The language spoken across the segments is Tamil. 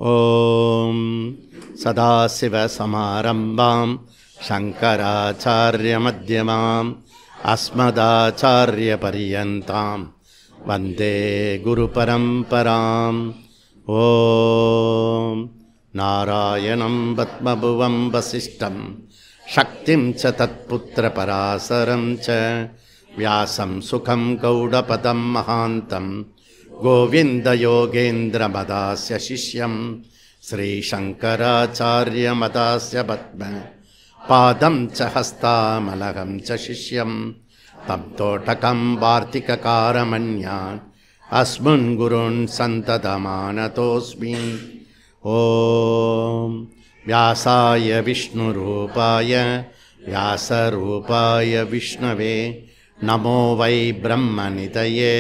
ஓம் சதாசிவசமாரம்பாம் சங்கராச்சார்யமத்யமாம் அஸ்மதாச்சார்யபரியந்தாம் வந்தே குருபரம்பராம். ஓம் நாராயணம் பத்மபுவம் வசிஷ்டம் சக்திம் ச தத்புத்திரபராசரம் ச வியாசம் சுகம் கௌடபதம் மகாந்தம் கோவிந்தயோகேந்திரமதாஸ்ய சிஷ்யம் ஸ்ரீசங்கராச்சார்யமதாஸ்ய பத்ம பாதம் ச ஹஸ்தாமலகம் ச சிஷ்யம் தம் தோட்டகம் வார்த்திககாரமன்யான் அஸ்முன் குருன் சந்ததமானதோஸ்மி. ஓம் வியாசாய விஷ்ணுரூபாய வியாசரூபாய விஷ்ணவே நமோ வை பிரம்மநிதயே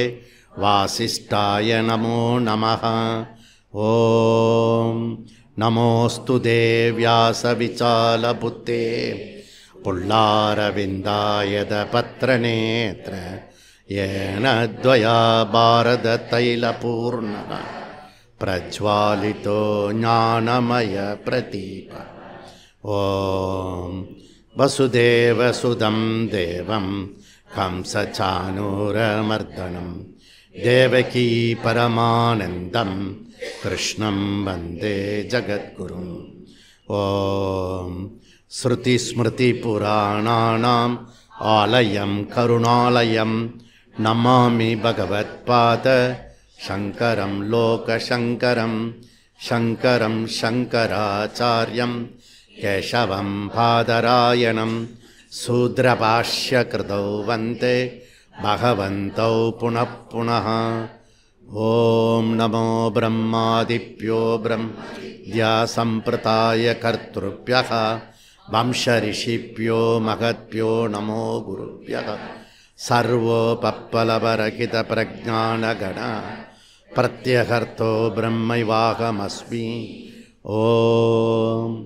வாசிஷ்டாய நமோ நமः. ஓம் நமோஸ்து வியாசவிசாலபுத்தே புல்லாரவிந்தாயத பத்ரநேத்ர ஏன த்வயா பாரத தைலபூர்ணः பிரஜ்வாலிதோ ஞானமய பிரதீப. ஓம் வசுதேவசுதம் தேவம் கம்சசானூரமர்தனம் தேவகீ பரமானந்தம் கிருஷ்ணம் வந்தே ஜகத்குரும். ஓம் ஸ்ருதிஸ்மிருதிபுராணானாம் ஆலயம் கருணாலயம் நமாமி பகவத்பாத சங்கரம் லோகசங்கரம் சங்கரம் சங்கராச்சார்யம் கேசவம் பாதராயணம் சூத்ரபாஷ்யகிருதௌ வந்தே பகவந்தௌ புனః புனः. ஓம் நமோ பிரம்மாதிப்யோ பிரம்யா சம்பிரதாய கர்த்ருப்யः வம்சரிஷிப்யோ மகத்ப்யோ நமோ குருப்யः. சர்வோபப்ளவரஹித பிரஜானகண பிரத்யகர்த்தோ பிரம்மைவாகமஸ்மி. ஓம்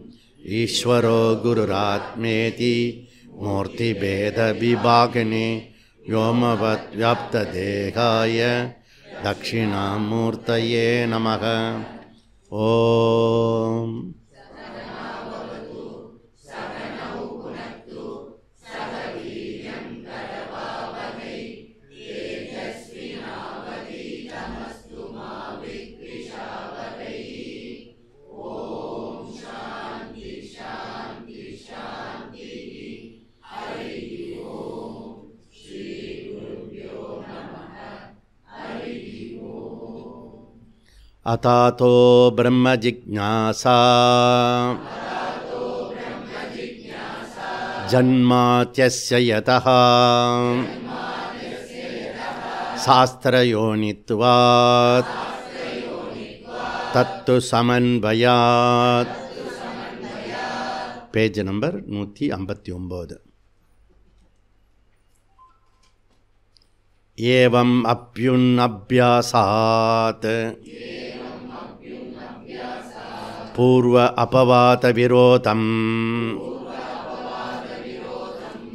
ஈஸ்வரோ குருராத்மேதி மூர்த்திபேத விபாகினி வ்யோமவத் வியாப்ததேகாய தட்சிணாமூர்த்தயே நமः. ஓம் அதாதோ பிரம்ம ஜிக்ஞாசா ஜன்மாத்யஸ்ய யதஹ சாஸ்திரயோனித்வாத் தத்து சமன்வயாத். Page number 159. ஏவம் அப்யுன்னப்யாசாத் பூர்வ அபவாத விரோதம்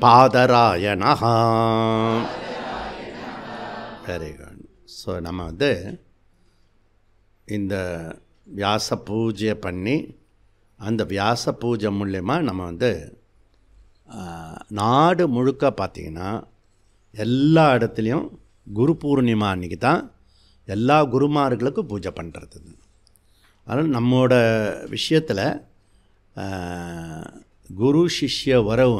பாதராயணः. Very good. ஸோ நம்ம இந்த வியாச பூஜை பண்ணி அந்த வியாச பூஜை மூலயமா நம்ம நாடு முழுக்க பார்த்திங்கன்னா எல்லா இடத்துலையும் குரு பூர்ணிமா அன்றைக்கி தான் எல்லா குருமார்களுக்கும் பூஜை பண்ணுறது. அதனால் நம்மோட விஷயத்தில் குரு சிஷ்ய உறவு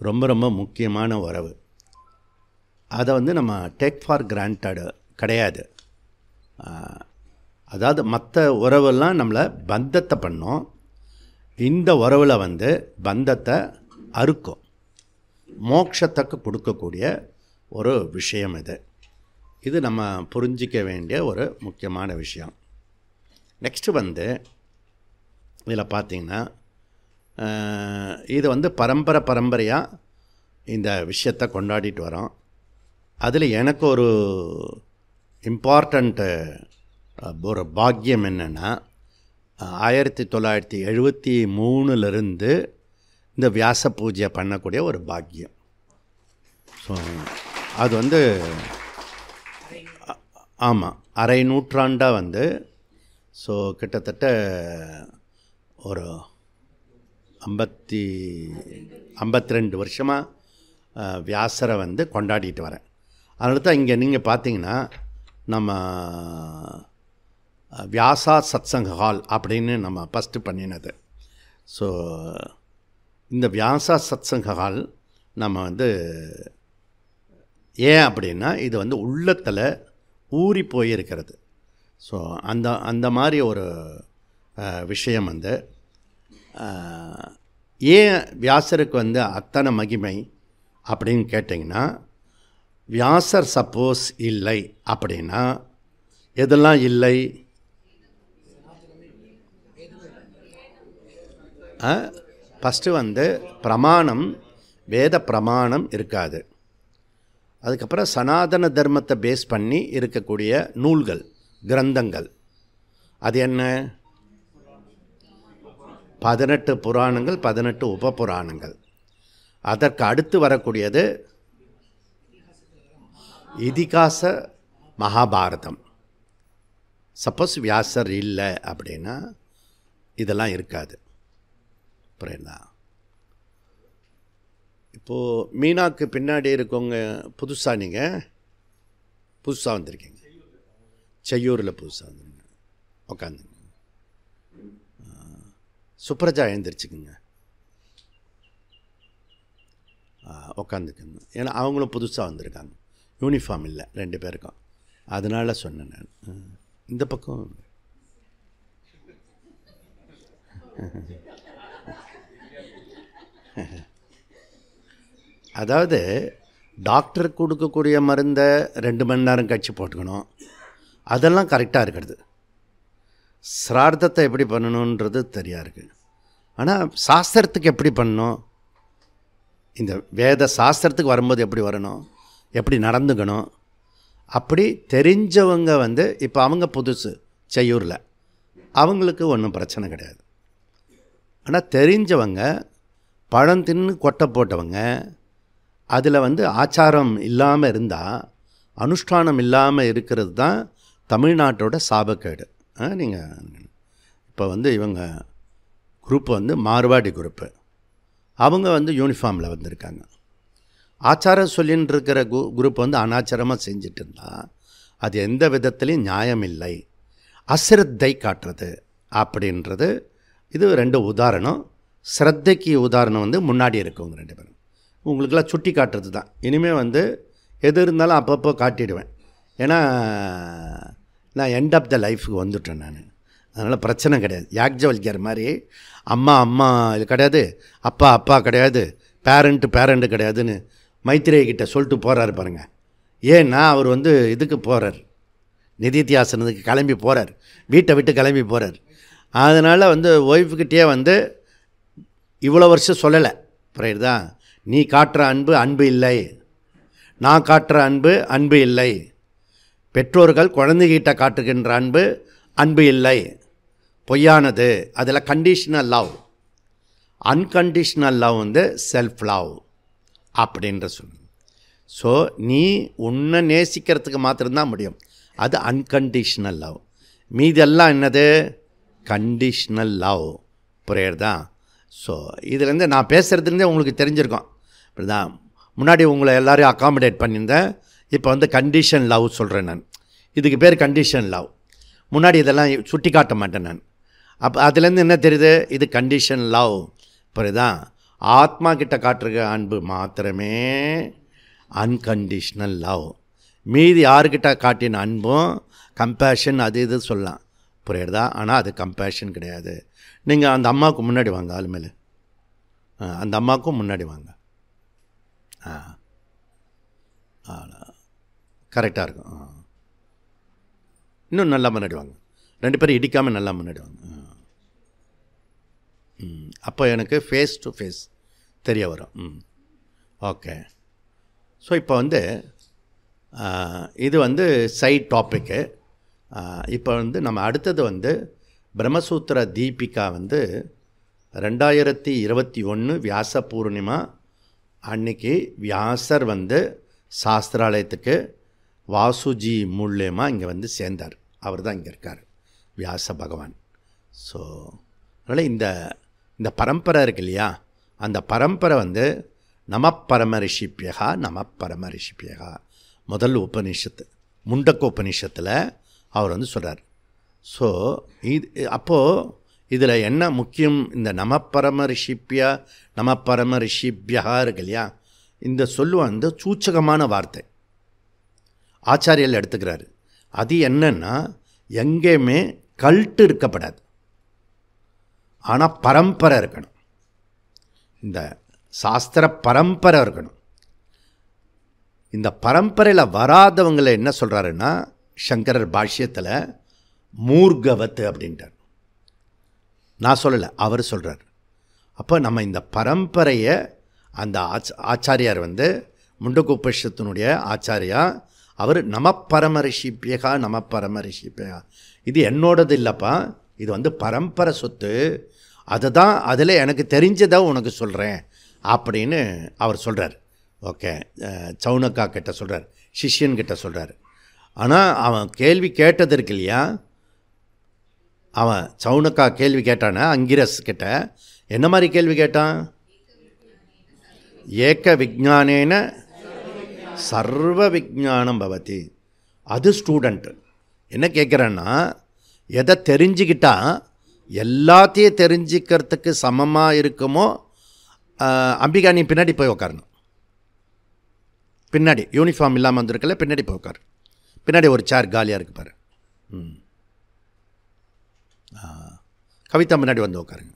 ரொம்ப ரொம்ப முக்கியமான உறவு. அதை நம்ம டேக் ஃபார் கிராண்டட் கிடையாது. அதாவது மற்ற உறவெல்லாம் நம்மளை பந்தத்தை பண்ணோம், இந்த உறவில் பந்தத்தை அறுக்கும், மோட்சத்துக்கு கொடுக்கக்கூடிய ஒரு விஷயம் இது நம்ம புரிஞ்சிக்க வேண்டிய ஒரு முக்கியமான விஷயம். நெக்ஸ்ட்டு இதில் பார்த்திங்கன்னா இது பரம்பரையாக இந்த விஷயத்தை கொண்டாடிட்டு வரோம். அதில் எனக்கு ஒரு இம்பார்ட்டண்ட்டு ஒரு பாக்கியம் என்னென்னா 1973 இந்த வியாச பூஜை பண்ணக்கூடிய ஒரு பாக்கியம். ஸோ அது ஆமாம், அரை நூற்றாண்டாக ஸோ கிட்டத்தட்ட ஒரு 52 வருஷமாக வியாசரை வந்து கொண்டாடிட்டு வரேன். அதனால தான் இங்கே நீங்கள் பார்த்தீங்கன்னா நம்ம வியாசா சத்சங்க ஹால் அப்படின்னு நம்ம ஃபஸ்ட்டு பண்ணினது. ஸோ இந்த வியாசா சத்சங்க ஹால் நம்ம வந்து ஏன் அப்படின்னா இது வந்து உள்ளத்தில் ஊறி போயிருக்கிறது. ஸோ அந்த மாதிரி ஒரு விஷயம் வந்து ஏன் வியாசருக்கு வந்து அத்தனை மகிமை அப்படின்னு கேட்டிங்கன்னா, வியாசர் சப்போஸ் இல்லை அப்படின்னா எதெல்லாம் இல்லை? ஃபஸ்ட்டு வந்து பிரமாணம், வேத பிரமாணம் இருக்காது. அதுக்கப்புறம் சனாதன தர்மத்தை பேஸ் பண்ணி இருக்கக்கூடிய நூல்கள், கிரந்தங்கள், அது என்ன? 18 புராணங்கள், 18 உபபுராணங்கள். அதற்கு அடுத்து வரக்கூடியது இதிகாச மகாபாரதம். சப்போஸ் வியாசர் இல்லை அப்படின்னா இதெல்லாம் இருக்காது. புரியுதா? இப்போது மீனாக்கு பின்னாடி இருக்கவங்க புதுசாக, நீங்கள் புதுசாக வந்திருக்கீங்க, செய்யூரில் புதுசாக வந்துருங்க, உட்காந்துங்க. சுப்ரஜா எழுந்திரிச்சுக்குங்க, உட்காந்துக்குங்க. ஏன்னா அவங்களும் புதுசாக வந்திருக்காங்க, யூனிஃபார்ம் இல்லை 2 பேருக்கும். அதனால் சொன்னேன் நான். இந்த பக்கம் அதாவது டாக்டருக்கு கொடுக்கக்கூடிய மருந்தை 2 மணி நேரம் கழிச்சு போட்டுக்கணும், அதெல்லாம் கரெக்டாக இருக்கிறது. சிரார்த்தத்தை எப்படி பண்ணணுன்றது தெரியாது இருக்குது. ஆனால் சாஸ்திரத்துக்கு எப்படி பண்ணணும், இந்த வேத சாஸ்திரத்துக்கு வரும்போது எப்படி வரணும், எப்படி நடந்துக்கணும், அப்படி தெரிஞ்சவங்க வந்து இப்போ அவங்க புதுசு செய்யூரில், அவங்களுக்கு ஒன்றும் பிரச்சனை கிடையாது. ஆனால் தெரிஞ்சவங்க, பழம் தின்னு கொட்டை போட்டவங்க, அதில் வந்து ஆச்சாரம் இல்லாமல் இருந்தால், அனுஷ்டானம் இல்லாமல் இருக்கிறது தான் தமிழ்நாட்டோட சாபக்கேடு. நீங்கள் இப்போ வந்து இவங்க குரூப்பு வந்து மார்வாடி குரூப்பு, அவங்க வந்து யூனிஃபார்மில் வந்திருக்காங்க. ஆச்சாரம் சொல்லின்னு இருக்கிற குரூப் வந்து அனாச்சாரமாக செஞ்சுட்டு இருந்தால் அது எந்த விதத்துலேயும் நியாயம் இல்லை. அசிரத்தை காட்டுறது அப்படின்றது இது 2 உதாரணம். ஸ்ரத்தைக்கு உதாரணம் வந்து முன்னாடி இருக்கவங்க 2 பேரும். உங்களுக்கெல்லாம் சுட்டி காட்டுறது தான். இனிமேல் வந்து எது இருந்தாலும் அப்பப்போ காட்டிடுவேன். ஏன்னா நான் எண்ட் ஆஃப் த லைஃபுக்கு வந்துட்டேன் நான். அதனால் பிரச்சனை கிடையாது. யாக்ஞவல்கியர் மாதிரி அம்மா அம்மா இது கிடையாது, அப்பா அப்பா கிடையாது, பேரண்ட்டு கிடையாதுன்னு மைத்திரேயிட்ட சொல்லிட்டு போகிறாரு பாருங்கள். ஏன்னா அவர் வந்து இதுக்கு போகிறார், நிதித்தியாசனத்துக்கு கிளம்பி போகிறார், வீட்டை விட்டு கிளம்பி போகிறார். அதனால் வந்து ஒய்ஃபுக்கிட்டே வந்து இவ்வளோ வருஷம் சொல்லலை. புரியுதா? நீ காட்டுற அன்பு அன்பு இல்லை, நான் காட்டுற அன்பு அன்பு இல்லை, பெற்றோர்கள் குழந்தைகிட்ட காட்டுகின்ற அன்பு அன்பு இல்லை, பொய்யானது. அதில் கண்டிஷனல் லவ், அன்கண்டிஷனல் லவ் வந்து செல்ஃப் லவ் அப்படின்ற சொல்லு. ஸோ நீ உன்னை நேசிக்கிறதுக்கு மாத்திரம்தான் முடியும், அது அன்கண்டிஷனல் லவ். மீதெல்லாம் என்னது? Conditional love. புரியுறதா? ஸோ இதுலேருந்து நான் பேசுகிறதுலேருந்தே உங்களுக்கு தெரிஞ்சிருக்கோம். இப்படிதான் முன்னாடி உங்களை எல்லோரையும் அக்காமடேட் பண்ணியிருந்தேன், இப்போ வந்து கண்டிஷன் லவ் சொல்கிறேன் நான். இதுக்கு பேர் கண்டிஷன் லவ். முன்னாடி இதெல்லாம் சுட்டி காட்ட மாட்டேன் நான். அப்போ அதுலேருந்து என்ன தெரியுது? இது கண்டிஷன் லவ். புரியுதா? ஆத்மா கிட்ட காட்டுற அன்பு மாத்திரமே அன்கண்டிஷ்னல் லவ். மீதி யாருக்கிட்ட காட்டின அன்பும் கம்பேஷன் அது இது சொல்லலாம். புரியுறதா? ஆனால் அது கம்பேஷன் கிடையாது. நீங்கள் அந்த அம்மாவுக்கு முன்னாடி வாங்க, ஆளுமேலே அந்த அம்மாவுக்கும் முன்னாடி வாங்க. கரெக்டாக இருக்கும். இன்னும் நல்லா முன்னாடி வாங்க, 2 பேரும் இடிக்காமல் நல்லா முன்னாடி வாங்க. அப்போ எனக்கு ஃபேஸ் டு ஃபேஸ் தெரிய வரும். ஓகே. ஸோ இப்போ வந்து இது வந்து சைட் டாப்பிக்கு. இப்போ வந்து நம்ம அடுத்தது வந்து பிரம்மசூத்திர தீபிகா வந்து 2021 வியாச பூர்ணிமா அன்னைக்கு வியாசர் வந்து சாஸ்திராலயத்துக்கு வாசுஜி மூலியமாக இங்கே வந்து சேர்ந்தார். அவர் தான் இங்கே இருக்கார். வியாச பகவான். ஸோ அதனால் இந்த பரம்பரை இருக்கு இல்லையா, அந்த பரம்பரை வந்து நமப்பரம ரிஷிப்பியகா நமப்பரம ரிஷிப்பியகா முதல் உபநிஷத்து முண்டக்க உபநிஷத்தில் அவர் வந்து சொல்கிறார். ஸோ இது அப்போது இதில் என்ன முக்கியம், இந்த நமப்பரம ரிஷிப்பியா நமப்பரம ரிஷிப்பியா இருக்கு இல்லையா, இந்த சொல் வந்து சூச்சகமான வார்த்தை ஆச்சாரியர்கள் எடுத்துக்கிறாரு. அது என்னன்னா எங்கேயுமே கல்ட்டு இருக்கப்படாது, ஆனால் பரம்பரை இருக்கணும், இந்த சாஸ்திர பரம்பரை இருக்கணும். இந்த பரம்பரையில் வராதவங்களை என்ன சொல்கிறாருன்னா சங்கரர் பாஷ்யத்தில் மூர்கவத்து அப்படின்ட்டார். நான் சொல்லலை, அவர் சொல்கிறார். அப்போ நம்ம இந்த பரம்பரையை அந்த ஆச்சாரியார் வந்து முண்டக்க உபனிஷத்தினுடைய ஆச்சாரியா, அவர் நமப்பரம ரிஷிப்பியகா நமப்பரம ரிஷிப்பியகா, இது என்னோடது இல்லைப்பா, இது வந்து பரம்பரை சொத்து, அதுதான் அதில் எனக்கு தெரிஞ்சதை உனக்கு சொல்கிறேன் அப்படின்னு அவர் சொல்கிறார். ஓகே, சவுனக்கா கிட்ட சொல்கிறார், சிஷ்யன்கிட்ட சொல்கிறார். ஆனால் அவன் கேள்வி கேட்டது இருக்கு இல்லையா, அவன் சவுனக்கா கேள்வி கேட்டானா அங்கிரஸ் கிட்ட என்ன மாதிரி கேள்வி கேட்டான், ஏக விஜானேன சர்வ விஜானம் பவதி. அது ஸ்டூடெண்ட்டு என்ன கேட்குறான்னா, எதை தெரிஞ்சுக்கிட்டா எல்லாத்தையும் தெரிஞ்சிக்கிறதுக்கு சமமாக இருக்குமோ, அம்பிகா நீ பின்னாடி போய் உட்காரணும், பின்னாடி யூனிஃபார்ம் இல்லாமல் வந்திருக்கல, பின்னாடி போய் உட்காரு, பின்னாடி ஒரு சேர் காலியாக இருக்கு பாரு. கவிதா முன்னாடி வந்து உட்காருங்க.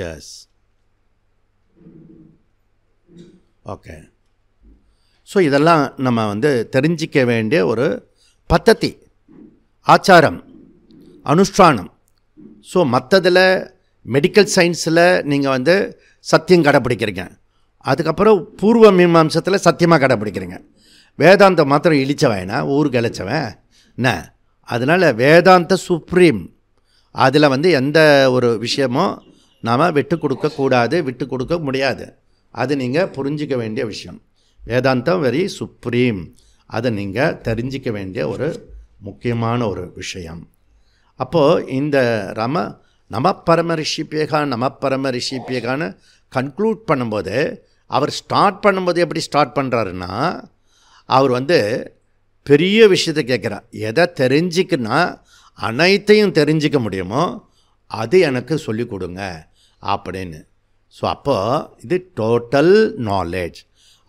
S, okay. ஸோ இதெல்லாம் நம்ம வந்து தெரிஞ்சிக்க வேண்டிய ஒரு பத்ததி, ஆச்சாரம், அனுஷ்டானம். ஸோ மற்றதில் மெடிக்கல் சயின்ஸில் நீங்கள் வந்து சத்தியம் கடைப்பிடிக்கிறீங்க, அதுக்கப்புறம் பூர்வ மீமாம்சத்தில் சத்தியமாக கடைப்பிடிக்கிறீங்க. வேதாந்தம் மாத்திரம் இழிச்சவனா ஊர் கிளச்சவன் என்ன, அதனால் வேதாந்த சுப்ரீம், அதில் வந்து எந்த ஒரு விஷயமோ நாம் விட்டு கொடுக்கக்கூடாது, விட்டு கொடுக்க முடியாது. அது நீங்கள் புரிஞ்சிக்க வேண்டிய விஷயம். வேதாந்தம் வெரி சுப்ரீம், அதை நீங்கள் தெரிஞ்சிக்க வேண்டிய ஒரு முக்கியமான ஒரு விஷயம். அப்போது இந்த நமப்பரம ரிஷிப்பியகா நமப்பரம ரிஷிப்பியகான்னு கன்க்ளூட் பண்ணும்போது, அவர் ஸ்டார்ட் பண்ணும்போது எப்படி ஸ்டார்ட் பண்ணுறாருன்னா, அவர் வந்து பெரிய விஷயத்தை கேட்குறார். எதை தெரிஞ்சிக்கன்னா அனைத்தையும் தெரிஞ்சிக்க முடியுமோ அது எனக்கு சொல்லிக் கொடுங்க அப்படின்னு. ஸோ அப்போது இது டோட்டல் நாலேஜ்.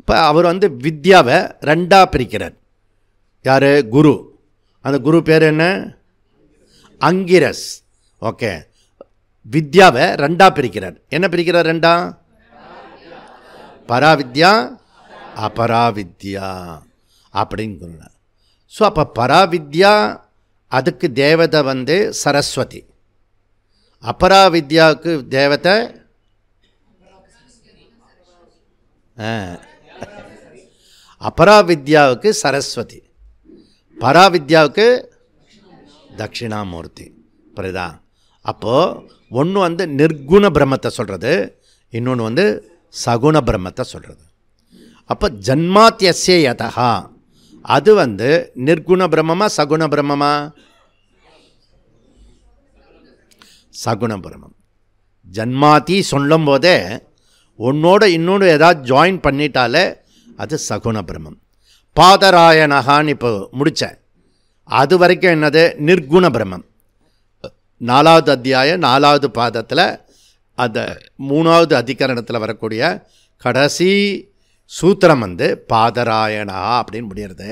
இப்போ அவர் வந்து வித்யாவை ரெண்டாக பிரிக்கிறார். யார்? குரு. அந்த குரு பேர் என்ன? அங்கிரஸ். ஓகே, வித்யாவை ரெண்டாக பிரிக்கிறார். என்ன பிரிக்கிறார் ரெண்டா? பராவித்யா அபராவித்யா அப்படின்னு. ஸோ அப்போ பராவித்யா அதுக்கு தேவதை வந்து சரஸ்வதி, அபராவித்யாவுக்கு தேவதை அபராவித்யாவுக்கு சரஸ்வதி, பராவித்யாவுக்கு தட்சிணாமூர்த்தி. புரியுதா? அப்போது ஒன்று வந்து நிர்குண பிரம்மத்தை சொல்கிறது, இன்னொன்று வந்து சகுண பிரம்மத்தை சொல்கிறது. அப்போ ஜன்மாத்தியஸ்ய யதா அது வந்து நிர்குண பிரம்மமா சகுண பிரம்மமா? சகுண பிரம்மம். ஜன்மாதி சொல்லும் போதே ஒன்னோட இன்னொன்று ஏதாவது ஜாயின் பண்ணிட்டாலே அது சகுண பிரம்மம். பாதராயணகான்னு இப்போ முடித்தேன், அது வரைக்கும் என்னது? நிர்குண பிரம்மம். 4வது அத்தியாயம் 4வது பாதத்தில் அந்த 3வது அதிகரணத்தில் வரக்கூடிய கடைசி சூத்திரம் வந்து பாதராயணா அப்படின்னு முடிகிறது.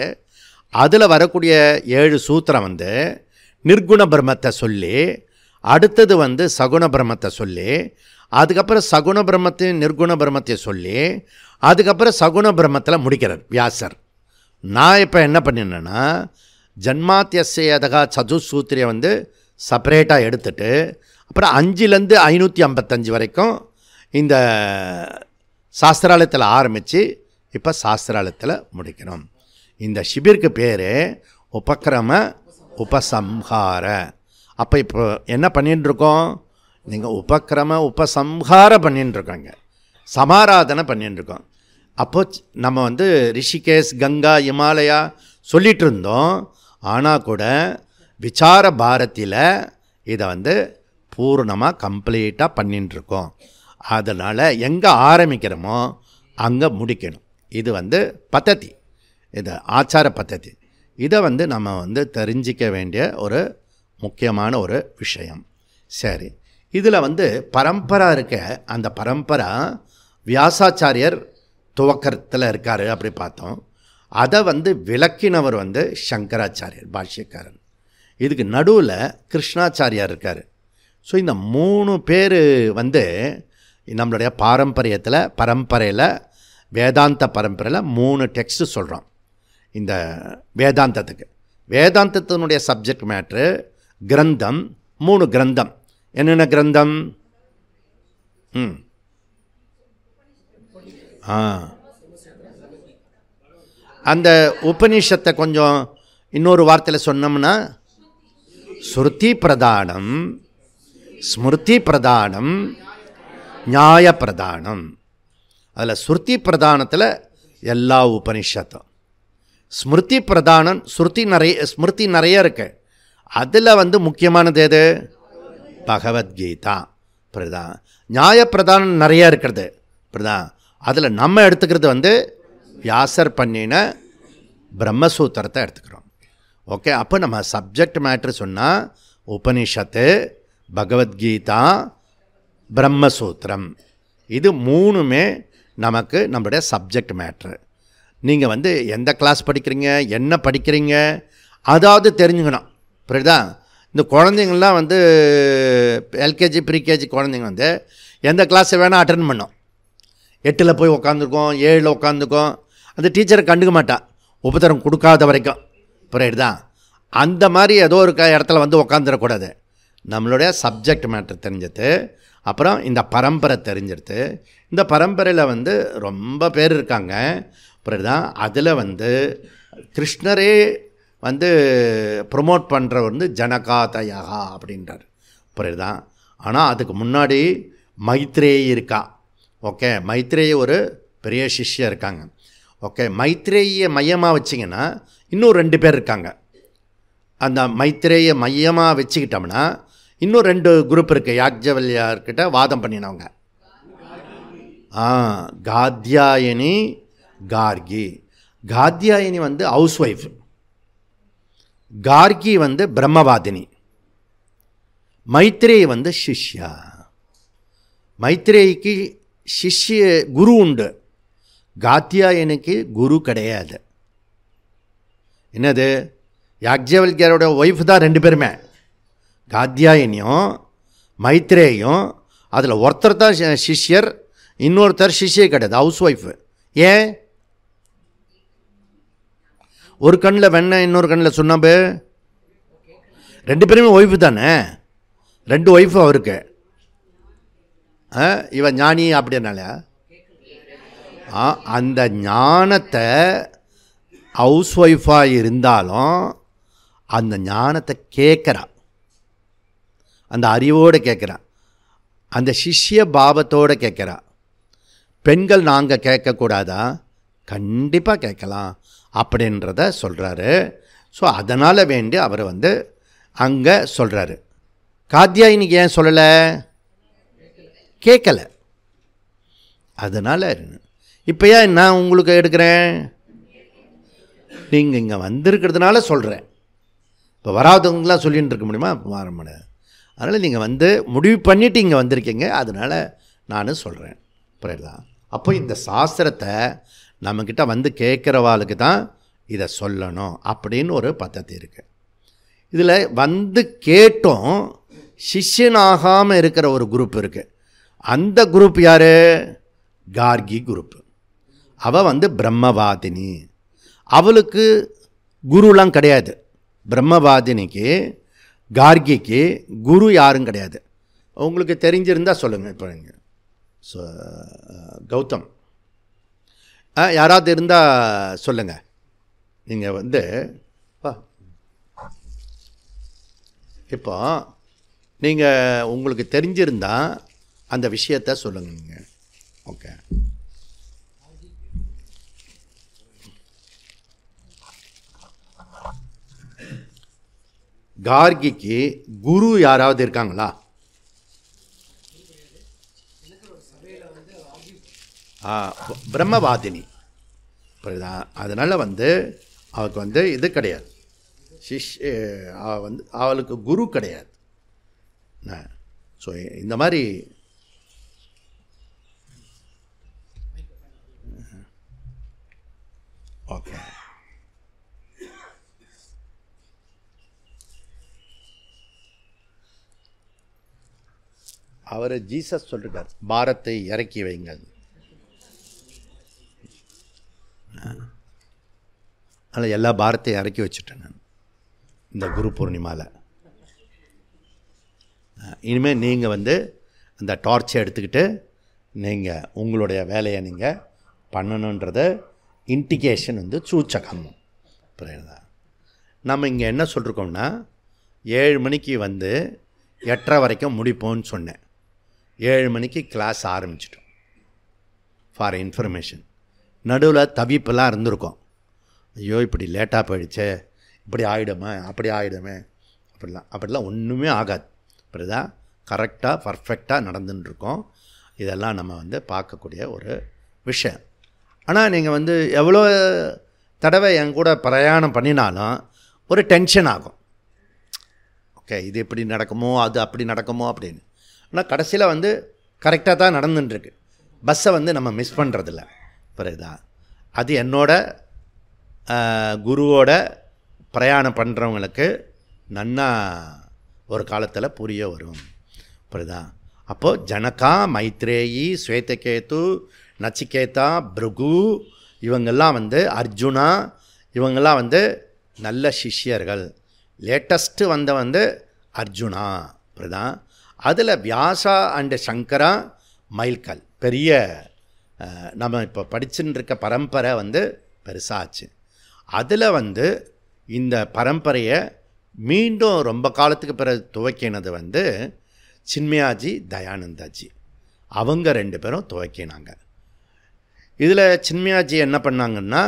அதில் வரக்கூடிய 7 சூத்திரம் வந்து நிர்குண பிரம்மத்தை சொல்லி, அடுத்தது வந்து சகுண பிரம்மத்தை சொல்லி, அதுக்கப்புறம் சகுண பிரம்மத்தையும் நிர்குண பிரம்மத்தையும் சொல்லி, அதுக்கப்புறம் சகுண பிரம்மத்தில் முடிக்கிறார் வியாசர். நான் இப்போ என்ன பண்ணினேன்னா, ஜன்மாத்தியசேதகா சதுசூத்திரியை வந்து செப்பரேட்டாக எடுத்துட்டு, அப்புறம் 5லேருந்து 555 வரைக்கும் இந்த சாஸ்திராலயத்தில் ஆரம்பித்து இப்போ சாஸ்திராலயத்தில் முடிக்கிறோம். இந்த ஷிபிருக்கு பேர் உபக்கிரம உபசம்ஹார. அப்போ இப்போ என்ன பண்ணிட்டுருக்கோம்? நீங்கள் உபக்கிரம உபசம்ஹார பண்ணிட்டுருக்கோங்க, சமாராதனை பண்ணிட்டுருக்கோம். அப்போது நம்ம வந்து ரிஷிகேஷ், கங்கா, இமாலயா சொல்லிகிட்டு இருந்தோம். ஆனால் கூட விசார பாரதியில் இதை வந்து பூர்ணமாக கம்ப்ளீட்டாக பண்ணிட்டுருக்கோம். அதனால் எங்கே ஆரம்பிக்கிறோமோ அங்கே முடிக்கணும். இது வந்து பத்ததி, இது ஆச்சார பத்ததி. இதை வந்து நம்ம வந்து தெரிஞ்சிக்க வேண்டிய ஒரு முக்கியமான ஒரு விஷயம். சரி, இதில் வந்து பரம்பரை இருக்க, அந்த பரம்பரை வியாசாச்சாரியர் துவக்கத்தில் இருக்கார் அப்படி பார்த்தோம். அதை வந்து விளக்கினவர் வந்து சங்கராச்சாரியர் பாஷ்யக்காரன். இதுக்கு நடுவில் கிருஷ்ணாச்சாரியார் இருக்கார். ஸோ இந்த 3 பேர் வந்து நம்மளுடைய பரம்பரையில் வேதாந்த பரம்பரையில் 3 டெக்ஸ்ட்டு சொல்கிறோம். இந்த வேதாந்தத்துக்கு, வேதாந்தத்தினுடைய சப்ஜெக்ட் மேட்ரு கிரந்தம் 3 கிரந்தம். என்னென்ன கிரந்தம்? அந்த உபநிஷத்தை கொஞ்சம் இன்னொரு வார்த்தையில் சொன்னோம்னா, ஸ்ருதி பிரதானம், ஸ்மிருதி பிரதானம், நியாய பிரதானம். அதில் ஸ்ருதி பிரதானத்தில் எல்லா உபனிஷத்தும், ஸ்மிருதி பிரதானம் ஸ்மிருதி நிறைய இருக்கு. அதில் வந்து முக்கியமானது எது? பகவத்கீதா. பிரதான். நியாய பிரதானம் நிறைய இருக்கிறது. பிரதான். அதில் நம்ம எடுத்துக்கிறது வந்து வியாசர் பண்ணின பிரம்மசூத்திரத்தை எடுத்துக்கிறோம். ஓகே, அப்போ நம்ம சப்ஜெக்ட் மேட்ரு சொன்னால் உபனிஷத்து, பகவத்கீதா, பிரம்மசூத்திரம், இது 3மே நமக்கு நம்மளுடைய சப்ஜெக்ட் மேட்ரு. நீங்கள் வந்து எந்த கிளாஸ் படிக்கிறீங்க, என்ன படிக்கிறீங்க, அதாவது தெரிஞ்சுக்கணும். புரியுதா? இந்த குழந்தைங்கள்லாம் வந்து எல்கேஜி ப்ரீகேஜி குழந்தைங்க வந்து எந்த கிளாஸை வேணால் அட்டன் பண்ணோம். 8ல் போய் உட்காந்துருக்கோம், 7ல் உட்காந்துருக்கோம், அந்த டீச்சரை கண்டுக்க மாட்டான் உபதரம் கொடுக்காத வரைக்கும். புரியுதா? அந்த மாதிரி ஏதோ ஒரு இடத்துல வந்து உட்காந்துடக்கூடாது. நம்மளுடைய சப்ஜெக்ட் மேட்ரு தெரிஞ்சது, அப்புறம் இந்த பரம்பரை தெரிஞ்சிருது. இந்த பரம்பரையில் வந்து ரொம்ப பேர் இருக்காங்க. புரியுதா? அதில் வந்து கிருஷ்ணரே வந்து ப்ரொமோட் பண்ணுறவர் வந்து ஜனகாதயா அப்படின்றார். புரியுதா? ஆனால் அதுக்கு முன்னாடி மைத்ரேயி இருக்கா. ஓகே, மைத்ரேயி ஒரு பெரிய சிஷ்யம் இருக்காங்க. ஓகே, மைத்ரேயை மையமாக வச்சிங்கன்னா இன்னும் 2 பேர் இருக்காங்க. அந்த மைத்ரேயை மையமாக வச்சுக்கிட்டோம்னா இன்னும் 2 குரூப் இருக்குது. யாக்ஞவல்யர்கிட்ட வாதம் பண்ணினவங்க, காத்யாயனி, கார்கி. காத்யாயனி வந்து ஹவுஸ் ஒய்ஃப், கார்கி வந்து பிரம்மவாதினி, மைத்ரேயி வந்து சிஷ்யா. மைத்ரேயிக்கு சிஷ்ய குரு உண்டு, காத்யாயனுக்கு குரு கிடையாது. என்னது? யாக்ஞவல்யரோட ஒய்ஃப் தான் 2 பேருமே, காத்யாயனியும் மைத்ரேயும். அதில் ஒருத்தர் தான் சிஷ்யர், இன்னொருத்தர் சிஷ்யே கிடையாது, ஹவுஸ் ஒய்ஃபு. ஏன்? ஒரு கண்ணில் வெண்ணெய், இன்னொரு கண்ணில் சுண்ணாம்பு. 2 பேருமே ஒய்ஃபு தானே, 2 ஒய்ஃபு அவருக்கு. இவன் ஞானி அப்படின்னால அந்த ஞானத்தை ஹவுஸ் ஒய்ஃபாக இருந்தாலும் அந்த ஞானத்தை கேட்குறான், அந்த அறிவோடு கேட்குறான், அந்த சிஷ்ய பாவத்தோடு கேட்குறான். பெண்கள் நாங்கள் கேட்கக்கூடாதா? கண்டிப்பாக கேட்கலாம் அப்படின்றத சொல்கிறாரு. ஸோ அதனால் வேண்டி அவர் வந்து அங்கே சொல்கிறாரு. காத்யாயினிக்கு ஏன் சொல்லலை? கேட்கலை. அதனால் இப்போ ஏன் நான் உங்களுக்கு எடுக்கிறேன்? நீங்கள் இங்கே வந்திருக்கிறதுனால சொல்கிறேன். இப்போ வராதவங்களாம் சொல்லிகிட்டு இருக்க முடியுமா? வர முடியாது. அதனால் நீங்கள் வந்து முடிவு பண்ணிவிட்டு இங்கே வந்திருக்கீங்க, அதனால் நான் சொல்கிறேன். புரியுதா? அப்போ இந்த சாஸ்திரத்தை நம்மக்கிட்ட வந்து கேட்குறவாளுக்கு தான் இதை சொல்லணும் அப்படின்னு ஒரு பద్ధதி இருக்குது. இதில் வந்து கேட்டும் சிஷ்யனாகாமல் இருக்கிற ஒரு குரூப் இருக்குது. அந்த குரூப் யார்? கார்கி குரூப். அவள் வந்து பிரம்மவாதினி. அவளுக்கு குருலாம் கிடையாது. பிரம்மவாதினிக்கு, கார்கிக்கு குரு யாரும் கிடையாது. உங்களுக்கு தெரிஞ்சிருந்தால் சொல்லுங்கள். இப்போ கௌதம் யாராவது இருந்தால் சொல்லுங்கள். நீங்கள் வந்து இப்போ நீங்கள் உங்களுக்கு தெரிஞ்சிருந்தால் அந்த விஷயத்தை சொல்லுங்கள் நீங்கள். ஓகே. கார்கிக்கு குரு யாராவது இருக்காங்களா? பிரம்மவாதினி. புரியுதா? அதனால் அவளுக்கு இது கிடையாது, அவளுக்கு குரு கிடையாது. ஸோ இந்த மாதிரி ஓகே. அவர் ஜீசஸ் சொல்லிருக்கார், பாரத்தை இறக்கி வைங்க. அதில் எல்லா பாரத்தையும் இறக்கி வச்சுட்டேன் நான் இந்த குரு பூர்ணிமாவில். இனிமேல் நீங்கள் அந்த டார்ச்சை எடுத்துக்கிட்டு நீங்கள் உங்களுடைய வேலையை நீங்கள் பண்ணணுன்றத இண்டிகேஷன் சூச்சகம். புரியுதா? நம்ம இங்கே என்ன சொல்லிருக்கோம்னா 7 மணிக்கு 8:30 வரைக்கும் முடிப்போம்னு சொன்னேன். 7 மணிக்கு கிளாஸ் ஆரம்பிச்சிட்டோம். For information. நடுவில் தவிப்பெல்லாம் இருந்திருக்கோம். ஐயோ இப்படி லேட்டாக போயிடுச்சே, இப்படி ஆகிடுமே, அப்படி ஆகிடுமே, அப்படிலாம் ஒன்றுமே ஆகாது. புரியுதா? கரெக்டாக பர்ஃபெக்டாக நடந்துட்டுருக்கோம். இதெல்லாம் நம்ம பார்க்கக்கூடிய ஒரு விஷயம். ஆனால் நீங்கள் எவ்வளோ தடவை என் கூட பிரயாணம் பண்ணினாலும் ஒரு டென்ஷன் ஆகும். ஓகே, இது இப்படி நடக்குமோ, அது அப்படி நடக்குமோ அப்படின்னு. ஆனால் கடைசியில் கரெக்டாக தான் நடந்துட்டுருக்கு. பஸ்ஸை நம்ம மிஸ் பண்ணுறதில்ல. புரியுதா? அது என்னோட குருவோட பிரயாணம் பண்ணுறவங்களுக்கு நன்னா ஒரு காலத்தில் புரிய வரும். புரியுதா? அப்போது ஜனகா, மைத்ரேயி, ஸ்வேதகேது, நச்சிகேதா, பிருகு, இவங்கெல்லாம் அர்ஜுனா, இவங்கெல்லாம் நல்ல சிஷ்யர்கள். லேட்டஸ்ட்டு அர்ஜுனா. புரியுதா? அதில் வியாசா அண்டு சங்கரா மைல்கல். பெரிய நம்ம இப்போ படிச்சுட்டு இருக்க பரம்பரை பெருசாச்சு. அதில் இந்த பரம்பரையை மீண்டும் ரொம்ப காலத்துக்கு பிறகு துவக்கினது சின்மயாஜி, தயானந்தாஜி. அவங்க 2 பேரும் துவக்கினாங்க. இதில் சின்மயாஜி என்ன பண்ணாங்கன்னா,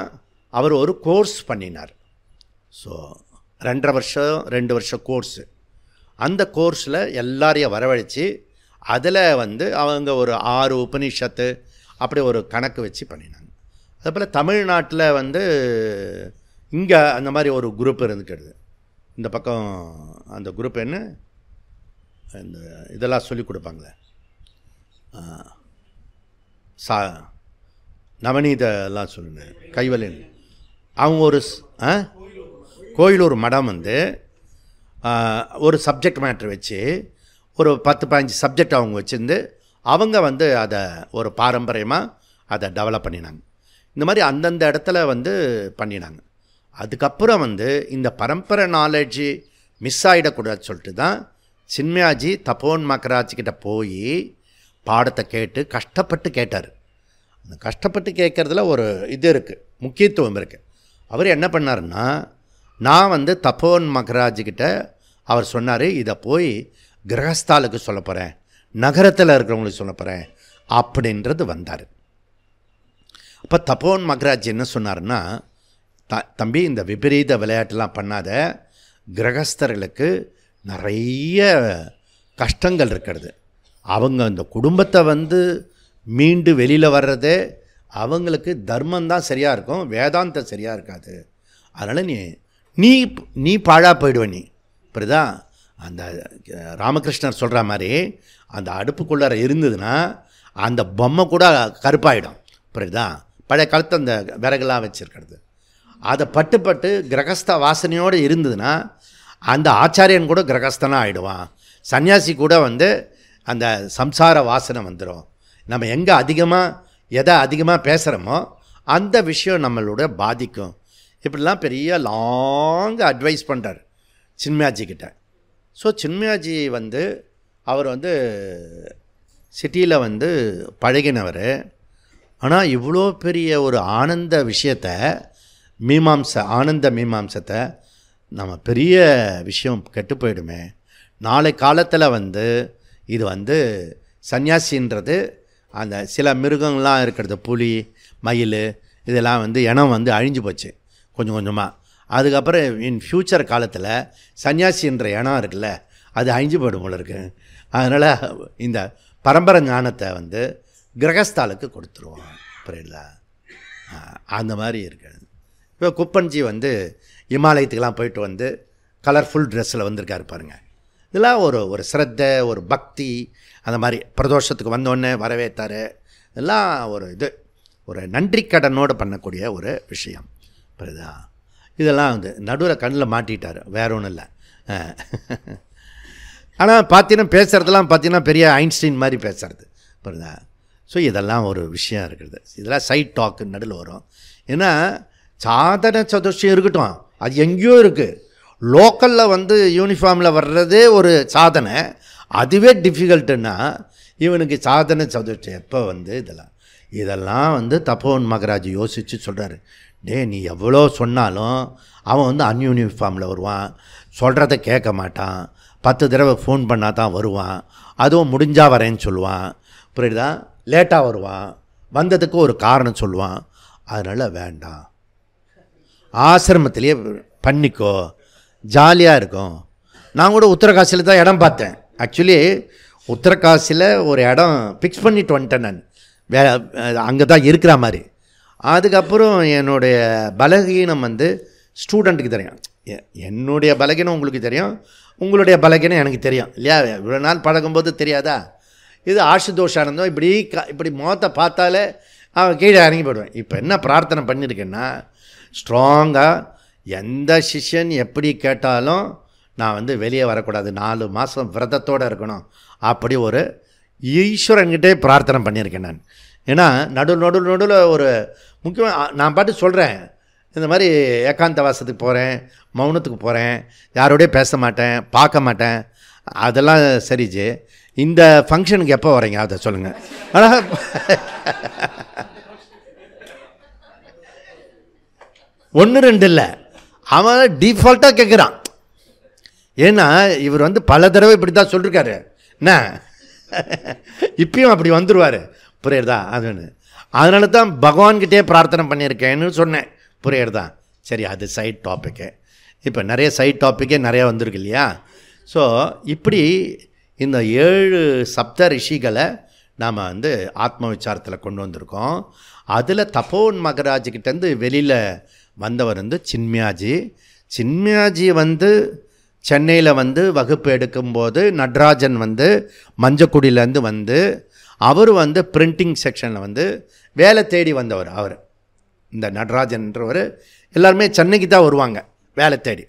அவர் ஒரு கோர்ஸ் பண்ணினார். ஸோ 2 வருஷம் கோர்ஸு. அந்த கோர்ஸில் எல்லாரையும் வரவழைச்சி அதில் அவங்க ஒரு 6 உபனிஷத்து அப்படி ஒரு கணக்கு வச்சு பண்ணினாங்க. அதேபோல் தமிழ்நாட்டில் இங்கே அந்த மாதிரி ஒரு குரூப் இருந்துக்கிடுது. இந்த பக்கம் அந்த குரூப் என்ன, இந்த இதெல்லாம் சொல்லிக் கொடுப்பாங்களே, நவநீதெல்லாம் சொல்லுங்க, கைவலின். அவங்க ஒரு கோயிலூர் மடம் ஒரு சப்ஜெக்ட் மேட்ரு வச்சு ஒரு 10-15 சப்ஜெக்ட் அவங்க வச்சுருந்து அவங்க அதை ஒரு பாரம்பரியமாக அதை டெவலப் பண்ணினாங்க. இந்த மாதிரி அந்தந்த இடத்துல பண்ணினாங்க. அதுக்கப்புறம் இந்த பரம்பரை நாலேஜு மிஸ் ஆகிடக்கூடாது சொல்லிட்டு தான் சின்மயாஜி தபோன் மகராஜ்கிட்ட போய் பாடத்தை கேட்டு கஷ்டப்பட்டு கேட்டார். அந்த கஷ்டப்பட்டு கேட்குறதுல ஒரு இது இருக்குது, முக்கியத்துவம் இருக்குது. அவர் என்ன பண்ணாருன்னா, நான் தபோன் மகராஜ்கிட்ட அவர் சொன்னார், இதை போய் கிரகஸ்தாலுக்கு சொல்ல போகிறேன், நகரத்தில் இருக்கிறவங்களுக்கு சொல்ல போகிறேன் அப்படின்றது வந்தார். அப்போ தபோன் மகராஜ் என்ன சொன்னார்னா, தம்பி இந்த விபரீத விளையாட்டுலாம் பண்ணாத, கிரகஸ்தர்களுக்கு நிறைய கஷ்டங்கள் இருக்கிறது. அவங்க அந்த குடும்பத்தை மீண்டு வெளியில் வர்றதே அவங்களுக்கு தர்மந்தான் சரியாக இருக்கும், வேதாந்தம் சரியாக இருக்காது. அதனால் நீ நீ பாழாக போயிடுவ நீ. புரியுதா? அந்த ராமகிருஷ்ணர் சொல்கிற மாதிரி அந்த அடுப்புக்குள்ளார இருந்ததுன்னா அந்த பொம்மை கூட கருப்பாயிடும். புரியுதா? பழைய காலத்து அந்த விறகுலாம் வச்சுருக்கிறது அதை பட்டு கிரகஸ்த வாசனையோடு இருந்ததுன்னா அந்த ஆச்சாரியன் கூட கிரகஸ்தனாக ஆகிடுவான். சன்னியாசி கூட அந்த சம்சார வாசனை வந்துடும். நம்ம எங்கே எதை அதிகமாக பேசுகிறோமோ அந்த விஷயம் நம்மளோட பாதிக்கும். இப்படிலாம் பெரிய லாங் அட்வைஸ் பண்ணுறார் சின்மயாஜிக்கிட்ட. ஸோ சின்மயாஜி அவர் சிட்டியில் பழகினவர். ஆனால் இவ்வளோ பெரிய ஒரு ஆனந்த விஷயத்தை ஆனந்த மீமாம்சத்தை நம்ம பெரிய விஷயம் கெட்டு போயிடுமே. நாளை காலத்தில் இது சன்னியாசின்றது அந்த சில மிருகங்கள்லாம் இருக்கிறது, புலி, மயில், இதெல்லாம் இனம் அழிஞ்சு போச்சு கொஞ்சம் கொஞ்சமாக. அதுக்கப்புறம் இன் ஃப்யூச்சர் காலத்தில் சன்னியாசின்ற இனம் இருக்குல்ல, அது அழிஞ்சு போய்டும் போல இருக்கு. அதனால் இந்த பரம்பரை ஞானத்தை வந்து கிரகஸ்தாலுக்கு கொடுத்துருவோம். புரியுதா? அந்த மாதிரி இருக்குது. இப்போ குப்பன்ஜி வந்து இமாலயத்துக்கெலாம் போயிட்டு வந்து கலர்ஃபுல் ட்ரெஸ்ஸில் வந்திருக்காரு பாருங்கள். இதெல்லாம் ஒரு ஸ்ரத்தை, ஒரு பக்தி. அந்த மாதிரி பிரதோஷத்துக்கு வந்தோடனே வரவேற்றார். இதெல்லாம் ஒரு நன்றி கடனோடு பண்ணக்கூடிய ஒரு விஷயம். புரியுதா? இதெல்லாம் வந்து நடுவில் கண்ணில் மாட்டிட்டார், வேற ஒன்றும் இல்லை. ஆனால் பார்த்தீங்கன்னா பேசுகிறதெல்லாம் பார்த்தீங்கன்னா பெரிய ஐன்ஸ்டீன் மாதிரி பேசுகிறது. புரியுதா? ஸோ இதெல்லாம் ஒரு விஷயம் இருக்குது. இதெல்லாம் சைட் டாக்கு நடுவில் வரும். ஏன்னா சாதன சதுஷ்யம் இருக்கட்டும், அது எங்கேயோ இருக்குது. லோக்கலில் வந்து யூனிஃபார்மில் வர்றதே ஒரு சாதனை, அதுவே டிஃபிகல்ட்டுன்னா இவனுக்கு சாதனை சதுஷ்டம் எப்போ வந்து இதெல்லாம் வந்து தப்போவன் மகராஜ் யோசித்து சொல்கிறாரு. நீ எவ்வளோ சொன்னாலும் அவன் வந்து அன்யூனிஃபார்மில் வருவான், சொல்கிறத கேட்க மாட்டான், 10 தடவை ஃபோன் பண்ணால் தான் வருவான், அதுவும் முடிஞ்சால் வரேன்னு சொல்லுவான். புரியுதா? லேட்டாக வருவான், வந்ததுக்கு ஒரு காரணம் சொல்லுவான். அதனால் வேண்டாம், ஆசிரமத்திலேயே பண்ணிக்கோ, ஜாலியாக இருக்கும். நான் கூட உத்தரகாசியில் தான் இடம் பார்த்தேன். ஆக்சுவலி உத்தரகாசியில் ஒரு இடம் ஃபிக்ஸ் பண்ணிட்டு வந்துட்டேன் நான், அங்கே தான் இருக்கிற மாதிரி. அதுக்கப்புறம் என்னுடைய பலகீனம் வந்து ஸ்டூடெண்ட்டுக்கு தெரியும். என்னுடைய பலகீனம் உங்களுக்கு தெரியும், உங்களுடைய பலகீனம் எனக்கு தெரியும் இல்லையா? இவ்வளோ நாள் பழகும்போது தெரியாதா? இது ஆசுதோஷானந்தம் இப்படி முகத்தை பார்த்தாலே அவன் கீழே இறங்கி போயிடுவேன். இப்போ என்ன பிரார்த்தனை பண்ணியிருக்கேன்னா, ஸ்ட்ராங்காக எந்த சிஷ்யன் எப்படி கேட்டாலும் நான் வந்து வெளியே வரக்கூடாது, 4 மாதம் விரதத்தோடு இருக்கணும், அப்படி ஒரு ஈஸ்வரன்கிட்டே பிரார்த்தனை பண்ணியிருக்கேன் நான். ஏன்னா நடுவில் ஒரு முக்கியமாக நான் பாட்டு சொல்கிறேன், இந்த மாதிரி ஏகாந்த வாசத்துக்கு போகிறேன், மௌனத்துக்கு போகிறேன், யாரோடய பேச மாட்டேன், பார்க்க மாட்டேன், அதெல்லாம் சரிச்சு. இந்த ஃபங்க்ஷனுக்கு எப்போ வரீங்க அதை சொல்லுங்கள். ஆனால் ஒன்று ரெண்டு இல்லை, அவன் டிஃபால்ட்டாக கேட்குறான். ஏன்னா இவர் வந்து பல தடவை இப்படி தான் சொல்லியிருக்காரு. என்ன இப்பயும் அப்படி வந்துடுவார். புரியுறதா? அதுன்னு அதனால தான் பகவான்கிட்டே பிரார்த்தனை பண்ணியிருக்கேன்னு சொன்னேன். புரியுறதா? சரி, அது சைட் டாப்பிக்கு. இப்போ நிறைய சைட் டாப்பிக்கே நிறையா வந்திருக்கு இல்லையா? ஸோ இப்படி இந்த 7 சப்த ரிஷிகளை நாம் வந்து ஆத்ம விசாரத்தில் கொண்டு வந்திருக்கோம். அதில் தப்போவன் மகராஜ்கிட்டேருந்து வெளியில் வந்தவர் வந்து சின்மயாஜி. சின்மயாஜி வந்து சென்னையில் வந்து வகுப்பு எடுக்கும்போது நடராஜன் வந்து மஞ்சக்குடியிலேருந்து வந்து அவர் வந்து பிரிண்டிங் செக்ஷனில் வந்து வேலை தேடி வந்தவர். அவர் இந்த நடராஜன்றவர் எல்லாருமே சென்னைக்கு தான் வருவாங்க வேலை தேடி.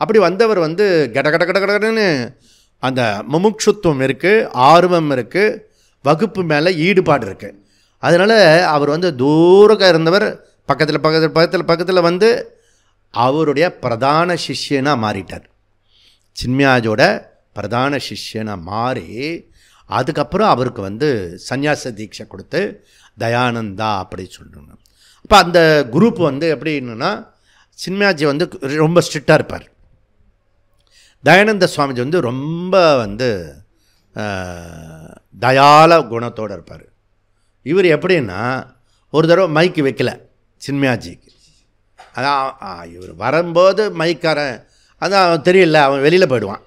அப்படி வந்தவர் வந்து கடன்னு அந்த முமுட்சுத்துவம் இருக்குது, ஆர்வம் இருக்குது, வகுப்பு மேலே ஈடுபாடு இருக்குது. அதனால் அவர் வந்து தூரமாக இருந்தவர் பக்கத்தில் வந்து அவருடைய பிரதான சிஷ்யனாக மாறிட்டார். சின்மயாஜோட பிரதான சிஷ்யனாக மாறி அதுக்கப்புறம் அவருக்கு வந்து சந்நியாச தீட்சை கொடுத்து தயானந்தா அப்படி சொல்லணும். அப்போ அந்த குரூப் வந்து எப்படின்னா, சின்மயாஜி வந்து ரொம்ப ஸ்ட்ரிக்டாக இருப்பார், தயானந்த சுவாமிஜி வந்து ரொம்ப வந்து தயால குணத்தோடு இருப்பார். இவர் எப்படின்னா ஒரு தடவை மைக்கு வைக்கல சின்மயாஜிக்கு. அதான் இவர் வரும்போது மைக்காரன் அதான் தெரியல, அவன் வெளியில் போயிடுவான்,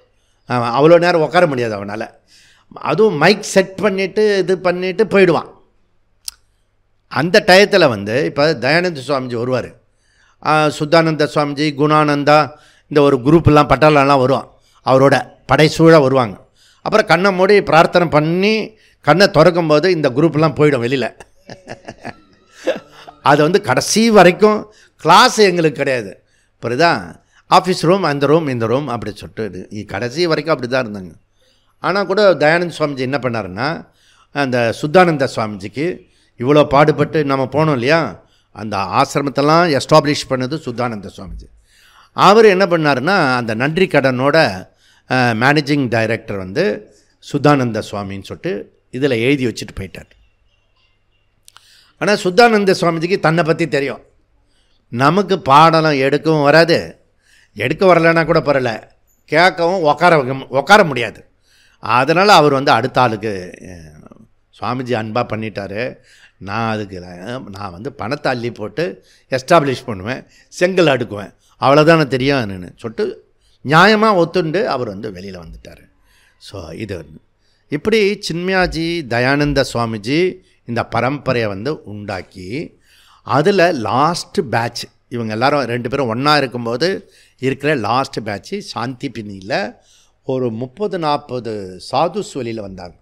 அவ்வளோ நேரம் உட்கார முடியாது அவனால். அதுவும் மைக் செட் பண்ணிவிட்டு இது பண்ணிவிட்டு போயிடுவான். அந்த டயத்தில் வந்து இப்போ தயானந்த சுவாமிஜி வருவார், சுத்தானந்த சுவாமிஜி, குணானந்தா, இந்த ஒரு குரூப்பெல்லாம் பட்டாளெல்லாம் வருவான், அவரோட படைசூழ வருவாங்க. அப்புறம் கண்ணை மூடி பிரார்த்தனை பண்ணி கண்ணை திறக்கும்போது இந்த குரூப்லாம் போயிடும் வெளியில். அது வந்து கடைசி வரைக்கும் கிளாஸ் எங்களுக்கு கிடையாது. புரியுதா? ஆஃபீஸ் ரூம், அந்த ரூம், இந்த ரூம் அப்படி சொல்லிட்டு கடைசி வரைக்கும் அப்படி தான் இருந்தாங்க. ஆனால் கூட தயானந்த சுவாமிஜி என்ன பண்ணாருன்னா, அந்த சுத்தானந்த சுவாமிஜிக்கு இவ்வளோ பாடுபட்டு நம்ம போனோம் இல்லையா, அந்த ஆசிரமத்தெல்லாம் எஸ்டாப்ளிஷ் பண்ணது சுத்தானந்த சுவாமிஜி. அவர் என்ன பண்ணாருன்னா, அந்த நன்றி கடனோட மேனேஜிங் டைரக்டர் வந்து சுத்தானந்த சுவாமின்னு சொல்லிட்டு இதில் எழுதி வச்சுட்டு போயிட்டார். ஆனால் சுத்தானந்த சுவாமிஜிக்கு தன்னை பற்றி தெரியும், நமக்கு பாடலாம் எடுக்கவும் வராது, எடுக்க வரலைன்னா கூட பரவாயில்ல, கேட்கவும் உட்கார முடியாது. அதனால் அவர் வந்து அடுத்த ஆளுக்கு சுவாமிஜி அன்பாக பண்ணிட்டார். நான் வந்து பணத்தை அள்ளி போட்டு எஸ்டாப்ளிஷ் பண்ணுவேன், செங்கல் அடுக்குவேன், அவ்வளோதானே தெரியும் என்னன்னு சொல்லிட்டு நியாயமாக ஒத்துண்டு அவர் வந்து வெளியில் வந்துட்டார். ஸோ இது இப்படி சின்மயாஜி தயானந்த சுவாமிஜி இந்த பரம்பரையை வந்து உண்டாக்கி அதில் லாஸ்ட்டு பேட்ச் இவங்க எல்லாரும் 2 பேரும் ஒன்றா இருக்கும்போது இருக்கிற லாஸ்ட்டு பேட்ச்சு சாந்திபினியில் ஒரு 30-40 சாதுஸ் வெளியில் வந்தாங்க.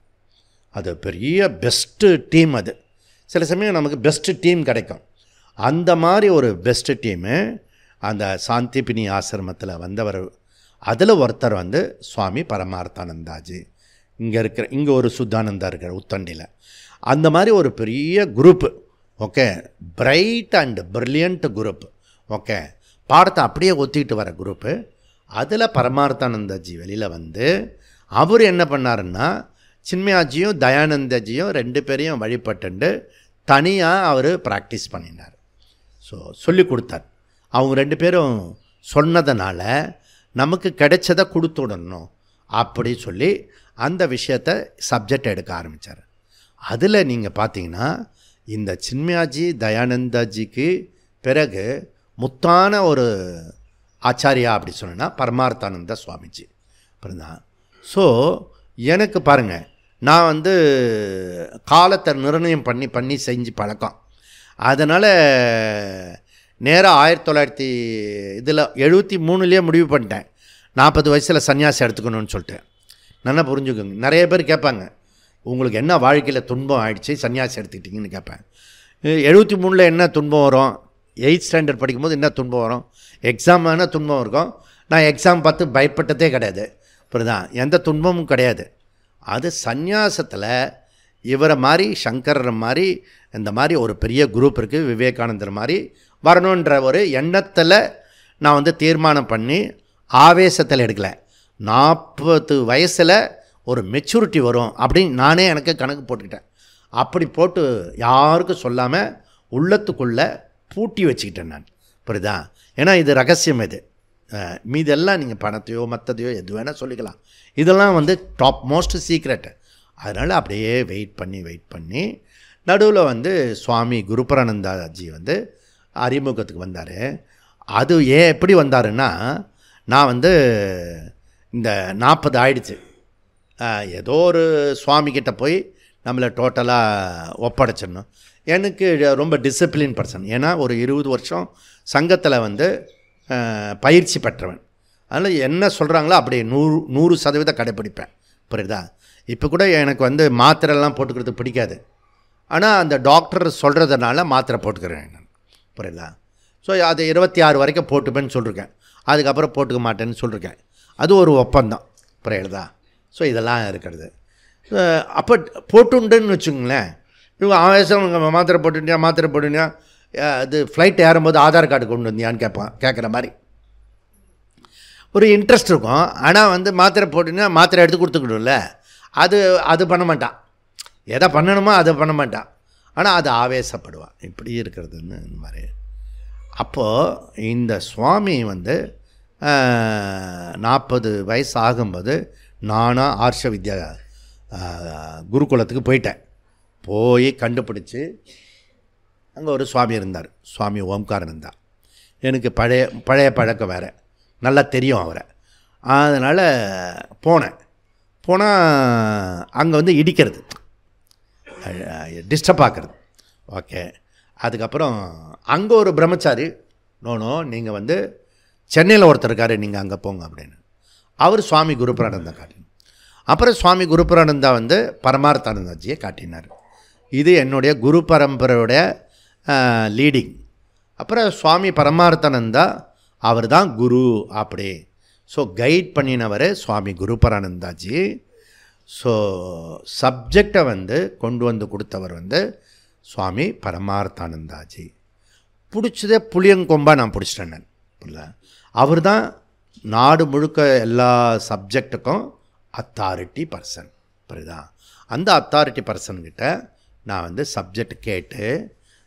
அது பெரிய பெஸ்ட்டு டீம். அது சில சமயம் நமக்கு பெஸ்ட்டு டீம் கிடைக்கும். அந்த மாதிரி ஒரு பெஸ்ட்டு டீமு அந்த சாந்திபினி ஆசிரமத்தில் வந்தவர். அதில் ஒருத்தர் வந்து சுவாமி பரமார்த்தானந்தாஜி. இங்கே ஒரு சுத்தானந்தா இருக்கிற உத்தண்டியில். அந்த மாதிரி ஒரு பெரிய group. Okay, bright and brilliant group. Okay, பாடத்தை அப்படியே ஒத்திக்கிட்டு வர குரூப்பு. அதில் பரமார்த்தானந்தாஜி வெளியில் வந்து அவர் என்ன பண்ணாருன்னா சின்மயாஜியும் தயானந்தஜியும் 2 பேரையும் வழிபட்டுண்டு தனியாக அவர் ப்ராக்டிஸ் பண்ணினார். ஸோ சொல்லி கொடுத்தார். அவங்க 2 பேரும் சொன்னதுனால நமக்கு கிடைச்சதை கொடுத்து விடணும் அப்படி சொல்லி அந்த விஷயத்தை சப்ஜெக்ட் எடுக்க ஆரம்பித்தார். அதில் நீங்கள் பார்த்தீங்கன்னா இந்த சின்மயாஜி தயானந்தாஜிக்கு பிறகு முத்தான ஒரு ஆச்சாரியா அப்படி சொன்னால் பரமார்த்தானந்த சுவாமிஜி அப்படிதான். ஸோ எனக்கு பாருங்கள், நான் வந்து காலத்தை நிர்ணயம் பண்ணி செஞ்சு பழக்கம். அதனால் நேராக 1973 முடிவு பண்ணிட்டேன் 40 வயசில் சன்னியாசி எடுத்துக்கணும்னு சொல்லிட்டு. நல்லா புரிஞ்சுக்கோங்க. நிறைய பேர் கேட்பாங்க, உங்களுக்கு என்ன வாழ்க்கையில் துன்பம் ஆகிடுச்சு சன்னியாசி எடுத்துக்கிட்டிங்கன்னு கேட்பேன். 73 என்ன துன்பம் வரும்? 8th ஸ்டாண்டர்ட் படிக்கும்போது என்ன துன்பம் வரும்? எக்ஸாம் வேணால் துன்பம் இருக்கும். நான் எக்ஸாம் பார்த்து பயப்பட்டதே கிடையாது. இப்படிதான், எந்த துன்பமும் கிடையாது. அது சந்நியாசத்தில் இவரை மாதிரி சங்கரர் மாதிரி இந்த மாதிரி ஒரு பெரிய குரூப் இருக்குது, விவேகானந்தர் மாதிரி வரணுன்ற ஒரு எண்ணத்தில் நான் வந்து தீர்மானம் பண்ணி ஆவேசத்தில் எடுக்கலை. 40 வயசில் ஒரு மெச்சூரிட்டி வரும் அப்படின்னு நானே எனக்கு கணக்கு போட்டுக்கிட்டேன். அப்படி போட்டு யாருக்கும் சொல்லாமல் உள்ளத்துக்குள்ளே பூட்டி வச்சுக்கிட்டேன் நான். புரியுதா? ஏன்னா இது ரகசியம். இது மீதெல்லாம் நீங்கள் பணத்தையோ மற்றதையோ எது வேணால் சொல்லிக்கலாம். இதெல்லாம் வந்து டாப் மோஸ்ட் சீக்ரெட்டு. அதனால் அப்படியே வெயிட் பண்ணி நடுவில் வந்து சுவாமி குருபரானந்தாஜி வந்து அறிமுகத்துக்கு வந்தார். அது எப்படி வந்தாருன்னா, நான் வந்து இந்த 40 ஆயிடுச்சு, ஏதோ ஒரு சுவாமிகிட்ட போய் நம்மளை டோட்டலாக ஒப்படைச்சிடணும். எனக்கு ரொம்ப டிசிப்ளின் பர்சன். ஏன்னா ஒரு 20 வருஷம் சங்கத்தில் வந்து பயிற்சி பெற்றவன். அதனால் என்ன சொல்கிறாங்களோ அப்படியே 100% கடைப்பிடிப்பேன். புரியுதா? இப்போ கூட எனக்கு வந்து மாத்திரைலாம் போட்டுக்கிறது பிடிக்காது. ஆனால் அந்த டாக்டர் சொல்கிறதுனால மாத்திரை போட்டுக்கிறேன் நான். புரியுதா? ஸோ அது 26 வரைக்கும் போட்டுப்பேன்னு சொல்லியிருக்கேன். அதுக்கப்புறம் போட்டுக்க மாட்டேன்னு சொல்லியிருக்கேன். அது ஒரு ஒப்பந்தம். புரியுதா? ஸோ இதெல்லாம் இருக்கிறது. அப்போ போட்டுண்டுன்னு வச்சுங்களேன், இவங்க ஆவேசம் மாத்திரை போட்டுட்டியா அது ஃப்ளைட் ஏறும்போது ஆதார் கார்டு கொண்டு வந்தியான்னு கேட்குற மாதிரி ஒரு இன்ட்ரெஸ்ட் இருக்கும். ஆனால் வந்து மாத்திரை போட்டுன்னா மாத்திரை எடுத்து கொடுத்துக்கணும்ல, அது பண்ண மாட்டான். எதை பண்ணணுமோ அதை பண்ண மாட்டான். ஆனால் அது ஆவேசப்படுவான். இப்படி இருக்கிறதுன்னு இந்த மாதிரி. அப்போது இந்த சுவாமி வந்து 40 வயசு ஆகும்போது நானாக ஆர்ஷ வித்யா குருகுலத்துக்கு போயிட்டேன். போய் கண்டுபிடிச்சி அங்கே ஒரு சுவாமி இருந்தார், சுவாமி ஓம்காரானந்தா. எனக்கு பழைய பழக்கம் வேறு, நல்லா தெரியும் அவரை. அதனால் போனால் அங்கே வந்து இடிக்கிறது, டிஸ்டர்ப் ஆக்கிறது. ஓகே. அதுக்கப்புறம் அங்கே ஒரு பிரம்மச்சாரி, நோ நீங்கள் வந்து சென்னையில் ஒருத்தர் இருக்கார், நீங்கள் அங்கே போங்க அப்படின்னு அவர் சுவாமி குருபரானந்தா காட்டினார். அப்புறம் சுவாமி குருபரானந்தா வந்து பரமார்த்தானந்தாஜியை காட்டினார். இது என்னுடைய குரு பரம்பரையோடைய லீடிங். அப்புறம் சுவாமி பரமார்த்தானந்தா அவர் தான் குரு அப்படி. ஸோ கைட் பண்ணினவர் சுவாமி குருபரானந்தாஜி. ஸோ சப்ஜெக்டை வந்து கொண்டு வந்து கொடுத்தவர் வந்து சுவாமி பரமார்த்தானந்தாஜி. பிடிச்சதே புளியங்கொம்பாக நான் பிடிச்சிட்டேன் நான். புரியல? அவர் தான் நாடு முழுக்க எல்லா சப்ஜெக்டுக்கும் அத்தாரிட்டி பர்சன். புரியுதா? அந்த அத்தாரிட்டி பர்சன்கிட்ட நான் வந்து சப்ஜெக்ட் கேட்டு,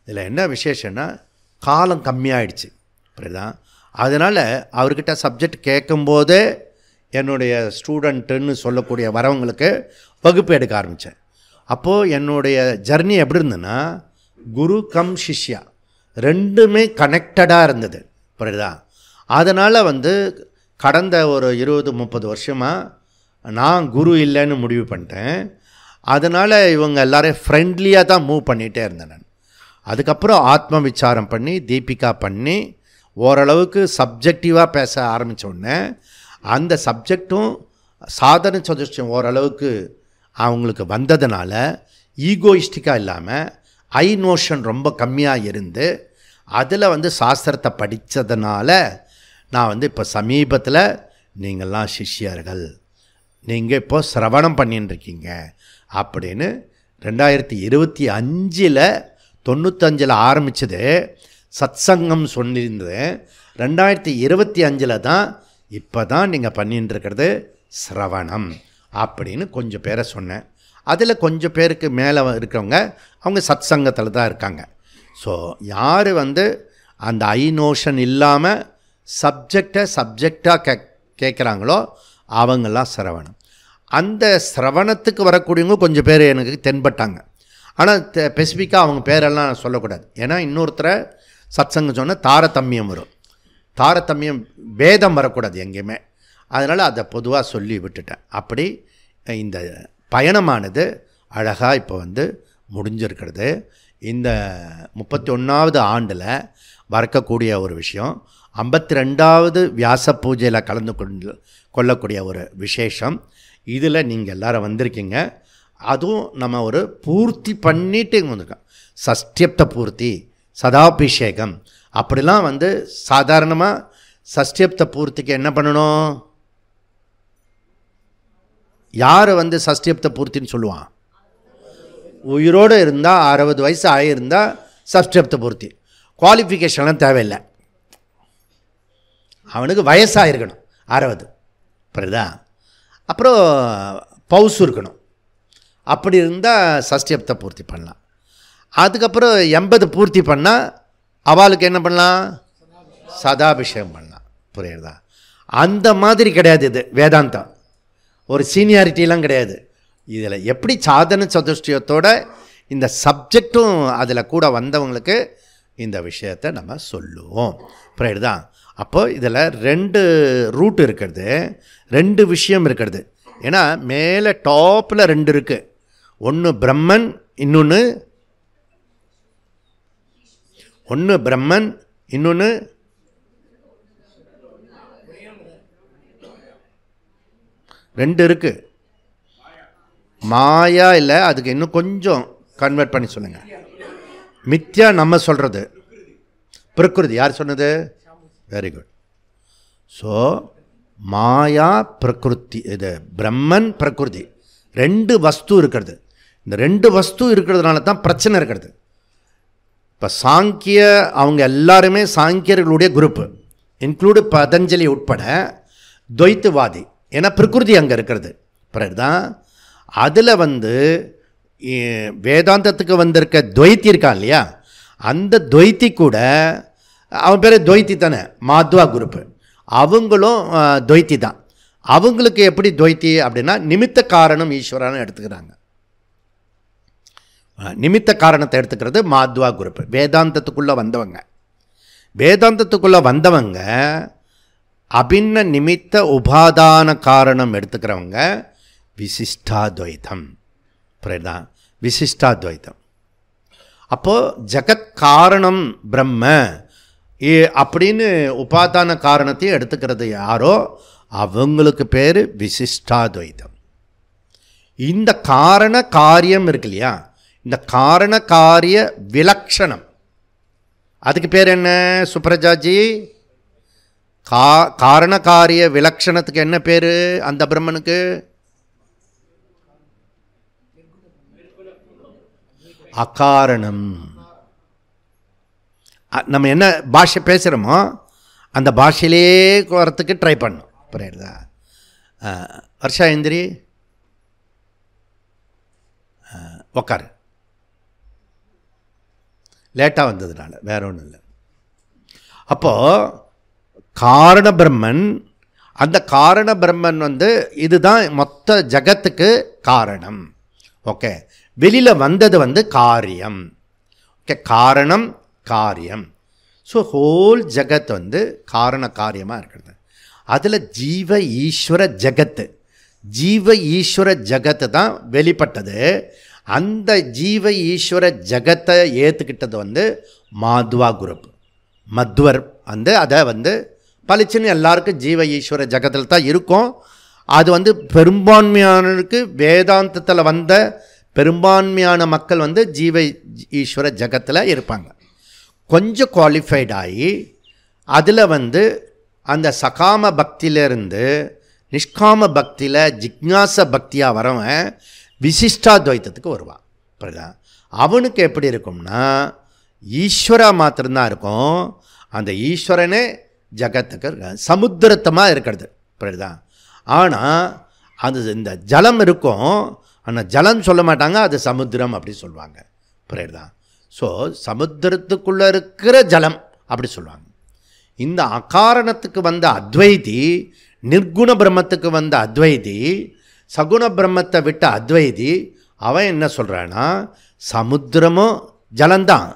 இதில் என்ன விசேஷன்னா காலம் கம்மியாயிடுச்சு. புரியுதா? அதனால் அவர்கிட்ட சப்ஜெக்ட் கேட்கும்போதே என்னுடைய ஸ்டூடெண்ட்டுன்னு சொல்லக்கூடிய வரவங்களுக்கு வகுப்பு எடுக்க ஆரம்பித்தேன். அப்போது என்னுடைய ஜர்னி எப்படி இருந்ததுன்னா, குரு கம் சிஷ்யா ரெண்டுமே கனெக்டடாக இருந்தது. புரியுதா? அதனால் வந்து கடந்த ஒரு 20-30 வருஷமாக நான் குரு இல்லைன்னு முடிவு பண்ணிட்டேன். அதனால் இவங்க எல்லோரும் ஃப்ரெண்ட்லியாக தான் மூவ் பண்ணிகிட்டே இருந்தேன் நான். அதுக்கப்புறம் ஆத்ம விசாரம் பண்ணி தீபிகா பண்ணி ஓரளவுக்கு சப்ஜெக்டிவாக பேச ஆரம்பித்தோடனே அந்த சப்ஜெக்டும் சாதன சதுஷ்டியம் ஓரளவுக்கு அவங்களுக்கு வந்ததுனால ஈகோயிஸ்டிக்காக இல்லாமல் ஐ நோஷன் ரொம்ப கம்மியாக இருந்து அதில் வந்து சாஸ்திரத்தை படித்ததுனால நான் வந்து இப்போ சமீபத்தில் நீங்கள்லாம் சிஷ்யர்கள், நீங்கள் இப்போ சிரவணம் பண்ணிட்டுருக்கீங்க அப்படின்னு 2025 95 ஆரம்பித்தது சத்சங்கம் சொல்லியிருந்தது. 2025 தான் இப்போ தான் நீங்கள் பண்ணிட்டு இருக்கிறது சிரவணம் அப்படின்னு கொஞ்சம் பேரை சொன்னேன். அதில் கொஞ்சம் பேருக்கு மேலே இருக்கிறவங்க அவங்க சத்சங்கத்தில் தான் இருக்காங்க. ஸோ யார் வந்து அந்த ஐ நோஷன் இல்லாமல் சப்ஜெக்டாக கேட்குறாங்களோ அவங்கெல்லாம் சிரவணம். அந்த சிரவணத்துக்கு வரக்கூடியவங்க கொஞ்சம் பேர் எனக்கு தென்பட்டாங்க. ஆனால் ஸ்பெசிஃபிக்காக அவங்க பேரெல்லாம் சொல்லக்கூடாது. ஏன்னா இன்னொருத்தரை சத்சங்கம் சொன்னால் தாரதமியம் வரும். தாரதமியம் பேதம் வரக்கூடாது எங்கேயுமே. அதனால் அதை பொதுவாக சொல்லி விட்டுட்டேன். அப்படி இந்த பயணமானது அழகாக இப்போ வந்து முடிஞ்சிருக்கிறது. இந்த 31வது ஆண்டில் வரக்கூடிய ஒரு விஷயம், 52வது வியாச பூஜையில் கலந்து கொள்ளக்கூடிய ஒரு விசேஷம். இதில் நீங்கள் எல்லோரும் வந்திருக்கீங்க. அதுவும் நம்ம ஒரு பூர்த்தி பண்ணிட்டு வந்திருக்கோம். சஷ்டியப்த பூர்த்தி, சதாபிஷேகம் அப்படிலாம் வந்து சாதாரணமாக சஷ்டியப்த பூர்த்திக்கு என்ன பண்ணணும்? யார் வந்து சஷ்டியப்த பூர்த்தின்னு சொல்லுவான்? உயிரோடு இருந்தால் 60 வயசு ஆகியிருந்தால் சஷ்டியப்த பூர்த்தி. குவாலிஃபிகேஷன்லாம் தேவையில்லை, அவனுக்கு வயசாக இருக்கணும் 60, புரியுதா? அப்புறம் பவுசு இருக்கணும். அப்படி இருந்தால் சஷ்டியப்த பூர்த்தி பண்ணலாம். அதுக்கப்புறம் 80 பூர்த்தி பண்ணால் அவளுக்கு என்ன பண்ணலாம்? சதாபிஷேகம் பண்ணலாம், புரியுறதா? அந்த மாதிரி கிடையாது இது வேதாந்தம். ஒரு சீனியாரிட்டிலாம் கிடையாது. இதில் எப்படி சாதன சதுஷ்டியத்தோட இந்த சப்ஜெக்டும் அதில் கூட வந்தவங்களுக்கு இந்த விஷயத்தை நம்ம சொல்லுவோம், புரியுறதா? அப்போது இதில் 2 ரூட் இருக்கிறது, 2 விஷயம் இருக்கிறது. ஏன்னா மேலே டாப்பில் 2 இருக்குது. ஒன்று பிரம்மன், ஒன்று பிரம்மன், இன்னொன்று ரெண்டு இருக்குது. மாயா இல்லை, அதுக்கு இன்னும் கொஞ்சம் கன்வெர்ட் பண்ணி சொல்லுங்கள். மித்யா நம்ம சொல்கிறது, பிரகிருதி யார் சொன்னது? Very good. ஸோ மாயா பிரகிருதி, இது பிரம்மன் பிரகிருதி 2 வஸ்து இருக்கிறது. இந்த 2 வஸ்து இருக்கிறதுனால தான் பிரச்சனை இருக்கிறது. இப்போ சாங்கிய அவங்க எல்லாருமே சாங்கியர்களுடைய குரூப்பு, இன்க்ளூடு பதஞ்சலி உட்பட துவைத்துவாதி. ஏன்னா பிரகிருதி அங்கே இருக்கிறது, பிறகுதான் அதில் வந்து வேதாந்தத்துக்கு வந்திருக்க துவைத்தி இருக்கான் இல்லையா, அந்த துவைத்தி கூட அவன் பேர் துவைத்தி தானே, மாத்வா குரூப்பு, அவங்களும் துவைத்தி தான். அவங்களுக்கு எப்படி துவைத்தி அப்படின்னா நிமித்த காரணம் ஈஸ்வரான்னு எடுத்துக்கிறாங்க. நிமித்த காரணத்தை எடுத்துக்கிறது மாத்வா குரூப்பு. வேதாந்தத்துக்குள்ளே வந்தவங்க, வேதாந்தத்துக்குள்ளே வந்தவங்க அபின்ன நிமித்த உபாதான காரணம் எடுத்துக்கிறவங்க விசிஷ்டாத்வைதம், புரியுதா? விசிஷ்டாத்வைதம். அப்போது ஜகத் காரணம் பிரம்ம அப்படின்னு உபாதான காரணத்தையும் எடுத்துக்கிறது யாரோ அவங்களுக்கு பேர் விசிஷ்டாத்வைதம். இந்த காரண காரியம் இருக்கு இல்லையா, இந்த காரண காரிய விலக்ஷணம், அதுக்கு பேர் என்ன சுப்ரஜாஜி? காரண காரிய விலக்ஷணத்துக்கு என்ன பேர் அந்த பிரம்மனுக்கு? அகாரணம். நம்ம என்ன பாஷை பேசுகிறோமோ அந்த பாஷையிலே வரத்துக்கு ட்ரை பண்ணணும், புரியுதா? வர்ஷா இந்திரி உக்காரு, லேட்டாக வந்ததுனால வேற ஒன்றும் இல்லை. அப்போது காரண பிரம்மன், அந்த காரண பிரம்மன் வந்து இதுதான் மொத்த ஜகத்துக்கு காரணம். ஓகே, வெளியில் வந்தது வந்து காரியம். ஓகே, காரணம் காரியம். ஸோ ஹோல் ஜகத் வந்து காரண காரியமாக இருக்கிறது. அதில் ஜீவ ஈஸ்வர ஜகத்து, ஜீவ ஈஸ்வர ஜகத்து தான் வெளிப்பட்டது. அந்த ஜீவ ஈஸ்வர ஜகத்தை ஏற்றுக்கிட்டது வந்து மாத்வா குரூப். மத்வர் வந்து அதை வந்து பளிச்சுன்னு எல்லாருக்கும் ஜீவ ஈஸ்வர ஜகத்தில் தான் இருக்கும். அது வந்து பெரும்பான்மையானருக்கு வேதாந்தத்தில் வந்த பெரும்பான்மையான மக்கள் வந்து ஜீவ ஈஸ்வர ஜகத்தில் இருப்பாங்க. கொஞ்சம் குவாலிஃபைட் ஆகி அதில் வந்து அந்த சகாம பக்தியிலேருந்து நிஷ்காம பக்தியில் ஜிக்ஞாச பக்தியாக வரவன் விசிஷ்டாத்வைத்தத்துக்கு வருவான். புரியுதா? அவனுக்கு எப்படி இருக்கும்னா ஈஸ்வரா மாத்திரம்தான் இருக்கும். அந்த ஈஸ்வரனே ஜகத்துக்கு சமுத்திரத்தமாக இருக்கிறது. புரியுதா? ஆனால் அது இந்த ஜலம் இருக்கும், ஆனால் ஜலம் சொல்ல மாட்டாங்க, அது சமுத்திரம் அப்படி சொல்லுவாங்க. புரியுதா? ஸோ சமுத்திரத்துக்குள்ளே இருக்கிற ஜலம் அப்படி சொல்லுவாங்க. இந்த அகாரணத்துக்கு வந்த அத்வைதி, நிர்குண பிரம்மத்துக்கு வந்த அத்வைதி, சகுண பிரம்மத்தை விட்ட அத்வைதி, அவன் என்ன சொல்கிறான்னா சமுத்திரமும் ஜலந்தான்,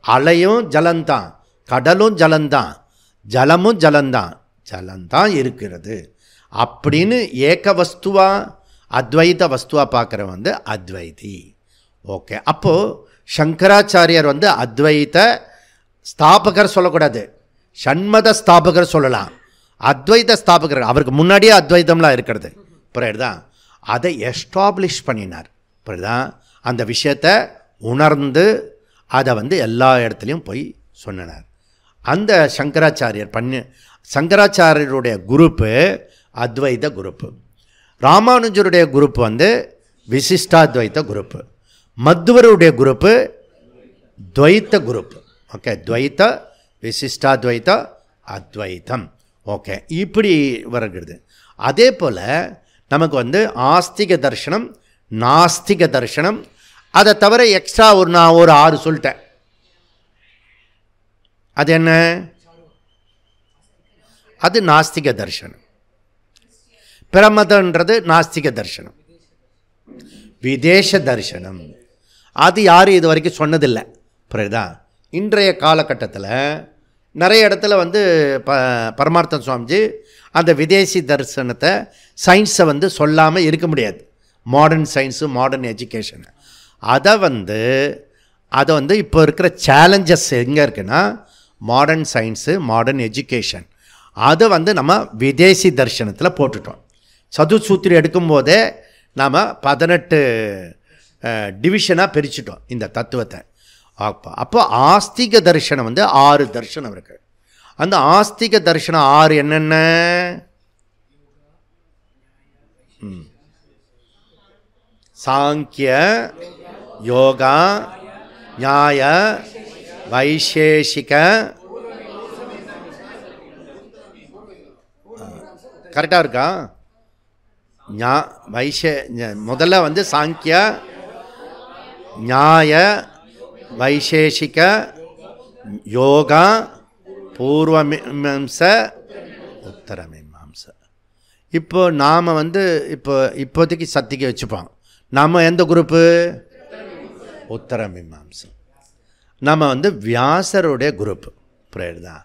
அலையும் ஜலந்தான், கடலும் ஜலந்தான், ஜலமும் ஜலந்தான், ஜலந்தான் இருக்கிறது அப்படின்னு ஏக வஸ்துவா அத்வைத வஸ்துவா பார்க்குறவன் வந்து அத்வைதி. ஓகே, அப்போது சங்கராச்சாரியர் வந்து அத்வைத ஸ்தாபகர் சொல்லக்கூடாது, ஷண்மத ஸ்தாபகர் சொல்லலாம். அத்வைத ஸ்தாபகர் அவருக்கு முன்னாடியே அத்வைதம்லாம் இருக்கிறது. புரியுதா? அதை எஸ்டாப்ளிஷ் பண்ணினார். புரியுதா? அந்த விஷயத்தை உணர்ந்து அதை வந்து எல்லா இடத்துலையும் போய் சொன்னார். அந்த சங்கராச்சாரியருடைய குரூப்பு அத்வைத குரூப்பு. ராமானுஜருடைய குரூப் வந்து விசிஷ்டாத்வைத்த குரூப்பு. மத்வருடைய குரூப்பு துவைத்த குரூப்பு. ஓகே, துவைத்த விசிஷ்டாத்வைத்த அத்வைத்தம். ஓகே, இப்படி வருகிறது. அதே போல் நமக்கு வந்து ஆஸ்திக தர்சனம், நாஸ்திக தர்சனம், அதை தவிர எக்ஸ்ட்ரா நான் ஒரு 6 சொல்லிட்டேன். அது என்ன? அது நாஸ்திக தர்சனம். பிரமதன்றது நாஸ்திக தர்சனம். விதேச தர்சனம் அது யாரும் இது வரைக்கும் சொன்னதில்லை. புரியுதா? இன்றைய காலகட்டத்தில் நிறைய இடத்துல வந்து பரமார்த்த சுவாமிஜி அந்த விதேசி தரிசனத்தை சயின்ஸை வந்து சொல்லாமல் இருக்க முடியாது. மாடர்ன் சயின்ஸு, மாடர்ன் எஜுகேஷனு அதை வந்து இப்போ இருக்கிற சேலஞ்சஸ் எங்கே இருக்குன்னா மாடர்ன் சயின்ஸு, மாடர்ன் எஜுகேஷன், அதை வந்து நம்ம விதேசி தரிசனத்தில் போட்டுட்டோம். சதுசூத்திரி எடுக்கும்போதே நாம் 18 டிவிஷனாக பிரிச்சுட்டோம் இந்த தத்துவத்தை. அப்போ ஆஸ்திக தரிசனம் வந்து 6 தரிசனம் இருக்குது. அந்த ஆஸ்திக தரிசனம் 6 என்னென்ன? சாங்கிய, யோகா, நியாய, வைசேஷிக. கரெக்டாக இருக்கா? முதல்ல வந்து சாங்கிய, நியாய, வைசேஷிக, யோகா, பூர்வமீமாம்ச, உத்தரமீமாம்ச. இப்போ நாம் வந்து இப்போதைக்கு சத்திக்கு வச்சுப்போம். நாம் எந்த குரூப்பு? உத்தரமீமாம்சம். நம்ம வந்து வியாசருடைய குரூப்பு. புரியுதா?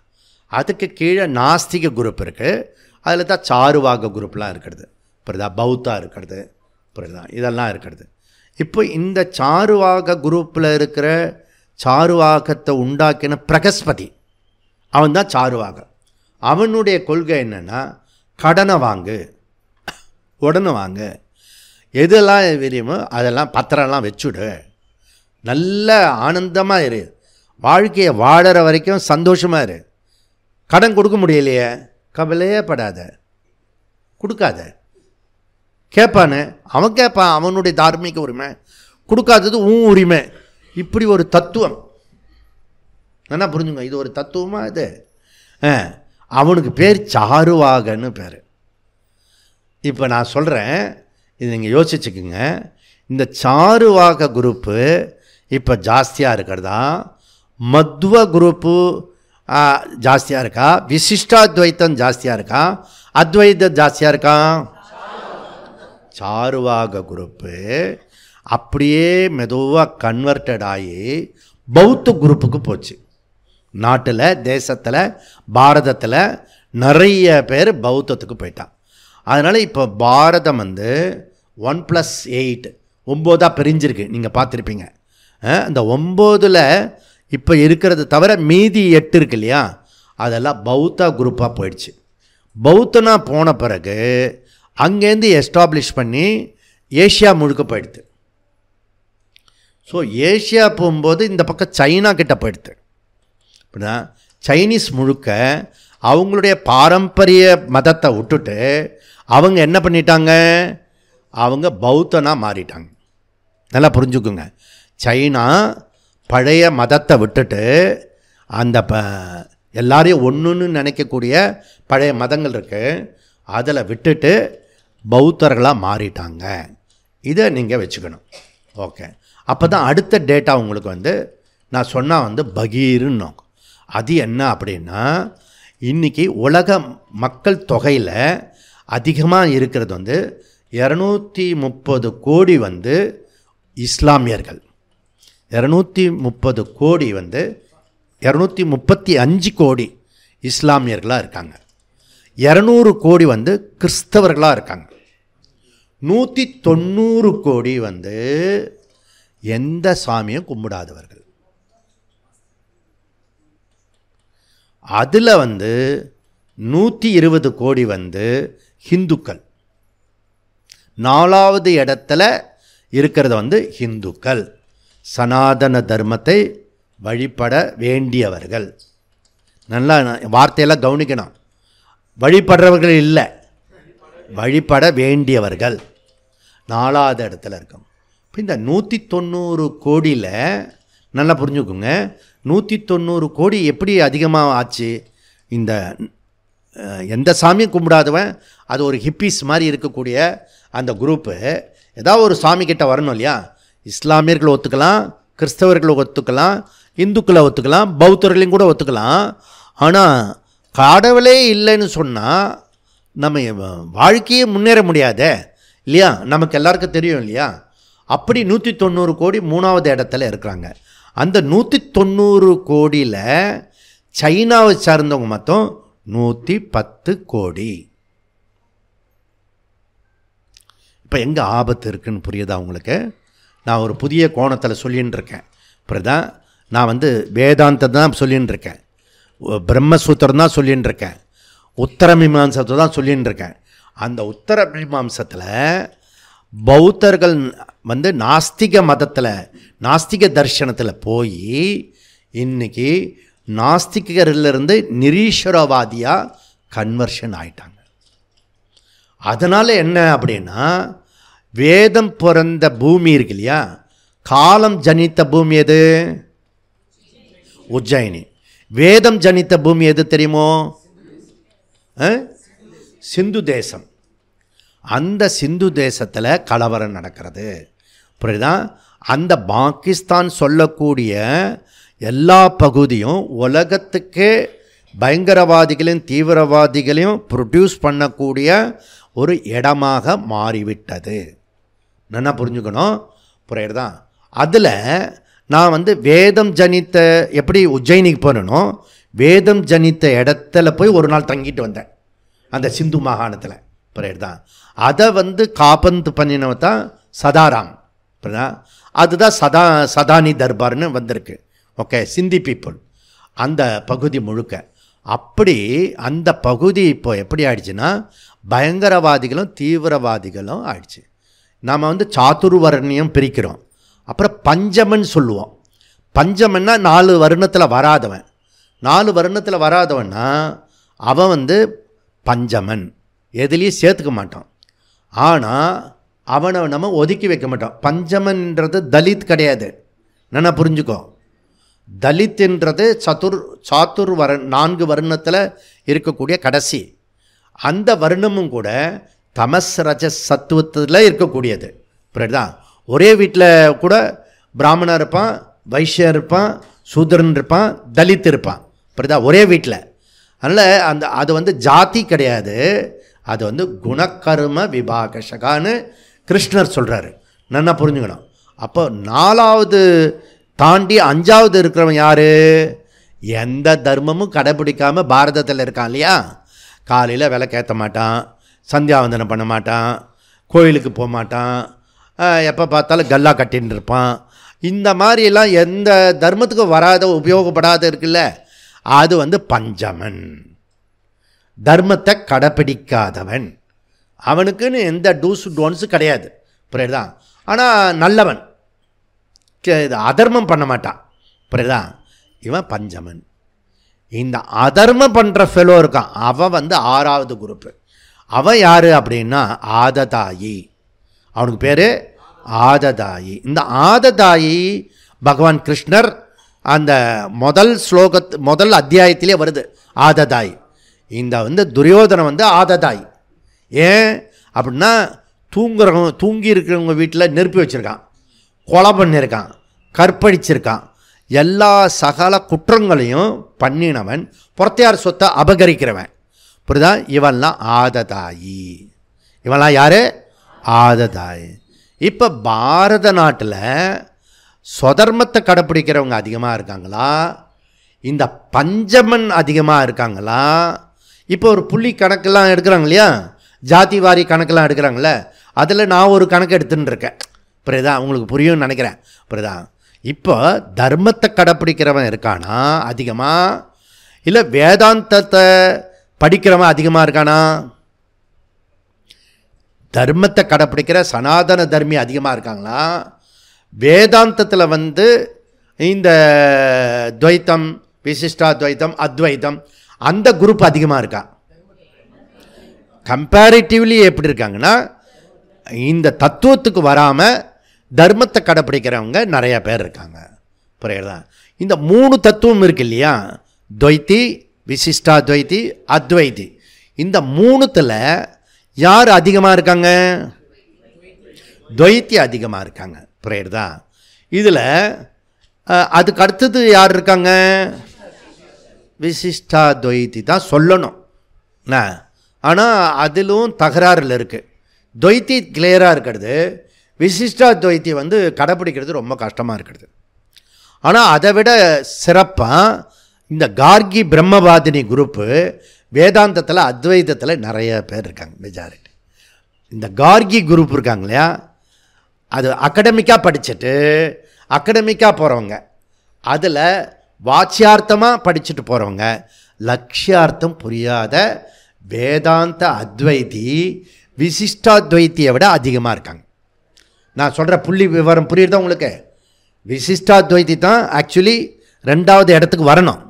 அதுக்கு கீழே நாஸ்திக குரூப் இருக்குது. அதில் தான் சாருவாக குரூப்லாம் இருக்கிறது. புரியுதா? பௌத்தா இருக்கிறது. புரியுதா? இதெல்லாம் இருக்கிறது. இப்போ இந்த சாருவாக குரூப்பில் இருக்கிற சாருவாகத்தை உண்டாக்கின பிரகஸ்பதி, அவன் தான் சாருவாக. அவனுடைய கொள்கை என்னென்னா கடனை வாங்கு, உடனே வாங்கு, எதெல்லாம் விரியுமோ அதெல்லாம் பத்திரம்லாம் வச்சுடு, நல்ல ஆனந்தமாக இரு, வாழ்க்கையை வாழற வரைக்கும் சந்தோஷமாக இரு. கடன் கொடுக்க முடியலையே, கவலையே படாத, கொடுக்காத. கேட்பானே, அவன் கேட்பான், அவனுடைய தார்மீக உரிமை. கொடுக்காதது உன் உரிமை. இப்படி ஒரு தத்துவம் என்ன புரிஞ்சுங்க? இது ஒரு தத்துவமாக இது. அவனுக்கு பேர் சாருவாகன்னு பேர். இப்போ நான் சொல்கிறேன், இது நீங்கள் யோசிச்சுக்குங்க. இந்த சாருவாக குரூப்பு இப்போ ஜாஸ்தியாக இருக்கிறதா, மத்வ குரூப்பு ஜாஸ்தியாக இருக்கா, விசிஷ்டாத்வைத்தம் ஜாஸ்தியாக இருக்கா, அத்வைதம் ஜாஸ்தியாக இருக்கா? சாருவாக குரூப்பு அப்படியே மெதுவாக கன்வெர்டட் ஆகி பௌத்த குரூப்புக்கு போச்சு. நாட்டில், தேசத்தில், பாரதத்தில் நிறைய பேர் பௌத்தத்துக்கு போயிட்டான். அதனால் இப்போ பாரதம் வந்து 1+8 9 பிரிஞ்சிருக்கு. நீங்கள் பார்த்துருப்பீங்க. அந்த 9ல் இப்போ இருக்கிறது தவிர மீதி 8 இருக்கு இல்லையா, அதெல்லாம் பௌத்தா குரூப்பாக போயிடுச்சு. பௌத்தனா போன பிறகு அங்கேருந்து எஸ்டாப்ளிஷ் பண்ணி ஏஷியா முழுக்க போயிடுது. ஸோ ஏஷியா போகும்போது இந்த பக்கம் சைனா கிட்ட போயிடுது. அப்படின்னா சைனீஸ் முழுக்க அவங்களுடைய பாரம்பரிய மதத்தை விட்டுட்டு அவங்க என்ன பண்ணிட்டாங்க, அவங்க பௌத்தனாக மாறிட்டாங்க. நல்லா புரிஞ்சுக்குங்க. சைனா பழைய மதத்தை விட்டுட்டு அந்த எல்லாரையும் ஒன்றுன்னு நினைக்கக்கூடிய பழைய மதங்கள் இருக்குது, அதில் விட்டுட்டு பௌத்தர்களாக மாறிட்டாங்க. இதை நீங்கள் வச்சுக்கணும். ஓகே, அப்போ தான் அடுத்த டேட்டா உங்களுக்கு வந்து நான் சொன்னால் வந்து பகீருன்னு. அது என்ன அப்படின்னா, இன்றைக்கி உலக மக்கள் தொகையில் அதிகமாக இருக்கிறது வந்து 230 கோடி வந்து இஸ்லாமியர்கள், 230 கோடி வந்து 235 கோடி இஸ்லாமியர்களாக இருக்காங்க, 200 கோடி வந்து கிறிஸ்தவர்களாக இருக்காங்க, 190 கோடி வந்து எந்த சாமியும் கும்பிடாதவர்கள். அதில் வந்து 120 கோடி வந்து ஹிந்துக்கள். 4வது இடத்துல இருக்கிறது வந்து ஹிந்துக்கள், சனாதன தர்மத்தை வழிபட வேண்டியவர்கள். நல்லா வார்த்தையெல்லாம் கவனிக்கணும். வழிபடுறவர்கள் இல்லை, வழிபட வேண்டியவர்கள் 4வது இடத்துல இருக்கும். இப்போ இந்த 190 கோடியில் நல்லா புரிஞ்சுக்கோங்க, 190 கோடி எப்படி அதிகமாக ஆச்சு? இந்த எந்த சாமியும் கும்பிடாதவன், அது ஒரு ஹிப்பிஸ் மாதிரி இருக்கக்கூடிய அந்த குரூப்பு ஏதாவது ஒரு சாமி கிட்ட வரணும் இல்லையா? இஸ்லாமியர்களை ஒத்துக்கலாம், கிறிஸ்தவர்களை ஒத்துக்கலாம், இந்துக்களை ஒத்துக்கலாம், பௌத்தர்களையும் கூட ஒத்துக்கலாம். ஆனால் கடவுளே இல்லைன்னு சொன்னால் நம்ம வாழ்க்கையே முன்னேற முடியாதே இல்லையா? நமக்கு எல்லாருக்கும் தெரியும் இல்லையா? அப்படி 190 கோடி 3வது இடத்துல இருக்கிறாங்க. அந்த 190 கோடியில் சைனாவை சார்ந்தவங்க மொத்தம் 110 கோடி. இப்போ எங்கே ஆபத்து இருக்குதுன்னு புரியுதா உங்களுக்கு? நான் ஒரு புதிய கோணத்தில் சொல்லின்னு இருக்கேன். அப்புறம் நான் வந்து வேதாந்தத்தை தான் சொல்லின்னு இருக்கேன், பிரம்மசூத்திரம் தான் சொல்லின்னு இருக்கேன், உத்தரமீமாம்சத்தை தான் சொல்லின்னு இருக்கேன். அந்த உத்தரமீமாம்சத்தில் பௌத்தர்கள் வந்து நாஸ்திக மதத்தில், நாஸ்திக தர்ஷனத்தில் போய் இன்றைக்கி நாஸ்திகரிலிருந்து நிரீஸ்வரவாதியாக கன்வர்ஷன் ஆயிட்டாங்க. அதனால் என்ன அப்படின்னா, வேதம் பிறந்த பூமி இருக்கு இல்லையா, காலம் ஜனித்த பூமி எது? உஜ்ஜயினி. வேதம் ஜனித்த பூமி எது தெரியுமோ? சிந்து தேசம். அந்த சிந்து தேசத்தில் கலவரம் நடக்கிறது. புரியுதா? அந்த பாகிஸ்தான் சொல்லக்கூடிய எல்லா பகுதியும் உலகத்துக்கே பயங்கரவாதிகளையும் தீவிரவாதிகளையும் ப்ரொடியூஸ் பண்ணக்கூடிய ஒரு இடமாக மாறிவிட்டது. என்ன புரிஞ்சுக்கணும்? புரியுறதா? அதில் நான் வந்து வேதம் ஜனித்த, எப்படி உஜ்ஜயினிக்கு போனனோ வேதம் ஜனித்த இடத்துல போய் ஒரு நாள் தங்கிட்டு வந்தேன், அந்த சிந்து மாகாணத்தில். புரியுறதா? அதை வந்து காபந்து பண்ணினவ தான் சதாராம். புரியுதா? அதுதான் சதானி தர்பார்னு வந்திருக்கு. ஓகே, சிந்தி பீப்புள் அந்த பகுதி முழுக்க. அப்படி அந்த பகுதி இப்போ எப்படி ஆயிடுச்சுன்னா பயங்கரவாதிகளும் தீவிரவாதிகளும் ஆயிடுச்சு. நாம் வந்து சாதுர்வர்ணியம் பிரிக்கிறோம், அப்புறம் பஞ்சமன் சொல்லுவோம். பஞ்சமன்னா 4 வருணத்தில் வராதவன். 4 வருணத்தில் வராதவன்னா அவன் வந்து பஞ்சமன், எதுலேயும் சேர்த்துக்க மாட்டான். ஆனால் அவனை நம்ம ஒதுக்கி வைக்க மாட்டோம். பஞ்சமன்ன்றது தலித் கிடையாது, என்ன புரிஞ்சுக்கோ. தலித்ன்றது சாத்துர் 4 வருணத்தில் இருக்கக்கூடிய கடைசி. அந்த வருணமும் கூட தமஸ் ரஜ சத்துவத்தில் இருக்கக்கூடியது. புரியுதா? ஒரே வீட்டில் கூட பிராமணன் இருப்பான், வைஷ்யன் இருப்பான், சூத்ரன் இருப்பான், தலித் இருப்பான். புரியுதா? ஒரே வீட்டில். அதனால் அது வந்து ஜாதி கிடையாது, அது வந்து குணக்கர்ம விபாகஷகான்னு கிருஷ்ணர் சொல்கிறாரு. நல்லா புரிஞ்சுக்கணும். அப்போ 4வது தாண்டி 5வது இருக்கிறவன் யார்? எந்த தர்மமும் கடைப்பிடிக்காமல் பாரதத்தில் இருக்கான் இல்லையா? காலையில் விளக்கேற்ற மாட்டான், சந்தியாவந்தனம் பண்ண மாட்டான், கோயிலுக்கு போக மாட்டான், எப்போ பார்த்தாலும் கல்லா கட்டின்னு இருப்பான். இந்த மாதிரிலாம் எந்த தர்மத்துக்கும் வராத உபயோகப்படாத இருக்குல்ல, அது பஞ்சமன், தர்மத்தை கடைப்பிடிக்காதவன். அவனுக்குன்னு எந்த டூஸ் டோன்ஸு கிடையாது, புரியுதா? ஆனால் நல்லவன், அதர்மம் பண்ண மாட்டான், புரியுதா? இவன் பஞ்சமன். இந்த அதர்மம் பண்ணுற ஃபெலோ இருக்கான், அவன் 6வது குரூப்பு. அவன் யார் அப்படின்னா ஆததாயி. அவனுக்கு பேர் ஆததாயி. இந்த ஆததாயி பகவான் கிருஷ்ணர் அந்த முதல் அத்தியாயத்திலே வருது ஆததாயி. இந்த துரியோதனன் ஆததாயி. ஏன் அப்படின்னா தூங்கி இருக்கிறவங்க வீட்டில் நெருப்பி வச்சுருக்கான், கொலை பண்ணியிருக்கான், கற்பழிச்சிருக்கான், எல்லா சகல குற்றங்களையும் பண்ணினவன், புறத்தையார் சொத்தை அபகரிக்கிறவன், புரியுதா? இவன்லாம் ஆததாயி. இவன்லாம் யார்? ஆததாயி. இப்போ பாரத நாட்டில் சொதர்மத்தை கடைப்பிடிக்கிறவங்க அதிகமாக இருக்காங்களா, இந்த பஞ்சமன் அதிகமாக இருக்காங்களா? இப்போ ஒரு புள்ளி கணக்கெல்லாம் எடுக்கிறாங்க இல்லையா, ஜாதி வாரி கணக்கெல்லாம் எடுக்கிறாங்களே, அதில் நான் ஒரு கணக்கு எடுத்துன்னு இருக்கேன், புரியுதா? உங்களுக்கு புரியும்னு நினைக்கிறேன், புரியுதா? இப்போ தர்மத்தை கடைப்பிடிக்கிறவன் இருக்கானா அதிகமாக, இல்லை வேதாந்தத்தை படிக்கிறவன் அதிகமாக இருக்கானா? தர்மத்தை கடைப்பிடிக்கிற சனாதன தர்மி அதிகமாக இருக்காங்களா? வேதாந்தத்தில் இந்த துவைத்தம், விசிஷ்டாத்வைத்தம், அத்வைத்தம் அந்த குரூப் அதிகமாக இருக்கா? கம்பேரிட்டிவ்லி எப்படி இருக்காங்கன்னா, இந்த தத்துவத்துக்கு வராமல் தர்மத்தை கடைப்பிடிக்கிறவங்க நிறைய பேர் இருக்காங்க, புரியுதா? இந்த 3 தத்துவம் இருக்கு இல்லையா, துவைத்தி, விசிஷ்டாத்வைத்தி, அத்வைத்தி. இந்த 3த்தில் யார் அதிகமாக இருக்காங்க? துவைத்தி அதிகமாக இருக்காங்க, புரியுதா? இதில் அதுக்கு அடுத்தது யார் இருக்காங்க? விசிஷ்டாத்வைத்தி தான் சொல்லணும், ஆனால் அதிலும் தகராறில் இருக்குது. துவைத்தி கிளியராக இருக்கிறது, விசிஷ்டாத்வைத்தி கடைப்பிடிக்கிறது ரொம்ப கஷ்டமாக இருக்கிறது. ஆனால் அதை விட சிறப்பாக இந்த கார்கி பிரம்மவாதினி குரூப்பு வேதாந்தத்தில் அத்வைதத்தில் நிறைய பேர் இருக்காங்க, மெஜாரிட்டி. இந்த கார்கி குரூப் இருக்காங்க இல்லையா, அது அகடமிக்காக படிச்சுட்டு அகடமிக்காக போகிறவங்க, அதில் வாச்சியார்த்தமாக படிச்சுட்டு போகிறவங்க, லட்சியார்த்தம் புரியாத வேதாந்த அத்வைதி விசிஷ்டாத்வைத்தியை விட அதிகமாக இருக்காங்க. நான் சொல்கிற புள்ளி விவரம் புரியுறதா உங்களுக்கு? விசிஷ்டாத்வைத்தி தான் ஆக்சுவலி 2வது இடத்துக்கு வரணும்.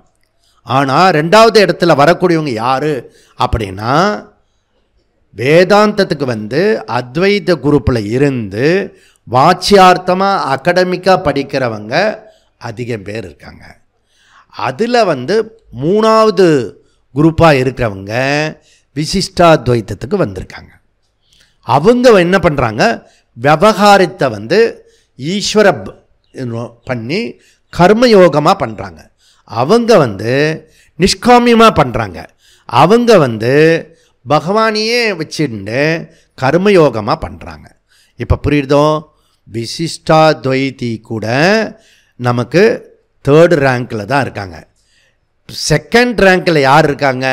ஆனால் 2வது இடத்துல வரக்கூடியவங்க யார் அப்படின்னா, வேதாந்தத்துக்கு அத்வைத குரூப்பில் இருந்து வாச்சியார்த்தமாக அகடமிக்காக படிக்கிறவங்க அதிகம் பேர் இருக்காங்க. அதில் 3வது குரூப்பாக இருக்கிறவங்க விசிஷ்டாத்வைத்தத்துக்கு வந்திருக்காங்க. அவங்க என்ன பண்ணுறாங்க, விவகாரத்தை ஈஸ்வர பண்ணி கர்மயோகமாக பண்ணுறாங்க. அவங்க நிஷ்காமியமாக பண்ணுறாங்க. அவங்க பகவானையே வச்சுட்டு கர்மயோகமாக பண்ணுறாங்க. இப்போ புரியுதோ? விசிஷ்டாத்வைத்தி கூட நமக்கு 3rd ரேங்கில் தான் இருக்காங்க. 2nd ரேங்கில் யார் இருக்காங்க?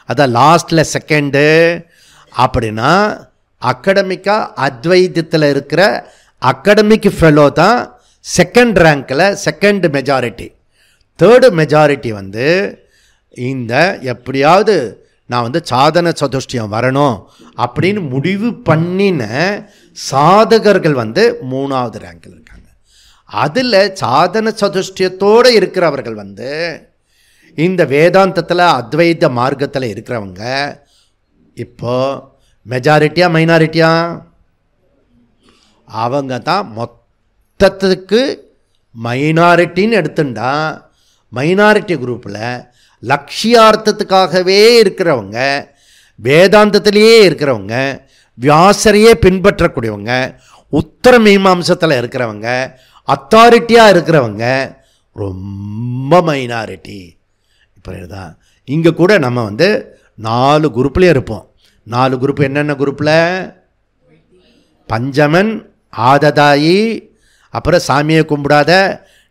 அதான் லாஸ்ட்டில் 2nd அப்படின்னா அகடமிக்காக அத்வைதத்தில் இருக்கிற அகடமிக் ஃபெலோ தான் 2nd ரேங்கில் 2nd majority. 3rd majority இந்த எப்படியாவது நான் சாதன சதுஷ்டியம் வரணும் அப்படின்னு முடிவு பண்ணின சாதகர்கள் 3வது ரேங்கில் இருக்காங்க. அதில் சாதன சதுஷ்டியத்தோடு இருக்கிறவர்கள் இந்த வேதாந்தத்தில் அத்வைத மார்க்கத்தில் இருக்கிறவங்க இப்போ மெஜாரிட்டியா மைனாரிட்டியா? அவங்க தான் மொத்தத்துக்கு மைனாரிட்டின்னு எடுத்துட்டா, மைனாரிட்டி குரூப்பில் லட்சியார்த்தத்துக்காகவே இருக்கிறவங்க, வேதாந்தத்திலேயே இருக்கிறவங்க, வியாசரையே பின்பற்றக்கூடியவங்க, உத்தர மீமாம்சத்தில் இருக்கிறவங்க, அத்தாரிட்டியாக இருக்கிறவங்க ரொம்ப மைனாரிட்டி. புரியுதா? இங்கே கூட நம்ம 4 குரூப்லேயும் இருப்போம். 4 குரூப் என்னென்ன குரூப்பில்? பஞ்சமன், ஆததாயி, அப்புறம் சாமியை கும்பிடாத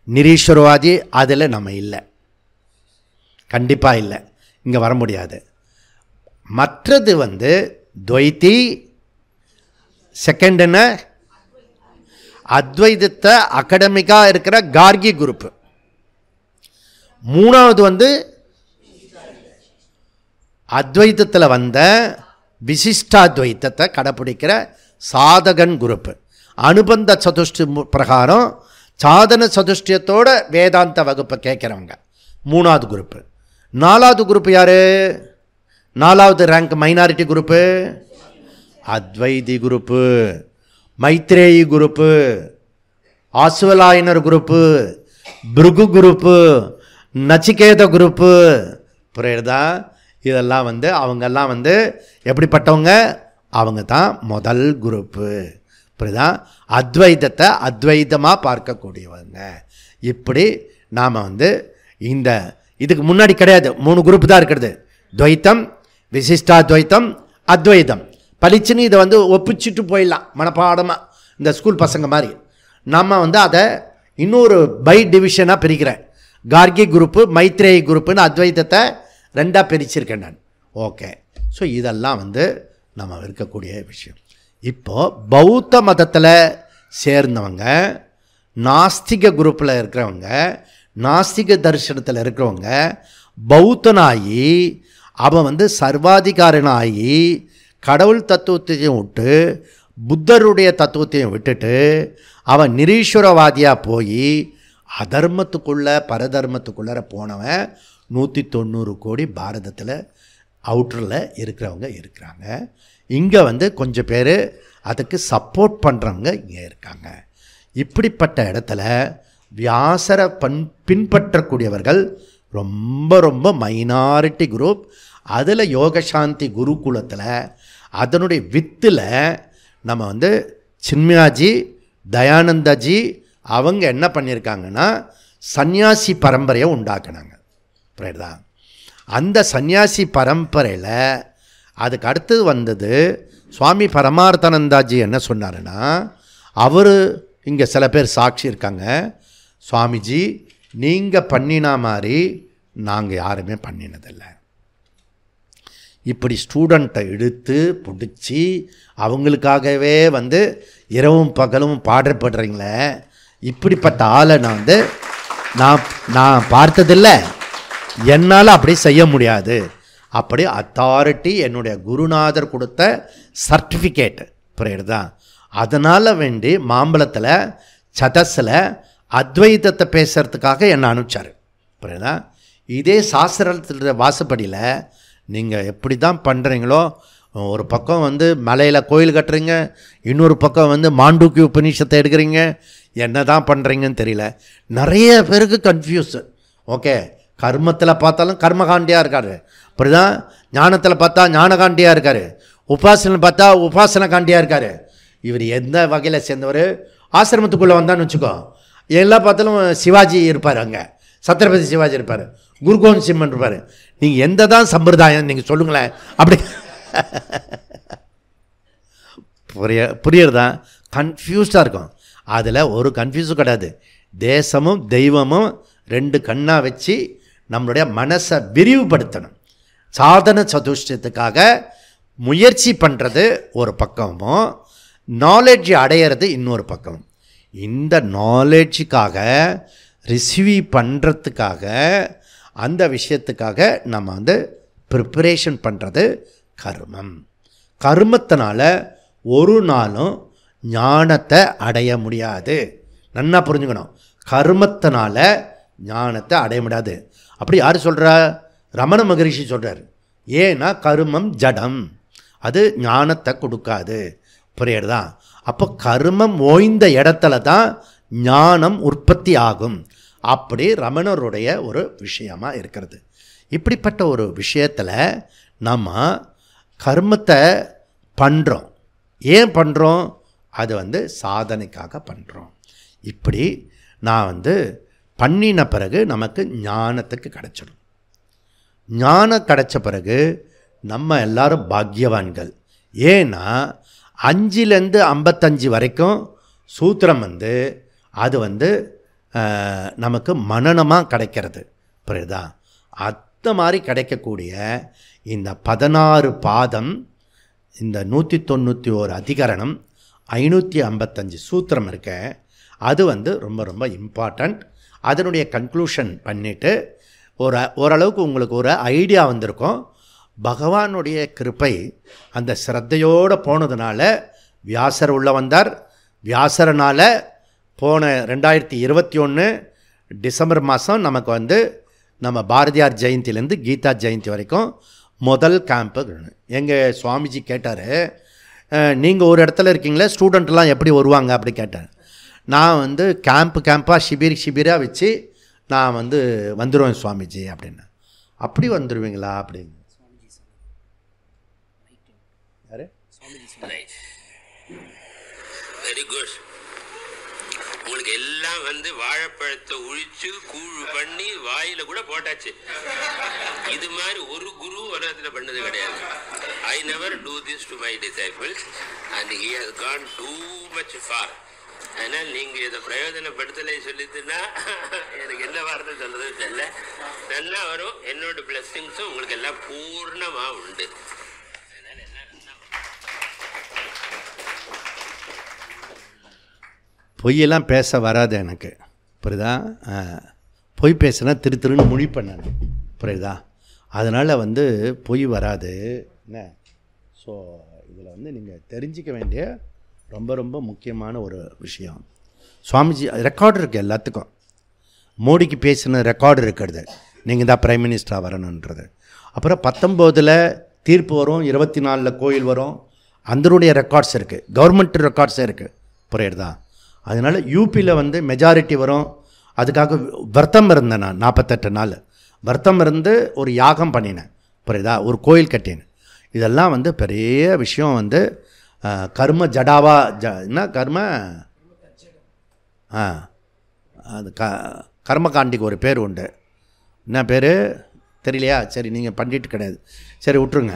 நிரீஸ்வரவாதி, அதில் நம்ம இல்லை. கண்டிப்பாக இல்லை, இங்கே வர முடியாது. மற்றது வந்து துவைத்தி, செகண்ட் என்ன அத்வைதத்தை அகடமிக்காக இருக்கிற கார்கி குரூப்பு, மூணாவது வந்து அத்வைதத்தில் வந்த விசிஷ்டாத்வைத்தத்தை கடைப்பிடிக்கிற சாதகன் குரூப்பு. அனுபந்த சதுஷ்டி பிரகாரம் சாதன சதுஷ்டியத்தோட வேதாந்த வகுப்பை கேட்குறவங்க மூணாவது குரூப்பு. நாலாவது குரூப்பு யார்? நாலாவது rank minority group Advaiti group, Maitreyi group, Ashvalayanar group, Bhrigu group, Nachiketa group. புரியுதா? இதெல்லாம் வந்து அவங்கெல்லாம் வந்து எப்படிப்பட்டவங்க? அவங்க தான் முதல் குரூப்பு. புரியுதா? அத்வைதத்தை அத்வைதமாக பார்க்கக்கூடியவங்க. இப்படி நாம் வந்து இந்த இதுக்கு முன்னாடி கிடையாது, 3 குரூப் தான் இருக்கிறது. துவைத்தம், விசிஷ்டாத்வைத்தம், அத்வைதம். பளிச்சுன்னு இதை வந்து ஒப்பிச்சுட்டு போயிடலாம் மனப்பாடமாக, இந்த ஸ்கூல் பசங்க மாதிரி. நம்ம வந்து அதை இன்னொரு பை டிவிஷனாக பிரிக்கிறேன். கார்கி குரூப்பு, மைத்ரேயி குரூப்புன்னு அத்வைதத்தை 2ஆக பிரிச்சிருக்கேன் நான். ஓகே. ஸோ இதெல்லாம் வந்து நம்ம இருக்கக்கூடிய விஷயம். இப்போது பௌத்த மதத்தில் சேர்ந்தவங்க, நாஸ்திக குரூப்பில் இருக்கிறவங்க, நாஸ்திக தரிசனத்தில் இருக்கிறவங்க, பௌத்தனாகி அவன் வந்து சர்வாதிகாரனாகி கடவுள் தத்துவத்தையும் விட்டு புத்தருடைய தத்துவத்தையும் விட்டுட்டு அவன் நிரீஸ்வரவாதியாக போய் அதர்மத்துக்குள்ளே பரதர்மத்துக்குள்ளே போனவன் 190 கோடி பாரதத்தில் அவுட்டரில் இருக்கிறவங்க இருக்கிறாங்க. இங்கே வந்து கொஞ்சம் பேர் அதுக்கு சப்போர்ட் பண்ணுறவங்க இங்கே இருக்காங்க. இப்படிப்பட்ட இடத்துல வியாசரை பின்பற்றக்கூடியவர்கள் ரொம்ப ரொம்ப மைனாரிட்டி குரூப். அதில் யோகசாந்தி குருகுலத்தில் அதனுடைய வித்தில் நம்ம வந்து சின்மயாஜி, தயானந்தாஜி அவங்க என்ன பண்ணியிருக்காங்கன்னா சந்நியாசி பரம்பரையை உண்டாக்குனாங்க. புரியுதா? அந்த சந்நியாசி பரம்பரையில் அதுக்கு அடுத்தது வந்தது சுவாமி பரமார்த்தானந்தாஜி என்ன சொன்னாருன்னா, அவர் இங்கே சில பேர் சாட்சி இருக்காங்க, சுவாமிஜி நீங்கள் பண்ணினா மாதிரி நாங்கள் யாருமே பண்ணினதில்லை. இப்படி ஸ்டூடெண்ட்டை இழுத்து பிடிச்சி அவங்களுக்காகவே வந்து இரவும் பகலும் பாடப்படுறீங்களே, இப்படிப்பட்ட ஆளை நான் வந்து நான் பார்த்ததில்லை, என்னால் அப்படி செய்ய முடியாது. அப்படி அத்தாரிட்டி என்னுடைய குருநாதர் கொடுத்த சர்டிஃபிகேட். புரியுறதா? அதனால் வேண்டி மாம்பழத்தில் சதஸில் அத்வைதத்தை பேசுகிறதுக்காக என்னை அனுப்பிச்சார். புரியுதா? இதே சாஸ்திரத்தில் வாசப்படியில் நீங்கள் எப்படி தான் பண்ணுறீங்களோ, ஒரு பக்கம் வந்து மலையில் கோயில் கட்டுறீங்க, இன்னொரு பக்கம் வந்து மாண்டூக்கி உபநிஷத்தை எடுக்கிறீங்க, என்ன தான் பண்ணுறீங்கன்னு தெரியல. நிறைய பேருக்கு கன்ஃபியூஸ். ஓகே, கர்மத்தில் பார்த்தாலும் கர்மகாண்டியாக இருக்கார், அப்படிதான் ஞானத்தில் பார்த்தா ஞானகாண்டியாக இருக்கார், உபாசனை பார்த்தா உபாசன காண்டியாக இருக்கார். இவர் எந்த வகையில் சேர்ந்தவர்? ஆசிரமத்துக்குள்ளே வந்தான்னு வச்சுக்கோ, எல்லா பார்த்தாலும் சிவாஜி இருப்பார், அங்கே சத்ரபதி சிவாஜி இருப்பார், குருகோவிந்த் சிம்மன் இருப்பார். நீங்கள் எந்த தான் சம்பிரதாயம் நீங்கள் சொல்லுங்களேன். அப்படி புரியுறதா? கன்ஃபியூஸ்டாக இருக்கும். அதில் ஒரு கன்ஃபியூஸும் கிடையாது. தேசமும் தெய்வமும் 2 கண்ணாக வச்சு நம்மளுடைய மனசை விரிவுபடுத்தணும். சாதன சதுஷ்டத்துக்காக முயற்சி பண்ணுறது ஒரு பக்கமும், நாலேஜ் அடையிறது இன்னொரு பக்கம். இந்த நாலேஜுக்காக ரிசீவ் பண்ணுறதுக்காக அந்த விஷயத்துக்காக நம்ம வந்து ப்ரிப்பரேஷன் பண்ணுறது கர்மம். கர்மத்தினால ஒரு நாளும் ஞானத்தை அடைய முடியாது. நன்னா புரிஞ்சுக்கணும். கர்மத்தினால ஞானத்தை அடைய முடியாது. அப்படி யார் சொல்கிறா? ரமண மகரிஷி சொல்கிறார். ஏன்னா கர்மம் ஜடம், அது ஞானத்தை கொடுக்காது. புரியுறதா? அப்போ கர்மம் ஓய்ந்த இடத்துல தான் ஞானம் உற்பத்தி ஆகும். அப்படி ரமணருடைய ஒரு விஷயமாக இருக்கிறது. இப்படிப்பட்ட ஒரு விஷயத்தில் நம்ம கர்மத்தை பண்ணுறோம். ஏன் பண்ணுறோம்? அது வந்து சாதனைக்காக பண்ணுறோம். இப்படி நான் வந்து பண்ணின பிறகு நமக்கு ஞானத்துக்கு கிடச்சிடும். ஞானம் கிடைச்ச பிறகு நம்ம எல்லாரும் பாக்கியவான்கள். ஏன்னா 5லேருந்து 55 வரைக்கும் சூத்திரம் வந்து அது வந்து நமக்கு மனனமாக கிடைக்கிறது. புரியுதா? முத்த மாதிரி கிடைக்கக்கூடிய இந்த 16 பாதம், இந்த 191 அதிகரணம், 555 சூத்திரம் இருக்க, அது ரொம்ப ரொம்ப இம்பார்ட்டண்ட். அதனுடைய கன்க்ளூஷன் பண்ணிவிட்டு ஓரளவுக்கு உங்களுக்கு ஒரு ஐடியா வந்திருக்கும். பகவானுடைய கிருப்பை அந்த ஸ்ரத்தையோடு போனதுனால வியாசர் உள்ள வந்தார். வியாசரனால் போன 2021 டிசம்பர் மாதம் நமக்கு நம்ம பாரதியார் ஜெயந்திலேருந்து கீதா ஜெயந்தி வரைக்கும் முதல் கேம்ப்பு. எங்கள் சுவாமிஜி கேட்டார், நீங்கள் ஒரு இடத்துல இருக்கீங்களே, ஸ்டூடெண்ட்லாம் எப்படி வருவாங்க அப்படி கேட்டார். நான் கேம்ப்பாக ஷிபிராக வச்சு நான் வந்துடுவேன் சுவாமிஜி அப்படின்னு. அப்படி வந்துடுவீங்களா அப்படின்னு யாரு? Very good. உங்களுக்கு எல்லாம் வாழைப்பழத்தை உழிச்சு கூழ் பண்ணி வாயில கூட போட்டாச்சு. இது மாதிரி ஒரு குரு உலகத்துல பண்ணது கிடையாது. I never do this to my disciples and he has gone too much far. ஆனால் நீங்க இதை பிரயோஜனப்படுத்தலை சொல்லிட்டுன்னா எனக்கு என்ன வார்த்தை சொல்றது தெரியல. நல்லா வரும். என்னோட பிளஸ்ஸிங்ஸும் உங்களுக்கு எல்லாம் பூர்ணமா உண்டு. பொய்யெல்லாம் பேச வராது எனக்கு, புரியுதா? பொய் பேசுனா திருன்னு முழிப்பேன் நான், புரியுதா? அதனால் பொய் வராது என்ன. ஸோ இதில் நீங்கள் தெரிஞ்சிக்க வேண்டிய ரொம்ப ரொம்ப முக்கியமான ஒரு விஷயம். சுவாமிஜி ரெக்கார்டு இருக்குது எல்லாத்துக்கும். மோடிக்கு பேசின ரெக்கார்டு இருக்கிறது, நீங்கள் தான் பிரைம் மினிஸ்டராக வரணுன்றது. அப்புறம் 19 தீர்ப்பு வரும், 24 கோயில் வரும், அதனுடைய ரெக்கார்ட்ஸ் இருக்குது, கவர்மெண்ட் ரெக்கார்ட்ஸே இருக்குது, புரியுறதா? அதனால் யூபியில் மெஜாரிட்டி வரும். அதுக்காக விரதம் இருந்தேன் நான் 48 நாள் விரதம் இருந்து ஒரு யாகம் பண்ணினேன், புரியுதா? ஒரு கோயில் கட்டினேன். இதெல்லாம் பெரிய விஷயம். கர்ம ஜடாவா என்ன கர்ம அது கர்மகாண்டிக்கு ஒரு பேர் உண்டு. என்ன பேர் தெரியலையா? சரி, நீங்கள் பண்ணிட்டு கிடையாது, சரி விட்டுருங்க.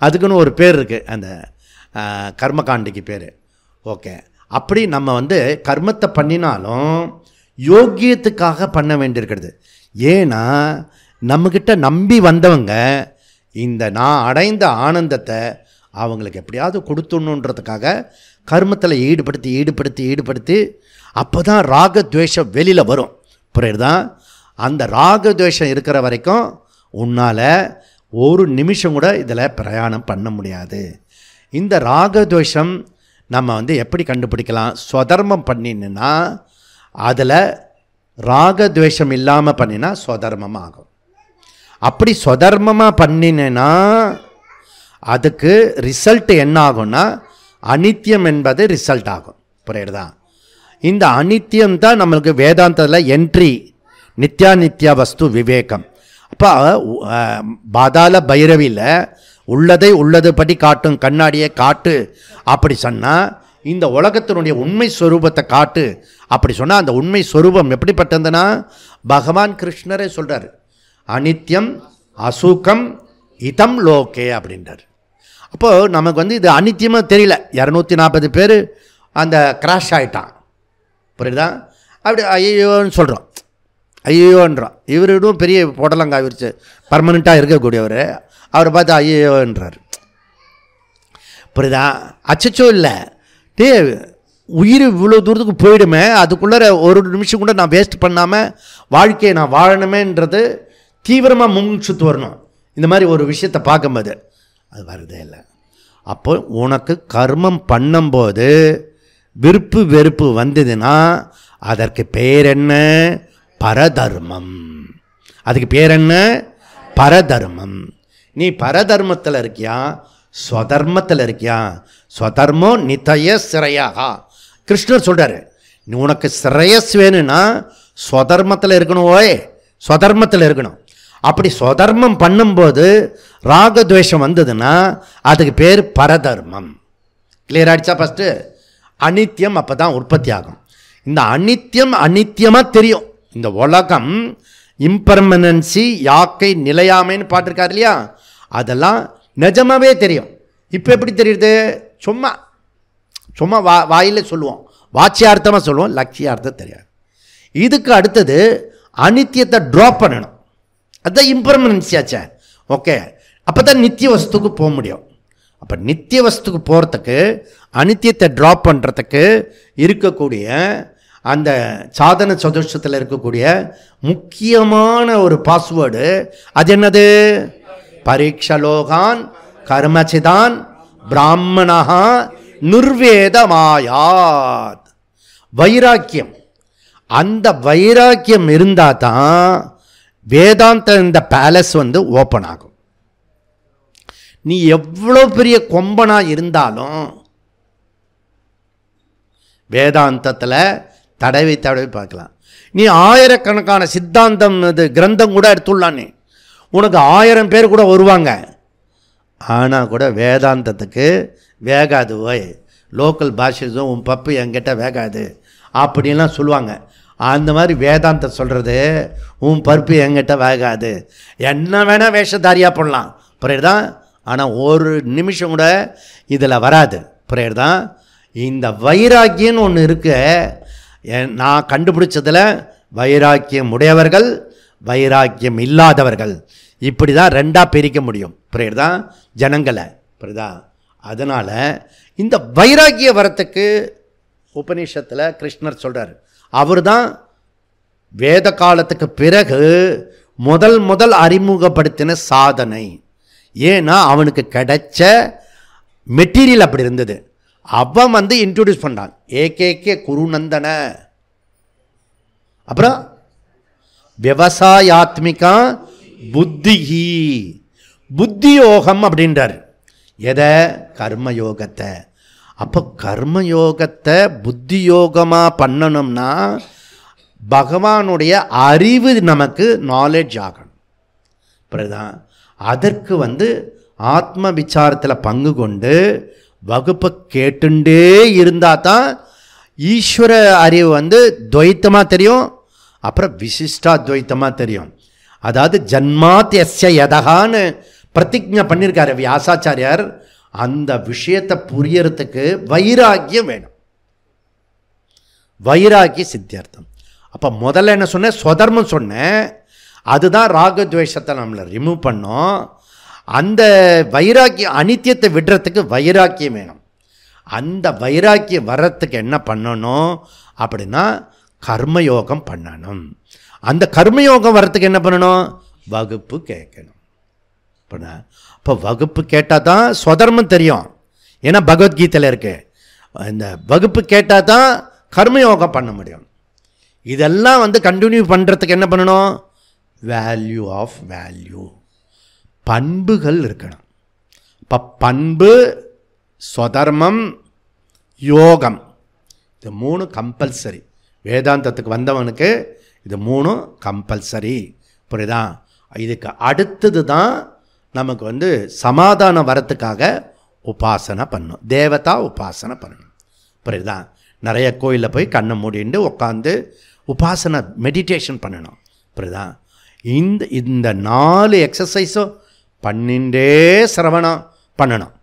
அதுக்குன்னு ஒரு பேர் இருக்குது அந்த கர்மகாண்டிக்கு பேர். ஓகே, அப்படி நம்ம கர்மத்தை பண்ணினாலும் யோக்கியத்துக்காக பண்ண வேண்டியிருக்கிறது. ஏன்னா நம்மக்கிட்ட நம்பி வந்தவங்க இந்த நான் அடைந்த ஆனந்தத்தை அவங்களுக்கு எப்படியாவது கொடுத்துடணுன்றதுக்காக கர்மத்தில் ஈடுபடுத்தி அப்போ தான் ராகத்வேஷம் வெளியில் வரும், புரியுதா? அந்த ராகத்வேஷம் இருக்கிற வரைக்கும் உன்னால் ஒரு நிமிஷம் கூட இதில் பிரயாணம் பண்ண முடியாது. இந்த ராகத்வேஷம் நம்ம எப்படி கண்டுபிடிக்கலாம்? ஸ்வதர்மம் பண்ணினா அதில் ராகத்வேஷம் இல்லாமல் பண்ணினா ஸ்வதர்மமாக ஆகும். அப்படி ஸ்வதர்மமாக பண்ணினா அதுக்கு ரிசல்ட் என்ன ஆகும்னா அனித்தியம் என்பது ரிசல்ட் ஆகும், புரியுறதா? இந்த அனித்தியம்தான் நம்மளுக்கு வேதாந்தத்தில் என்ட்ரி, நித்யா வஸ்து விவேகம். அப்போ பாதாள பைரவியில் உள்ளதை உள்ளது படி காட்டும் கண்ணாடியை காட்டு அப்படி சொன்னால், இந்த உலகத்தினுடைய உண்மை ஸ்வரூபத்தை காட்டு அப்படி சொன்னால், அந்த உண்மை ஸ்வரூபம் எப்படிப்பட்டதுன்னா பகவான் கிருஷ்ணரே சொல்கிறார், அனித்யம் அசுகம் இதம் லோகே அப்படின்றார். அப்போது நமக்கு இது அனித்தியமாக தெரியல. 240 பேர் அந்த கிராஷ் ஆகிட்டான், புரியுதா? அப்படி ஐயோன்னு சொல்கிறோம், ஐயோன்றான். இவரிடம் பெரிய போடலங்காய் விரிச்சு பர்மனெண்ட்டாக இருக்கக்கூடியவர், அவரை பார்த்து ஐயோன்றார், புரியுதா? அச்சச்சோ இல்லை, உயிர் இவ்வளோ தூரத்துக்கு போயிடுமே, அதுக்குள்ளே ஒரு நிமிஷம் கூட நான் வேஸ்ட் பண்ணாமல் வாழ்க்கையை நான் வாழணுமேன்றது தீவிரமாக முன்சுத்து வரணும். இந்த மாதிரி ஒரு விஷயத்தை பார்க்கும்போது அது வருதே இல்லை. அப்போ உனக்கு கர்மம் பண்ணும்போது விருப்பு வெறுப்பு வந்ததுன்னா அதற்கு பேர் என்ன? பரதர்மம். அதுக்கு பேர் என்ன? பரதர்மம். நீ பரதர்மத்தில் இருக்கியா, ஸ்வதர்மத்தில் இருக்கியா? ஸ்வதர்மோ நிதய சிறையாக கிருஷ்ணர் சொல்கிறார். நீ உனக்கு சிரேயஸ் வேணும்னா ஸ்வதர்மத்தில் இருக்கணும், ஓய் ஸ்வதர்மத்தில் இருக்கணும். அப்படி ஸ்வதர்மம் பண்ணும்போது ராகத்வேஷம் வந்ததுன்னா அதுக்கு பேர் பரதர்மம். கிளியர் ஆகிடுச்சா? ஃபஸ்ட்டு அனித்தியம் அப்போ தான் உற்பத்தி ஆகும். இந்த அனித்தியம் அனித்தியமாக தெரியும். இந்த உலகம் இம்பர்மனன்சி, யாக்கை நிலையாமைன்னு பாட்டிருக்காரு இல்லையா, அதெல்லாம் நிஜமாகவே தெரியும். இப்போ எப்படி தெரியுது? சும்மா வாயில் சொல்லுவோம், வாட்சியார்த்தமாக சொல்லுவோம், லட்சியார்த்தம் தெரியாது. இதுக்கு அடுத்தது அனித்தியத்தை ட்ராப் பண்ணணும். அதுதான் இம்பர்மனன்ஸியாச்சே. ஓகே, அப்போ தான் நித்திய வஸ்துக்கு போக முடியும். அப்போ நித்திய வஸ்துக்கு போகிறதுக்கு, அனித்தியத்தை ட்ராப் பண்ணுறதுக்கு இருக்கக்கூடிய அந்த சாதன சதுஷ்டத்தில் இருக்கக்கூடிய முக்கியமான ஒரு பாஸ்வேர்டு அது என்னது? பரீட்சலோகான் கர்மசிதான் பிராமணா நிர்வேதமாயாத். வைராக்கியம். அந்த வைராக்கியம் இருந்தால் தான் வேதாந்த இந்த பேலஸ் வந்து ஓப்பன் ஆகும். நீ எவ்வளோ பெரிய கொம்பனா இருந்தாலும் வேதாந்தத்தில் தடவி பார்க்கலாம். நீ ஆயிரக்கணக்கான சித்தாந்தம் இது கிரந்தம் கூட எடுத்துள்ளானே, உனக்கு 1000 பேர் கூட வருவாங்க. ஆனால் கூட வேதாந்தத்துக்கு வேகாது. ஓய், லோக்கல் பாஷைஸும் உன் பப்பு என்கிட்ட வேகாது அப்படின்லாம் சொல்லுவாங்க. அந்த மாதிரி வேதாந்தம் சொல்கிறது உன் பருப்பு என்கிட்ட வேகாது, என்ன வேணால் வேஷதாரியாக போடலாம், புரியுதுதான். ஆனால் ஒரு நிமிஷம் கூட இதில் வராது, புரியுதுதான். இந்த வைராக்கியம்னு ஒன்று இருக்கு. நான் கண்டுபிடிச்சதில் வைராக்கியம் உடையவர்கள், வைராக்கியம் இல்லாதவர்கள், இப்படி தான் ரெண்டாக பிரிக்க முடியும், புரியுதா ஜனங்களை, புரியுதா. அதனால் இந்த வைராக்கிய வரத்துக்கு உபநிஷத்தில் கிருஷ்ணர் சொல்கிறார். அவர் தான் வேத காலத்துக்கு பிறகு முதல் அறிமுகப்படுத்தின சாதனை. ஏன்னா அவனுக்கு கிடைச்ச மெட்டீரியல் அப்படி இருந்தது. அவன் வந்து இன்ட்ரோடியூஸ் பண்ணான். ஏகேகே குருநந்தன. அப்புறம் விவசாயாத்மிகா புத்திஹி, புத்தி யோகம் அப்படின்றார். எதை? கர்மயோகத்தை. அப்போ கர்மயோகத்தை புத்தி யோகமாக பண்ணணும்னா பகவானுடைய அறிவு நமக்கு நாலேஜ் ஆகணும், புரியுதான். அதற்கு வந்து ஆத்ம விசாரத்தில் பங்கு கொண்டு வகுப்பை கேட்டுண்டே இருந்தால் தான் ஈஸ்வர அறிவு வந்து துவைத்தமாக தெரியும், அப்புறம் விசிஷ்டா துவைத்தமாக தெரியும். அதாவது ஜன்மாத் எஸ்ய யதகான்னு பிரதிஜ்ஞை பண்ணியிருக்காரு வியாசாச்சாரியார். அந்த விஷயத்தை புரியறதுக்கு வைராக்கியம் வேணும், வைராக்கிய சித்தியார்த்தம். அப்போ முதல்ல என்ன சொன்னேன்? ஸ்வதர்மம் சொன்னேன். அதுதான் ராகத்வேஷத்தை நம்மளை ரிமூவ் பண்ணோம். அந்த வைராக்கியம், அனித்தியத்தை விடுறதுக்கு வைராக்கியம் வேணும். அந்த வைராக்கியம் வர்றதுக்கு என்ன பண்ணணும் அப்படின்னா கர்மயோகம் பண்ணணும். அந்த கர்மயோகம் வர்றதுக்கு என்ன பண்ணணும்? வகுப்பு கேட்கணும். இப்போ வகுப்பு கேட்டால் தான் ஸ்வதர்மம் தெரியும். ஏன்னா பகவத்கீதையில் இருக்கு. இந்த வகுப்பு கேட்டால் தான் கர்மயோகம் பண்ண முடியும். இதெல்லாம் வந்து கண்டினியூ பண்ணுறதுக்கு என்ன பண்ணணும்? வேல்யூ ஆஃப் வேல்யூ, பண்புகள் இருக்கணும். இப்போ பண்பு, ஸ்வதர்மம், யோகம், இது 3 கம்பல்சரி. வேதாந்தத்துக்கு வந்தவனுக்கு இது 3 கம்பல்சரி, புரியுதா. இதுக்கு அடுத்தது தான் நமக்கு வந்து சமாதானம் வரத்துக்காக உபாசனை பண்ணணும், தேவதா உபாசனை பண்ணணும், புரியுதா. நிறைய கோயிலில் போய் கண்ணை மூடிண்டு உட்காந்து உபாசனை மெடிடேஷன் பண்ணணும், புரியுதா. இந்த 4 எக்ஸசைஸும் பண்ணிண்டே சிரவணம் பண்ணணும்.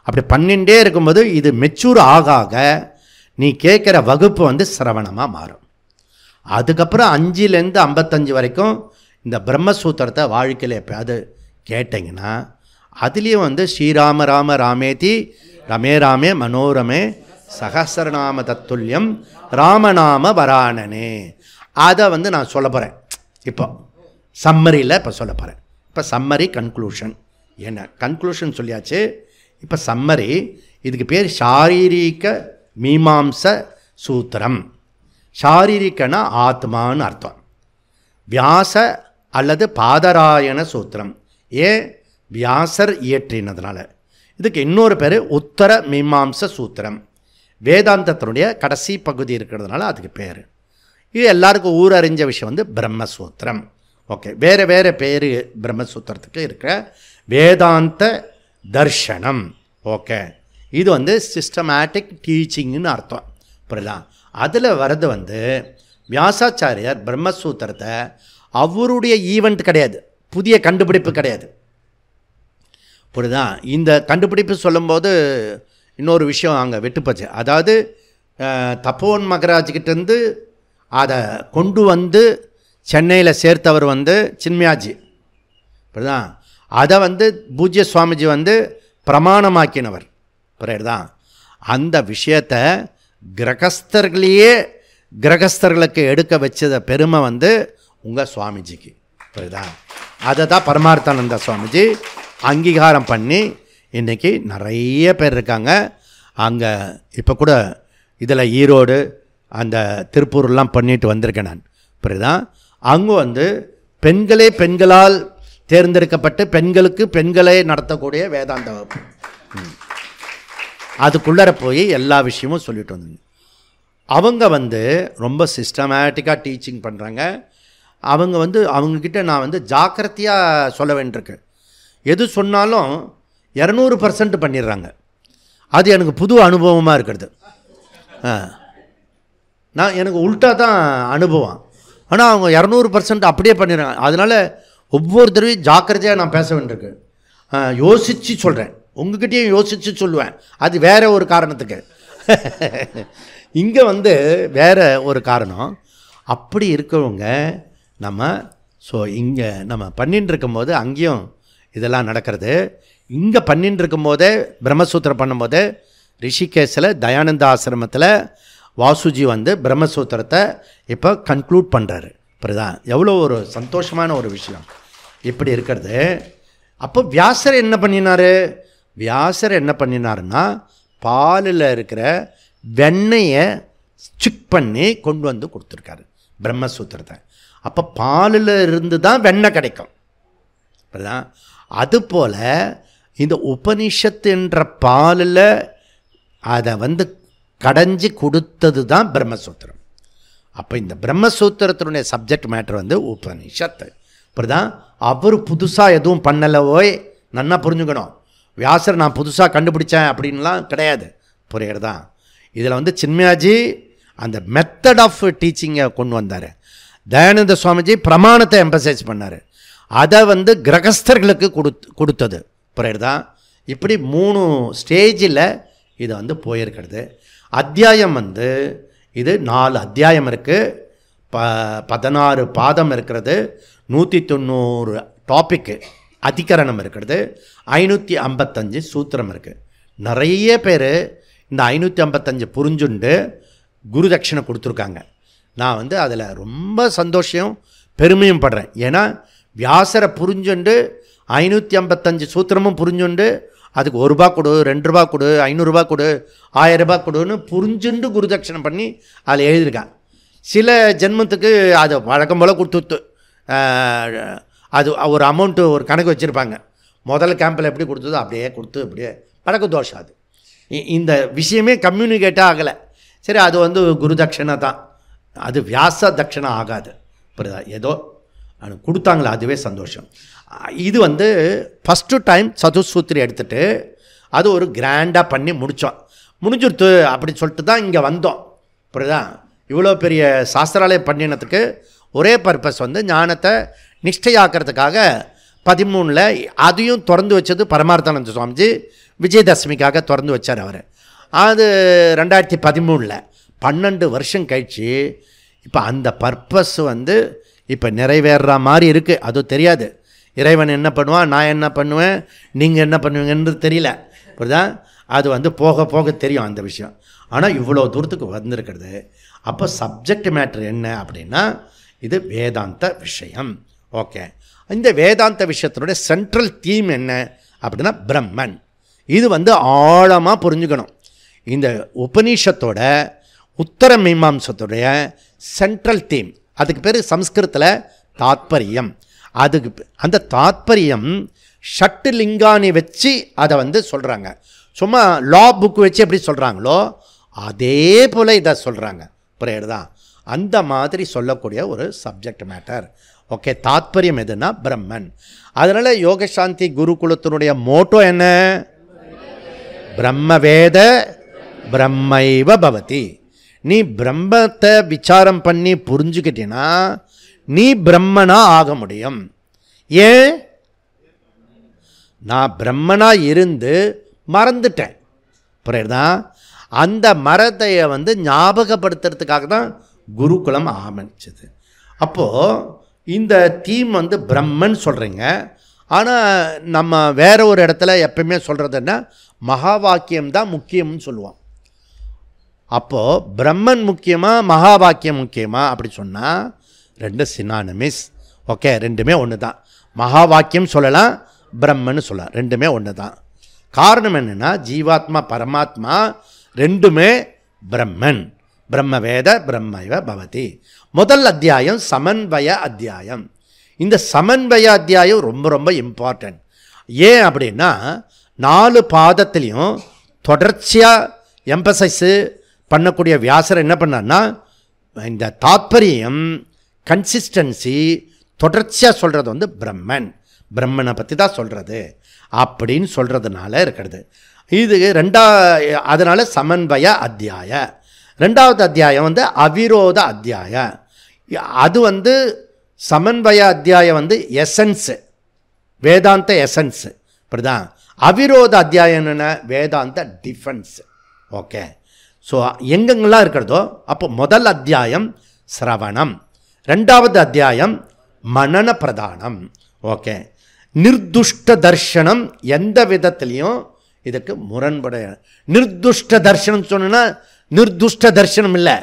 அப்படி பண்ணிண்டே இருக்கும்போது இது மெச்சூர் ஆக ஆக நீ கேட்குற வகுப்பு வந்து சிரவணமாக மாறும். அதுக்கப்புறம் 5லேருந்து 55 வரைக்கும் இந்த பிரம்மசூத்திரத்தை வாழ்க்கையில் எப்போயாவது கேட்டிங்கன்னா அதுலேயும் வந்து ஸ்ரீராம ராம ராமேதி ரமே ராமே மனோரமே சகசரநாம தத்துல்யம் ராமநாம வராணனே, அதை வந்து நான் சொல்ல போகிறேன். இப்போ சம்மரியில் இப்போ சொல்ல போகிறேன். இப்போ சம்மரி கன்க்ளூஷன். என்ன கன்க்ளூஷன் சொல்லியாச்சு. இப்போ சம்மரி, இதுக்கு பேர் சாரீரிக மீமாம்ச சூத்திரம். சாரீரிகனா ஆத்மான்னு அர்த்தம். வியாச அல்லது பாதராயண சூத்திரம். ஏன்? வியாசர் இயற்றினதுனால. இதுக்கு இன்னொரு பேர் உத்தர மீமாம்ச சூத்திரம். வேதாந்தத்தினுடைய கடைசி பகுதி இருக்கிறதுனால அதுக்கு பேர். இது எல்லாருக்கும் ஊரறிஞ்ச விஷயம் வந்து பிரம்மசூத்திரம். ஓகே, வேறு வேறு பேர் பிரம்மசூத்திரத்துக்கு இருக்கிற வேதாந்த தர்ஷனம். ஓகே, இது வந்து சிஸ்டமேட்டிக் டீச்சிங்னு அர்த்தம், புரியுதா. அதில் வர்றது வந்து வியாசாச்சாரியார் பிரம்மசூத்திரத்தை அவருடைய ஈவெண்ட் கிடையாது, புதிய கண்டுபிடிப்பு கிடையாது, புரியுதா. இந்த கண்டுபிடிப்பு சொல்லும்போது இன்னொரு விஷயம் அங்கே விட்டுப்போச்சு. அதாவது தப்போன் மகராஜ்கிட்டேருந்து அதை கொண்டு வந்து சென்னையில் சேர்த்தவர் வந்து சின்மயாஜி, புரியுதான்? அதை வந்து பூஜ்ய சுவாமிஜி வந்து பிரமாணமாக்கினவர். புரியுதுதான்? அந்த விஷயத்தை கிரகஸ்தர்களுக்கு எடுக்க வச்சத பெருமை வந்து உங்கள் சுவாமிஜிக்கு. புரியுதா? அதை தான் பரமார்த்தானந்த சுவாமிஜி அங்கீகாரம் பண்ணி இன்றைக்கி நிறைய பேர் இருக்காங்க. அங்கே இப்போ கூட இதில் ஈரோடு அந்த திருப்பூர்லாம் பண்ணிட்டு வந்திருக்கேன் நான். புரியுதா? அங்கே வந்து பெண்களால் தேர்ந்தெடுக்கப்பட்டு பெண்களே நடத்தக்கூடிய வேதாந்த வகுப்பு. அதுக்குள்ளே போய் எல்லா விஷயமும் சொல்லிட்டு வந்தீங்க. அவங்க வந்து ரொம்ப சிஸ்டமேட்டிக்காக டீச்சிங் பண்ணுறாங்க. அவங்க வந்து அவங்கக்கிட்ட நான் வந்து ஜாக்கிரதையாக சொல்ல வேண்டியிருக்கு. எது சொன்னாலும் 200% பண்ணிடுறாங்க. அது எனக்கு புது அனுபவமாக இருக்கிறது. எனக்கு உல்ட்டா தான் அனுபவம். ஆனால் அவங்க 200% அப்படியே பண்ணிடுறாங்க. அதனால் ஒவ்வொரு தடவையும் ஜாக்கிரதையாக நான் பேச வேண்டியிருக்கு. யோசித்து சொல்கிறேன், உங்ககிட்டையும் யோசித்து சொல்லுவேன். அது வேறு ஒரு காரணத்துக்கு. இங்கே வந்து வேறு ஒரு காரணம். அப்படி இருக்கிறவங்க நம்ம இங்கே நம்ம பண்ணின்னு இருக்கும்போது அங்கேயும் இதெல்லாம் நடக்கிறது. இங்கே பண்ணின்னு இருக்கும்போதே பிரம்மசூத்திரம் பண்ணும்போது ரிஷிகேஷில் தயானந்த ஆசிரமத்தில் வாசுஜி வந்து பிரம்மசூத்திரத்தை இப்போ கன்க்ளூட் பண்ணுறாரு. இப்படிதான் எவ்வளோ ஒரு சந்தோஷமான ஒரு விஷயம் இப்படி இருக்கிறது. அப்போ வியாசர் என்ன பண்ணினாருன்னா பாலில் இருக்கிற வெண்ணெயை ஸ்டிக் பண்ணி கொண்டு வந்து கொடுத்துருக்காரு பிரம்மசூத்திரத்தை. அப்போ பாலில் இருந்து தான் வெண்ணெய் கிடைக்கும். அப்படிதான். அதுபோல் இந்த உபனிஷத்து என்ற பாலில் அதை வந்து கடைஞ்சி கொடுத்தது தான் பிரம்மசூத்திரம். அப்போ இந்த பிரம்மசூத்திரத்தினுடைய சப்ஜெக்ட் மேட்டர் வந்து உபனிஷத்து. அப்படிதான். அவர் புதுசாக எதுவும் பண்ணலவோய் நன்னா புரிஞ்சுக்கணும். வியாசர் நான் புதுசாக கண்டுபிடிச்சேன் அப்படின்லாம் கிடையாது. புரியுறதா? இதில் வந்து சின்மயாஜி அந்த மெத்தட் ஆஃப் டீச்சிங்கை கொண்டு வந்தார். தயானந்த சுவாமிஜி பிரமாணத்தை எம்பசைஸ் பண்ணார். அதை வந்து கிரகஸ்தர்களுக்கு கொடுத்தது. புரியுறதா? இப்படி 3 ஸ்டேஜில் இது வந்து போயிருக்கிறது. அத்தியாயம் வந்து இது 4 அத்தியாயம் இருக்குது, 16 பாதம் இருக்கிறது, 190 டாப்பிக்கு அதிகரணம் இருக்கிறது, 555 சூத்திரம் இருக்குது. நிறைய பேர் இந்த 555 புரிஞ்சுண்டு குரு தட்சிணை கொடுத்துருக்காங்க. நான் வந்து அதில் ரொம்ப சந்தோஷம் பெருமையும் படுறேன். ஏன்னா வியாசரை புரிஞ்சுண்டு 555 சூத்திரமும் புரிஞ்சுண்டு அதுக்கு ₹1 கொடு, ₹2 கொடு, ₹500 கொடு, ₹1000 கொடுன்னு புரிஞ்சுண்டு குரு தட்சிணை பண்ணி அதில் எழுதியிருக்கான். சில ஜென்மத்துக்கு அது வழக்கம் போல் கொடுத்து அது ஒரு அமௌண்ட்டு ஒரு கணக்கு வச்சுருப்பாங்க. முதல் கேம்பில் எப்படி கொடுத்ததோ அப்படியே கொடுத்து அப்படியே பழக்க தோஷம். அது இந்த விஷயமே கம்யூனிகேட்டாக ஆகலை. சரி, அது வந்து குரு தட்சிணை தான், அது வியாச தட்சிணை ஆகாது. புரியுதா? ஏதோ கொடுத்தாங்களே அதுவே சந்தோஷம். இது வந்து ஃபஸ்ட்டு டைம் சதுசூத்திரி எடுத்துகிட்டு அது ஒரு கிராண்டாக பண்ணி முடிஞ்சுடுத்து அப்படின்னு சொல்லிட்டு தான் இங்கே வந்தோம். புரியுதா? இவ்வளோ பெரிய சாஸ்திராலயம் பண்ணினதுக்கு ஒரே பர்பஸ் வந்து ஞானத்தை நிஷ்டையாக்கிறதுக்காக 13 அதையும் திறந்து வச்சது பரமார்த்தானந்த சுவாமிஜி. விஜயதசமிக்காக திறந்து வச்சார் அவர். அது 2013 12 வருஷம் கழிச்சு இப்போ அந்த பர்பஸ் வந்து இப்போ நிறைவேறுற மாதிரி இருக்குது. அதுவும் தெரியாது இறைவன் என்ன பண்ணுவான், நான் என்ன பண்ணுவேன், நீங்கள் என்ன பண்ணுவீங்கன்னு தெரியல. புரியுதா? அது வந்து போக போக தெரியும் அந்த விஷயம். ஆனால் இவ்வளோ தூரத்துக்கு வந்திருக்கிறது. அப்போ சப்ஜெக்ட் மேட்ரு என்ன அப்படின்னா இது வேதாந்த விஷயம். ஓகே, இந்த வேதாந்த விஷயத்தினுடைய சென்ட்ரல் தீம் என்ன அப்படின்னா பிரம்மன். இது வந்து ஆழமாக புரிஞ்சுக்கணும். இந்த உபநிஷத்தோட உத்தர மீமாம்சத்துடைய சென்ட்ரல் தீம், அதுக்கு பேர் சம்ஸ்கிருதத்தில் தாத்பரியம். அதுக்கு அந்த தாத்பரியம் ஷட்டு லிங்கானி வச்சு அதை வந்து சொல்கிறாங்க. சும்மா லா புக்கு வச்சு எப்படி சொல்கிறாங்களோ அதே போல் இதை சொல்கிறாங்க. புரியுறதா? அந்த மாதிரி சொல்லக்கூடிய ஒரு சப்ஜெக்ட் மேட்டர். ஓகே, தாத்பரியம் எதுனா பிரம்மன். அதனால் யோகசாந்தி குருகுலத்தினுடைய மோட்டோ என்ன? பிரம்மவேத பிரம்மைவ பவதி. நீ பிரம்மத்தை விசாரம் பண்ணி புரிஞ்சுக்கிட்டீன்னா நீ பிரம்மனா ஆக முடியும். ஏன்? நான் பிரம்மனா இருந்து மறந்துட்டேன். புரியுதா? அந்த மரத்தையை வந்து ஞாபகப்படுத்துறதுக்காக தான் குருகுலம் ஆரம்பிச்சது. அப்போது இந்த தீம் வந்து பிரம்மன் சொல்கிறீங்க, ஆனால் நம்ம வேற ஒரு இடத்துல எப்பயுமே சொல்கிறதுன்னா மகா வாக்கியம் தான் முக்கியம்னு சொல்லுவோம். அப்போது பிரம்மன் முக்கியமாக மகா வாக்கியம் முக்கியமாக அப்படி சொன்னால் ரெண்டு சினானிமிஸ். ஓகே, ரெண்டுமே ஒன்று தான். மகா வாக்கியம் சொல்லலாம், பிரம்மன்னு சொல்லலாம், ரெண்டுமே ஒன்று தான். காரணம் என்னென்னா ஜீவாத்மா பரமாத்மா ரெண்டுமே பிரம்மன். பிரம்மவேத பிரம்மைவ பவதி. முதல் அத்தியாயம் சமன்வய அத்தியாயம். இந்த சமன்வய அத்தியாயம் ரொம்ப ரொம்ப இம்பார்ட்டன்ட். ஏன் அப்படின்னா 4 பாதத்துலேயும் தொடர்ச்சியாக எம்பசைஸு பண்ணக்கூடிய வியாசர் என்ன பண்ணார்னா இந்த தாத்பரியம் கன்சிஸ்டன்சி தொடர்ச்சியாக சொல்கிறது வந்து பிரம்மனை பற்றி தான் சொல்கிறது அப்படின்னு சொல்கிறதுனால இருக்கிறது. இது அதனால் சமன்வய அத்தியாய. 2வது அத்தியாயம் வந்து அவிரோத அத்தியாய. அது வந்து சமன்வய அத்தியாயம் வந்து எசன்ஸு, வேதாந்த எசன்ஸு. இப்படிதான். அவிரோத அத்தியாயம் என்னென்ன, வேதாந்த டிஃபென்ஸ். ஓகே, ஸோ எங்கெங்கெல்லாம் இருக்கிறதோ அப்போ முதல் அத்தியாயம் சிரவணம், 2வது அத்தியாயம் மனன பிரதானம். ஓகே, நிர்துஷ்ட தர்ஷனம் எந்த விதத்துலேயும் இதுக்கு முரண்படைய. நிர்துஷ்ட தர்ஷனம் சொன்னா நிர்துஷ்ட தர்ஷனம் இல்லை,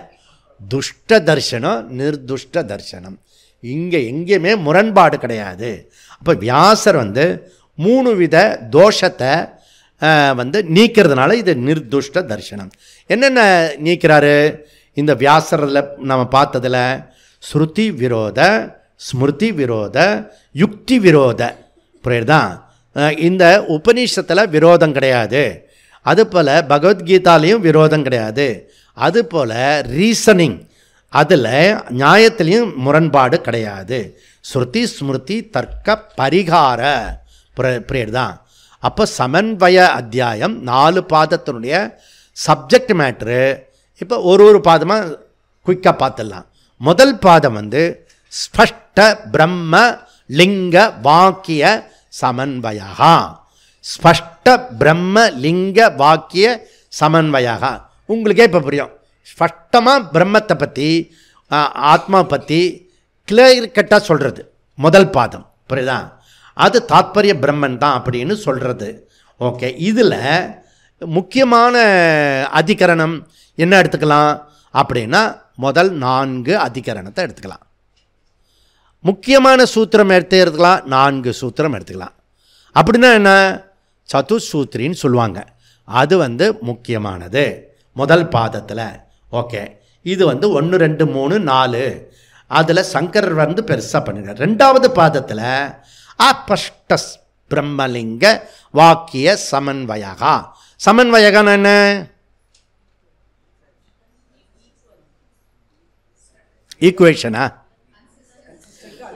துஷ்ட தர்ஷனம், நிர்துஷ்ட தர்ஷனம். இங்கே எங்கேயுமே முரண்பாடு கிடையாது. அப்போ வியாசர் வந்து 3 வித தோஷத்தை வந்து நீக்கிறதுனால இது நிர்துஷ்ட தர்ஷனம். என்னென்ன நீக்கிறாரு இந்த வியாசரில் நம்ம பார்த்ததில்? ஸ்ருதி விரோத, ஸ்மிருதி விரோத, யுக்தி விரோத. புரியுதுதான்? இந்த உபநிஷத்தில் விரோதம் கிடையாது, அதுபோல் பகவத்கீதாலையும் விரோதம் கிடையாது, அதுபோல் ரீசனிங் அதில் நியாயத்திலையும் முரண்பாடு கிடையாது. ஸ்ருதி ஸ்மிருதி தர்க்க பரிகார. புரியுதுதான்? அப்போ சமன்வய அத்தியாயம் 4 பாதத்தினுடைய சப்ஜெக்ட் மேட்ரு. இப்போ ஒரு பாதமாக குயிக்காக பார்த்துடலாம். முதல் பாதம் வந்து ஸ்பஷ்ட பிரம்ம லிங்க வாக்கிய சமன்வயா. ஸ்பஷ்ட பிரம்ம லிங்க வாக்கிய சமன்வயா. உங்களுக்கே இப்போ புரியும். ஸ்பஷ்டமாக பிரம்மத்தை பற்றி ஆத்மா பற்றி கிளியர் கட்டாக சொல்கிறது முதல் பாதம். புரியுதா? அது தாத்பரிய பிரம்மன் தான் அப்படின்னு சொல்கிறது. ஓகே, இதில் முக்கியமான அதிகரணம் என்ன எடுத்துக்கலாம் அப்படின்னா முதல் 4 அதிகரணத்தை எடுத்துக்கலாம். முக்கியமான சூத்திரம் எடுத்துக்கலாம், 4 சூத்திரம் எடுத்துக்கலாம். அப்படின்னா என்ன, சதுசூத்திரின்னு சொல்லுவாங்க. அது வந்து முக்கியமானது முதல் பாதத்தில். ஓகே, இது வந்து 1 2 3 4 அதில் சங்கரர் வந்து பெருசாக பண்ணுங்க. 2வது பாதத்தில் அபஷ்ட பிரம்மலிங்க வாக்கிய சமன்வயகா. சமன்வயகான என்ன? ஈக்குவேஷனா?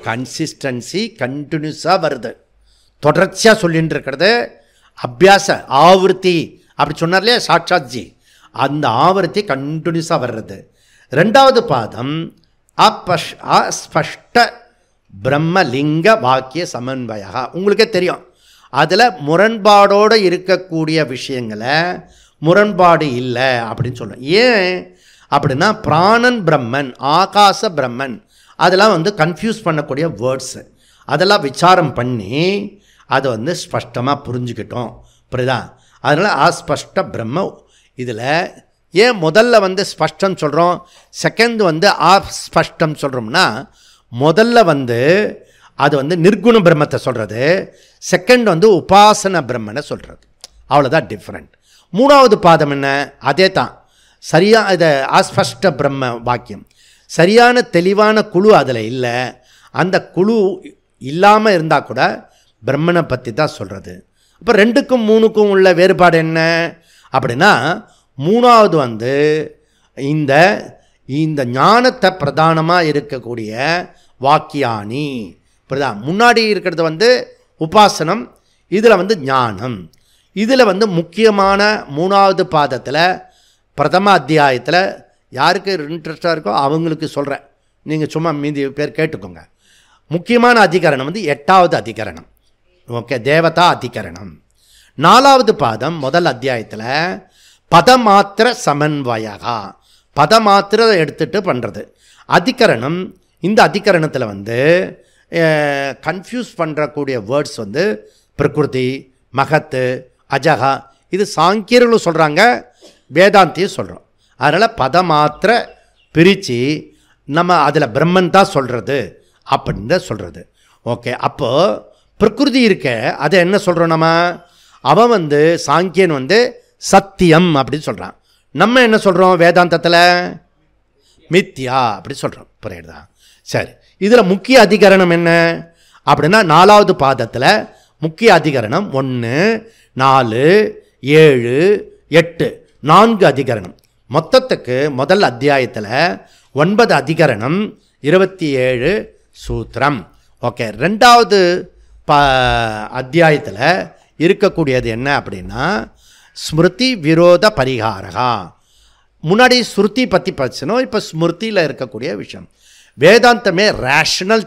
கன்சிஸ்டன்சி, கண்டினியூஸாக வருது, தொடர்ச்சியாக சொல்லிட்டு இருக்கிறது. அபியாச ஆவர்த்தி அப்படி சொன்னார் இல்லையா சாட்சாத்ஜி, அந்த ஆவர்த்தி கண்டினியூஸாக வர்றது. 2வது பாதம் அஸ்பஷ்ட பிரம்மலிங்க வாக்கிய சமன்வயா. உங்களுக்கே தெரியும், அதில் முரண்பாடோடு இருக்கக்கூடிய விஷயங்களை முரண்பாடு இல்லை அப்படின்னு சொல்லணும். ஏன் அப்படின்னா பிராணன் பிரம்மன், ஆகாச பிரம்மன், அதெல்லாம் வந்து கன்ஃபியூஸ் பண்ணக்கூடிய வேர்ட்ஸு. அதெல்லாம் விசாரம் பண்ணி அதை வந்து ஸ்பஷ்டமாக புரிஞ்சுக்கிட்டோம். புரியுதா? அதனால் அஸ்பஷ்ட பிரம்ம. இதில் ஏன் முதல்ல வந்து ஸ்பஷ்டம் சொல்கிறோம், செகண்ட் வந்து அஸ்பஷ்டம் சொல்கிறோம்னா, முதல்ல வந்து அது வந்து நிர்குண பிரம்மத்தை சொல்கிறது, செகண்ட் வந்து உபாசன பிரம்மனை சொல்கிறது. அவ்வளோதான் டிஃப்ரெண்ட். 3வது பாதம் என்ன, அதே தான். சரியாக இதை அஸ்பஷ்ட பிரம்ம வாக்கியம், சரியான தெளிவான குழு அதில் இல்லை. அந்த குழு இல்லாமல் இருந்தால் கூட பிரம்மனை பற்றி தான் சொல்கிறது. அப்போ 2க்கும் 3க்கும் உள்ள வேறுபாடு என்ன அப்படின்னா, 3வது வந்து இந்த ஞானத்தை பிரதானமாக இருக்கக்கூடிய வாக்கியானி. புரியுதா? முன்னாடி இருக்கிறது வந்து உபாசனம், இதில் வந்து ஞானம். இதில் வந்து முக்கியமான 3வது பாதத்தில் பிரதம அத்தியாயத்தில் யாருக்கு இன்ட்ரெஸ்டாக இருக்கோ அவங்களுக்கு சொல்கிறேன், நீங்கள் சும்மா மீதி பேர் கேட்டுக்கோங்க. முக்கியமான அதிகரணம் வந்து 8வது அதிகரணம். ஓகே, தேவதா அதிகரணம். 4வது பாதம் முதல் அத்தியாயத்தில் பதமாத்திர சமன்வயகா, பதமாத்திர எடுத்துகிட்டு பண்ணுறது அதிகரணம். இந்த அதிகரணத்தில் வந்து கன்ஃபியூஸ் பண்ணுறக்கூடிய வேர்ட்ஸ் வந்து பிரகிருதி, மகத்து, அஜகா. இது சாங்கியர்களும் சொல்கிறாங்க, வேதாந்தியும் சொல்கிறோம். அதனால் பதமாத்திர பிரித்து நம்ம அதில் பிரம்மன் தான் சொல்கிறது அப்படின்னு சொல்கிறது. ஓகே, அப்போது பிரகிருதி இருக்க அதை என்ன சொல்கிறோம் நம்ம? அவன் வந்து சாங்கியன் வந்து சத்தியம் அப்படின்னு சொல்கிறான். நம்ம என்ன சொல்கிறோம் வேதாந்தத்தில்? மித்யா அப்படி சொல்கிறோம். புரியுதா? சரி, இதில் முக்கிய அதிகரணம் என்ன அப்படின்னா 4வது பாதத்தில் முக்கிய அதிகரணம் 1, 4, 7, 8 4 அதிகரணம். மொத்தத்துக்கு முதல் அத்தியாயத்தில் 9 அதிகரணம், 27 சூத்திரம். ஓகே, 2வது அத்தியாயத்தில் இருக்கக்கூடியது என்ன அப்படின்னா ஸ்மிருதி விரோத பரிகாரகா. முன்னாடி ஸ்ருதி பற்றி படிச்சனோம், இப்போ ஸ்மிருதியில் இருக்கக்கூடிய விஷயம். வேதாந்தமே ரேஷனல்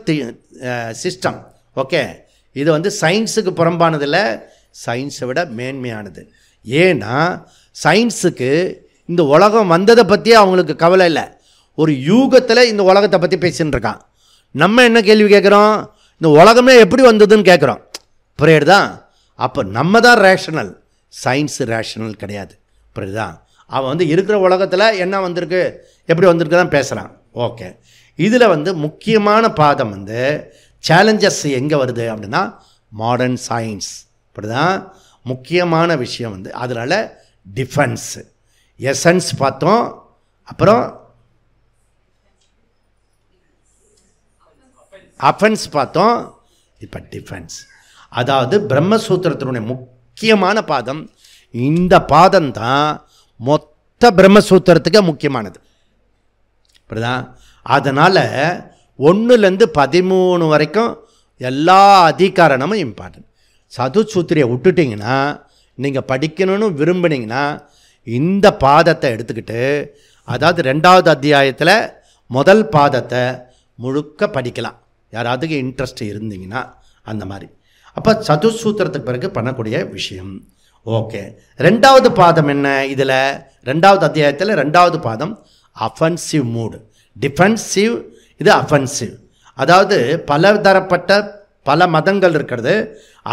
சிஸ்டம். ஓகே, இது வந்து சயின்ஸுக்கு புறம்பானதில், சயின்ஸை விட மேன்மையானது. ஏன்னா சயின்ஸுக்கு இந்த உலகம் வந்ததை பற்றி அவங்களுக்கு கவலை இல்லை. ஒரு யூகத்தில் இந்த உலகத்தை பற்றி பேசின்னு இருக்கான். நம்ம என்ன கேள்வி கேட்குறோம்? இந்த உலகமே எப்படி வந்ததுன்னு கேட்குறோம். புரியுதா? அப்போ நம்ம தான் ரேஷனல், சயின்ஸு ரேஷனல் கிடையாது. புரியுதா? அவன் வந்து இருக்கிற உலகத்தில் என்ன வந்திருக்கு, எப்படி வந்திருக்கு தான் பேசுகிறான். ஓகே, இதில் வந்து முக்கியமான பாதம் வந்து சேலஞ்சஸ் எங்கே வருது அப்படின்னா மாடர்ன் சயின்ஸ். இப்படிதான் முக்கியமான விஷயம் வந்து. அதனால் டிஃபென்ஸு, எசன்ஸ் பார்த்தோம், அப்புறம் அஃபென்ஸ் பார்த்தோம், இப்போ டிஃபென்ஸ். அதாவது பிரம்மசூத்திரத்தினுடைய முக்கியமான பாதம் இந்த பாதம் தான் மொத்த பிரம்மசூத்திரத்துக்கு முக்கியமானது. அப்படிதான். அதனால் 1லேருந்து 13 வரைக்கும் எல்லா அதிகாரணமும் இம்பார்ட்டன்ட். சதுசூத்திரியை விட்டுட்டிங்கன்னா, நீங்கள் படிக்கணும்னு விரும்பினீங்கன்னா இந்த பாதத்தை எடுத்துக்கிட்டு, அதாவது 2வது அத்தியாயத்தில் முதல் பாதத்தை முழுக்க படிக்கலாம், யாராவதுக்கு இன்ட்ரெஸ்ட் இருந்தீங்கன்னா அந்த மாதிரி. அப்போ சதுசூத்திரத்துக்கு பிறகு பண்ணக்கூடிய விஷயம். ஓகே, 2வது பாதம் என்ன? இதில் 2வது அத்தியாயத்தில் 2வது பாதம் அஃபென்சிவ் மூடு, டிஃபென்சிவ், இது அஃபென்சிவ். அதாவது பலதரப்பட்ட பல மதங்கள் இருக்கிறது,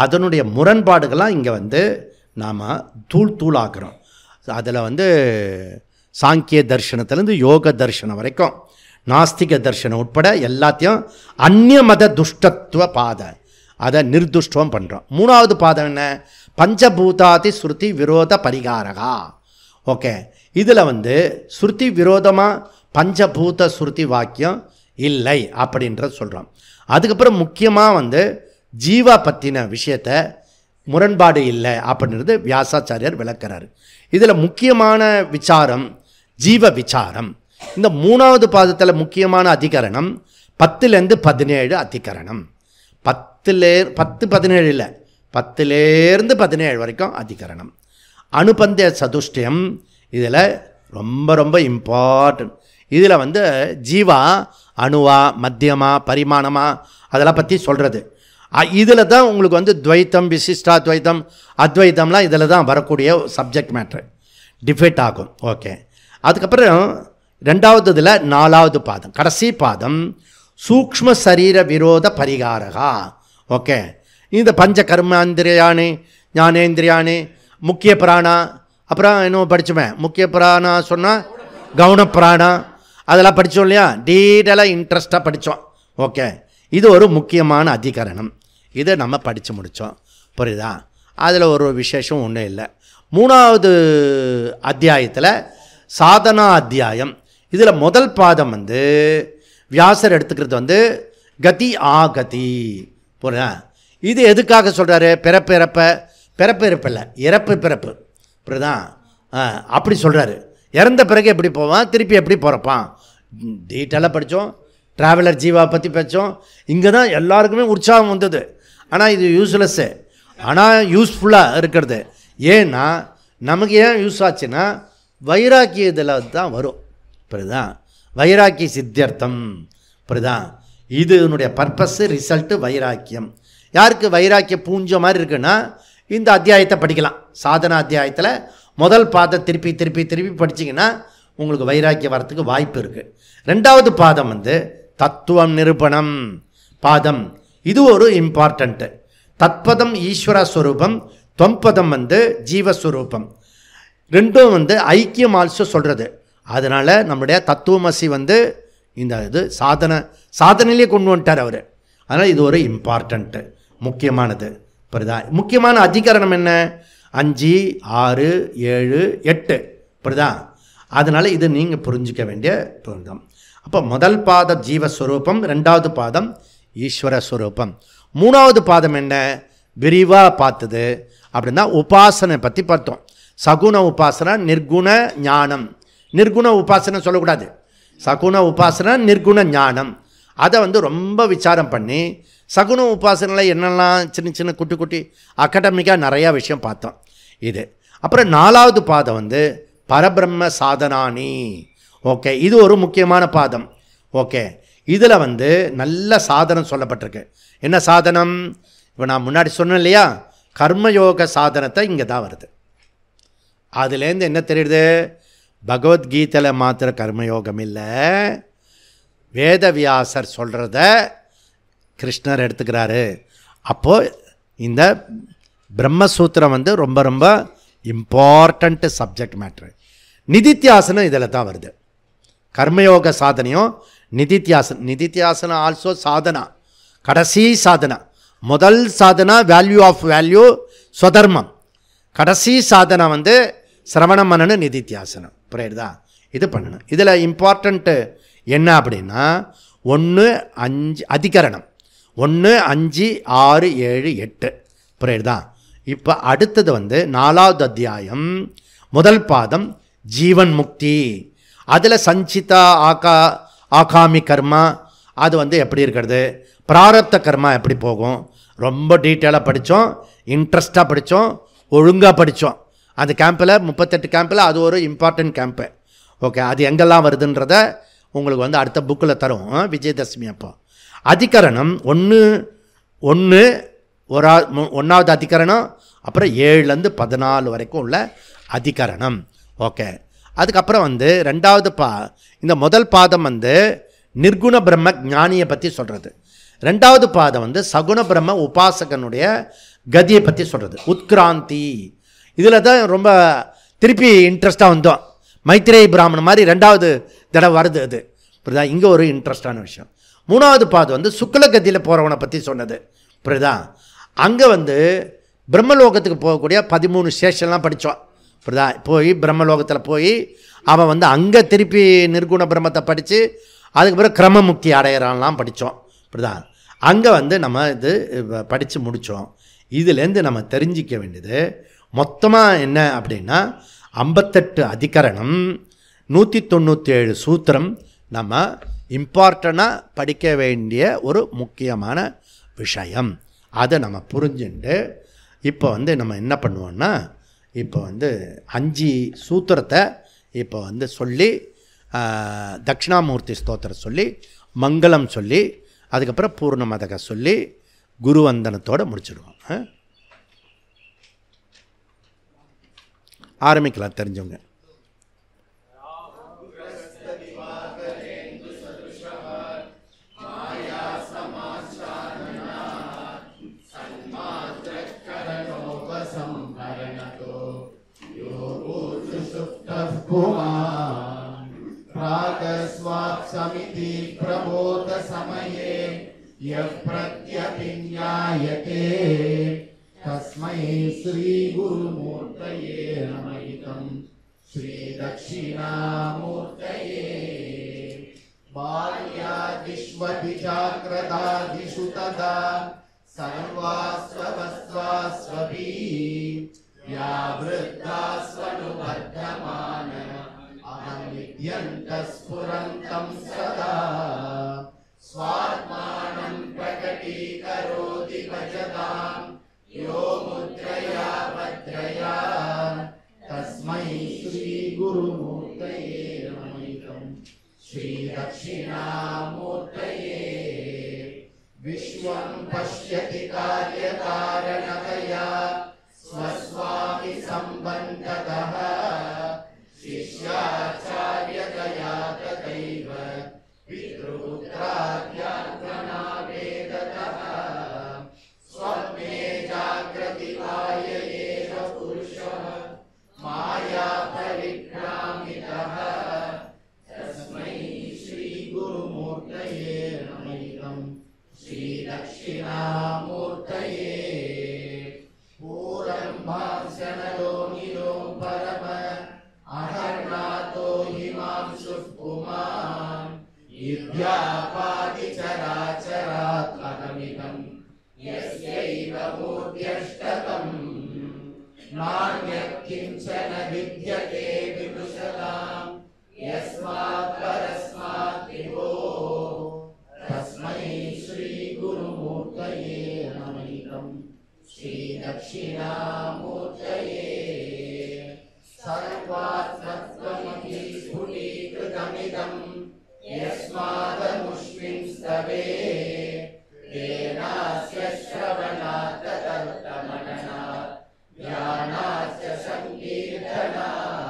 அதனுடைய முரண்பாடுகள்லாம் இங்கே வந்து நாம் தூளாக்குறோம். அதில் வந்து சாங்கிய தர்ஷனத்துலேருந்து யோக தர்ஷனம் வரைக்கும், நாஸ்திக தர்ஷனம் உட்பட எல்லாத்தையும் அந்நிய மத துஷ்டத்துவ பாதை, அதை நிர்துஷ்டம் பண்ணுறோம். 3வது பாதம் என்ன? பஞ்சபூதாதி ஸ்ருதி விரோத பரிகாரகா. ஓகே, இதில் வந்து ஸ்ருதி விரோதமாக பஞ்சபூத ஸ்ருதி வாக்கியம் இல்லை அப்படின்றத சொல்கிறோம். அதுக்கப்புறம் முக்கியமாக வந்து ஜீவா பற்றின விஷயத்தை முரண்பாடு இல்லை அப்படின்றது வியாசாச்சாரியர் விளக்கிறார். இதில் முக்கியமான விசாரம் ஜீவ விசாரம். இந்த 3வது பாதத்தில் முக்கியமான அதிகரணம் 10லேருந்து 17 அதிகரணம். 10-17 இல்லை, 10லேருந்து 17 வரைக்கும் அதிகரணம். அனுபந்தய சதுஷ்டயம் இதில் ரொம்ப ரொம்ப இம்பார்ட்டன்ட். இதில் வந்து ஜீவா அணுவா, மத்தியமா, பரிமாணமா, அதெல்லாம் பற்றி சொல்கிறது. இதில் தான் உங்களுக்கு வந்து துவைத்தம், விசிஷ்டாத்வைத்தம், அத்வைத்தம்லாம் இதில் தான் வரக்கூடிய சப்ஜெக்ட் மேட்ரு டிஃபைட் ஆகும். ஓகே, அதுக்கப்புறம் 2வது இதில் 4வது பாதம், கடைசி பாதம் சூக்ஷ்ம சரீர விரோத பரிகாரகா. ஓகே, இந்த பஞ்ச கர்மாந்திரியானி, ஞானேந்திரியானி, முக்கிய பிராணா, அப்புறம் இன்னும் படிச்சுமே முக்கிய பிராணா சொன்னால் கவுன பிராணா, அதெல்லாம் படித்தோம் இல்லையா, டீட்டெயிலாக இன்ட்ரெஸ்டாக படித்தோம். ஓகே, இது ஒரு முக்கியமான அதிகரணம், இதை நம்ம படித்து முடித்தோம். புரியுதா? அதில் ஒரு விசேஷம் ஒன்றும் இல்லை. 3வது அத்தியாயத்தில் சாதனா அத்தியாயம். இதில் முதல் பாதம் வந்து வியாசர் எடுத்துக்கிறது வந்து கதி ஆகதி. புரியுதா? இது எதுக்காக சொல்கிறாரு? பிறப்பு இல்லை, இறப்பு பிறப்பு. புரியுதா? அப்படி சொல்கிறாரு. இறந்த பிறகு எப்படி போவான், திருப்பி எப்படி பிறப்பான், டீட்டெயிலாக படித்தோம். ட்ராவலர் ஜீவா பற்றி படித்தோம். இங்கே தான் எல்லாருக்குமே உற்சாகம் வந்தது. ஆனால் இது யூஸ்லெஸ்ஸு, ஆனால் யூஸ்ஃபுல்லாக இருக்கிறது. ஏன்னா நமக்கு ஏன் யூஸ் ஆச்சுன்னா வைராக்கிய இதில் தான் வரும். புரியுதா? வைராக்கிய சித்தியர்த்தம். புரியுதா? இதனுடைய பர்பஸ்ஸு, ரிசல்ட்டு வைராக்கியம். யாருக்கு வைராக்கிய பூஞ்ச மாதிரி இருக்குன்னா இந்த அத்தியாயத்தை படிக்கலாம். சாதனா அத்தியாயத்தில் முதல் பாதம் திருப்பி திருப்பி திருப்பி படிச்சிங்கன்னா உங்களுக்கு வைராக்கியம் வரத்துக்கு வாய்ப்பு இருக்குது. 2வது பாதம் வந்து தத்துவம் நிரூபணம். பாதம் இது ஒரு இம்பார்ட்டண்ட்டு. தத்பதம் ஈஸ்வர ஸ்வரூபம், தொம்பதம் ஜீவஸ்வரூபம். ரெண்டும் ஐக்கியம் ஆல்சோ சொல்கிறது. அதனால் நம்முடைய தத்துவமசி இந்த இது சாதனையிலே கொண்டு வந்துட்டார் அவர். அதனால் இது ஒரு இம்பார்ட்டண்ட்டு, முக்கியமானது. புரியுதா? முக்கியமான அதிகரணம் என்ன? 5, 6, 7, 8. புரியுதா? அதனால் இது நீங்கள் புரிஞ்சிக்க வேண்டிய பொருந்தம். அப்போ முதல் பாதம் ஜீவஸ்வரூபம், ரெண்டாவது பாதம் ஈஸ்வர ஸ்வரூபம். மூணாவது பாதம் என்ன விரிவாக பார்த்தது அப்படின்னா உபாசனை பற்றி பார்த்தோம். சகுண உபாசனை, நிர்குண ஞானம். நிர்குண உபாசனை சொல்லக்கூடாது, சகுண உபாசனை, நிர்குண ஞானம். அதை ரொம்ப விசாரம் பண்ணி சகுண உபாசனையில் என்னெல்லாம் சின்ன சின்ன குட்டி குட்டி அகாடமிக்காக நிறையா விஷயம் பார்த்தோம். இது அப்புறம் நாலாவது பாதம் பரபிரம்ம சாதனானி. ஓகே, இது ஒரு முக்கியமான பாதம். ஓகே, இதில் நல்ல சாதனம் சொல்லப்பட்டிருக்கு. என்ன சாதனம்? இப்போ நான் முன்னாடி சொன்னேன் இல்லையா, கர்மயோக சாதனத்தை இங்கே தான் வருது. அதுலேருந்து என்ன தெரியுது? பகவத்கீதையில் மாத்திர கர்மயோகம் இல்லை, வேதவியாசர் சொல்கிறத கிருஷ்ணர் எடுத்துக்கிறாரு. அப்போது இந்த பிரம்மசூத்திரம் ரொம்ப ரொம்ப இம்பார்ட்டண்ட்டு சப்ஜெக்ட் மேட்ரு. நிதித்தியாசனம் இதில் தான் வருது. கர்மயோக சாதனையும் நிதித்தியாசனம் ஆல்சோ சாதனா, கடைசி சாதனா. முதல் சாதனா வேல்யூ ஆஃப் வேல்யூ ஸ்வதர்மம், கடைசி சாதனை சிரவண மனன நிதித்தியாசனம். புரியுதா? இது பண்ணணும். இதில் இம்பார்ட்டண்ட்டு என்ன அப்படின்னா 1, 5 அதிகரணம், 1, 5, 6, 7, 8. புரியுதா? இப்போ அடுத்தது 4வது அத்தியாயம் முதல் பாதம் ஜீவன் முக்தி. அதில் சஞ்சிதா ஆகாமி கர்மா அது எப்படி இருக்கிறது, பிராரப்த கர்மா எப்படி போகும், ரொம்ப டீட்டெயிலாக படித்தோம், இன்ட்ரெஸ்டாக படித்தோம், ஒழுங்காக படித்தோம். அந்த கேம்பில் 38 கேம்பில் அது ஒரு இம்பார்ட்டன்ட் கேம்ப்பு. ஓகே, அது எங்கெல்லாம் வருதுன்றத உங்களுக்கு அடுத்த புக்கில் தரும், விஜயதசமி அப்போ. அதிகரணம் 1வது அதிகரணம், அப்புறம் 7லேருந்து 14 வரைக்கும் உள்ள அதிகரணம். ஓகே, அதுக்கப்புறம் ரெண்டாவது இந்த முதல் பாதம் நிர்குண பிரம்ம ஞானியை பற்றி சொல்கிறது. ரெண்டாவது பாதம் சகுண பிரம்ம உபாசகனுடைய கதியை பற்றி சொல்கிறது, உத்கிராந்தி. இதில் தான் ரொம்ப திருப்பி இன்ட்ரெஸ்டாக வந்தோம். மைத்ரேயி பிராமணன் மாதிரி ரெண்டாவது தடவை வருது. அது புரியுதா? இங்கே ஒரு இன்ட்ரெஸ்டான விஷயம். மூணாவது பாதம் சுக்ல கதியில் போகிறவனை பற்றி சொன்னது. புரியுதா? அங்கே பிரம்மலோகத்துக்கு போகக்கூடிய 13 ஸ்டேஷன்லாம் படித்தோம். புரியுதா? போய் பிரம்மலோகத்தில் போய் அவன் அங்கே திருப்பி நிர்குண பிரம்மத்தை படித்து அதுக்கப்புறம் கிரமமுக்தி அடையிறான்லாம் படித்தோம். புரியுதா? அங்கே நம்ம இது படித்து முடித்தோம். இதுலேருந்து நம்ம தெரிஞ்சிக்க வேண்டியது மொத்தமாக என்ன அப்படின்னா 58 அதிகரணம், 197 சூத்திரம் நம்ம இம்பார்ட்டண்ட்டாக படிக்க வேண்டிய ஒரு முக்கியமான விஷயம். அதை நம்ம புரிஞ்சுட்டு இப்போ நம்ம என்ன பண்ணுவோன்னா, இப்போ 5 சூத்திரத்தை இப்போ சொல்லி தட்சிணாமூர்த்தி ஸ்தோத்திரம் சொல்லி மங்களம் சொல்லி அதுக்கப்புறம் பூர்ணமதக சொல்லி குருவந்தனத்தோடு முடிச்சிடுவோம். ஆரம்பிக்கலாம் தெரிஞ்சவங்க. प्रागस्वाप्समिति प्रबोध समये यः प्रत्यभिज्ञायते तस्मै श्री गुरुमूर्तये नमः। श्री दक्षिणामूर्तये बाल्यादिष्वभिजाग्रदादिषु तदा सर्वास्ववस्वास्वभिः या वृद्धास्वनुवर्धमान अहं विद्यन्तस्फुरन्तं सदा स्वात्मानं प्रकटीकरोति भजतां यो मुद्रया भद्रया तस्मै श्री गुरुमूर्तये नमः। श्री दक्षिणामूर्तये विश्वं पश्यति कार्यकारणतया स्वस्वामि सम्बन्धतः शिष्याचार्यतया तथैव पितृपुत्राद्यात्मना वेद गुरुमूर्तये नमैकं श्रीदक्षिणामूर्तये पूरम्भांशनलो निलो परम अहर्नाथो हिमांशुः पुमान् इद्यापादिचराचरात्मकमिदं यस्यैव मूर्त्यष्टकम् नान्यत्किञ्चन विद्यते विदुषताम् यस्मात् परस्मात् विभोः तस्मै श्रीगुरुमूर्तये नमैकं श्रीदक्षिणामूर्तये सर्वात्मत्वमपि स्फुटीकृतमिदं यस्मादमुष्मिन् स्तवे तेनास्य श्रवणात् तदर्थमननात् ध्यानाच्च संकीर्तनात्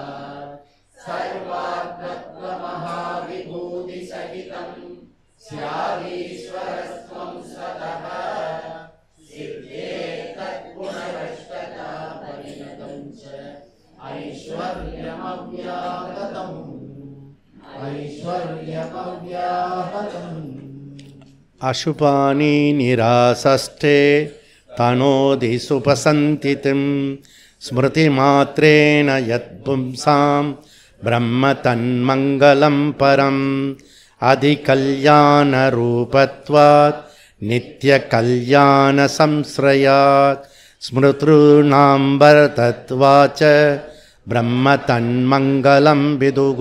सर्वात्मत्वमहाविभूतिसहितं स्यादीश्वरस्त्वं स्वतः सिद्धेत्तत्पुनरष्टता परिणतं च ऐश्वर्यमव्याहतम् अशुपानि निरासष्टे तनोति सुपसन्तितिं स्मृतिमात्रेण यत्पुंसां ब्रह्म तन्मङ्गलं परम् अधिकल्याणरूपत्वात् नित्यकल्याणसंश्रयात् स्मृतॄणां वरतत्वाच्च ब्रह्म तन्मङ्गलं विदुः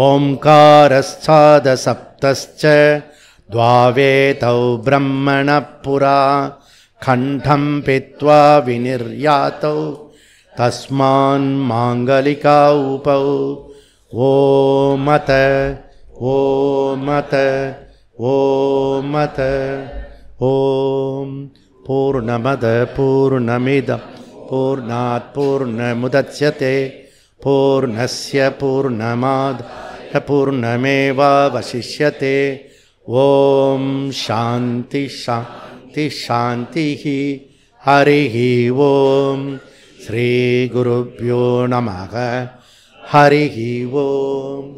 ओङ्कारश्चादसप्तश्च द्वावेतौ ब्रह्मणः पुरा खण्डं पित्वा विनिर्यातौ तस्मान्माङ्गलिका उपौ ओमत ओमत ओमत ॐ पूर्णमद पूर्णमिदं पूर्णात् पूर्णमुदच्यते पूर्णस्य पूर्णमादाय पूर्णमेवावशिष्यते ॐ शान्ति शान्ति शान्तिः हरिः ॐ श्रीगुरुभ्यो नमः हरिः ॐ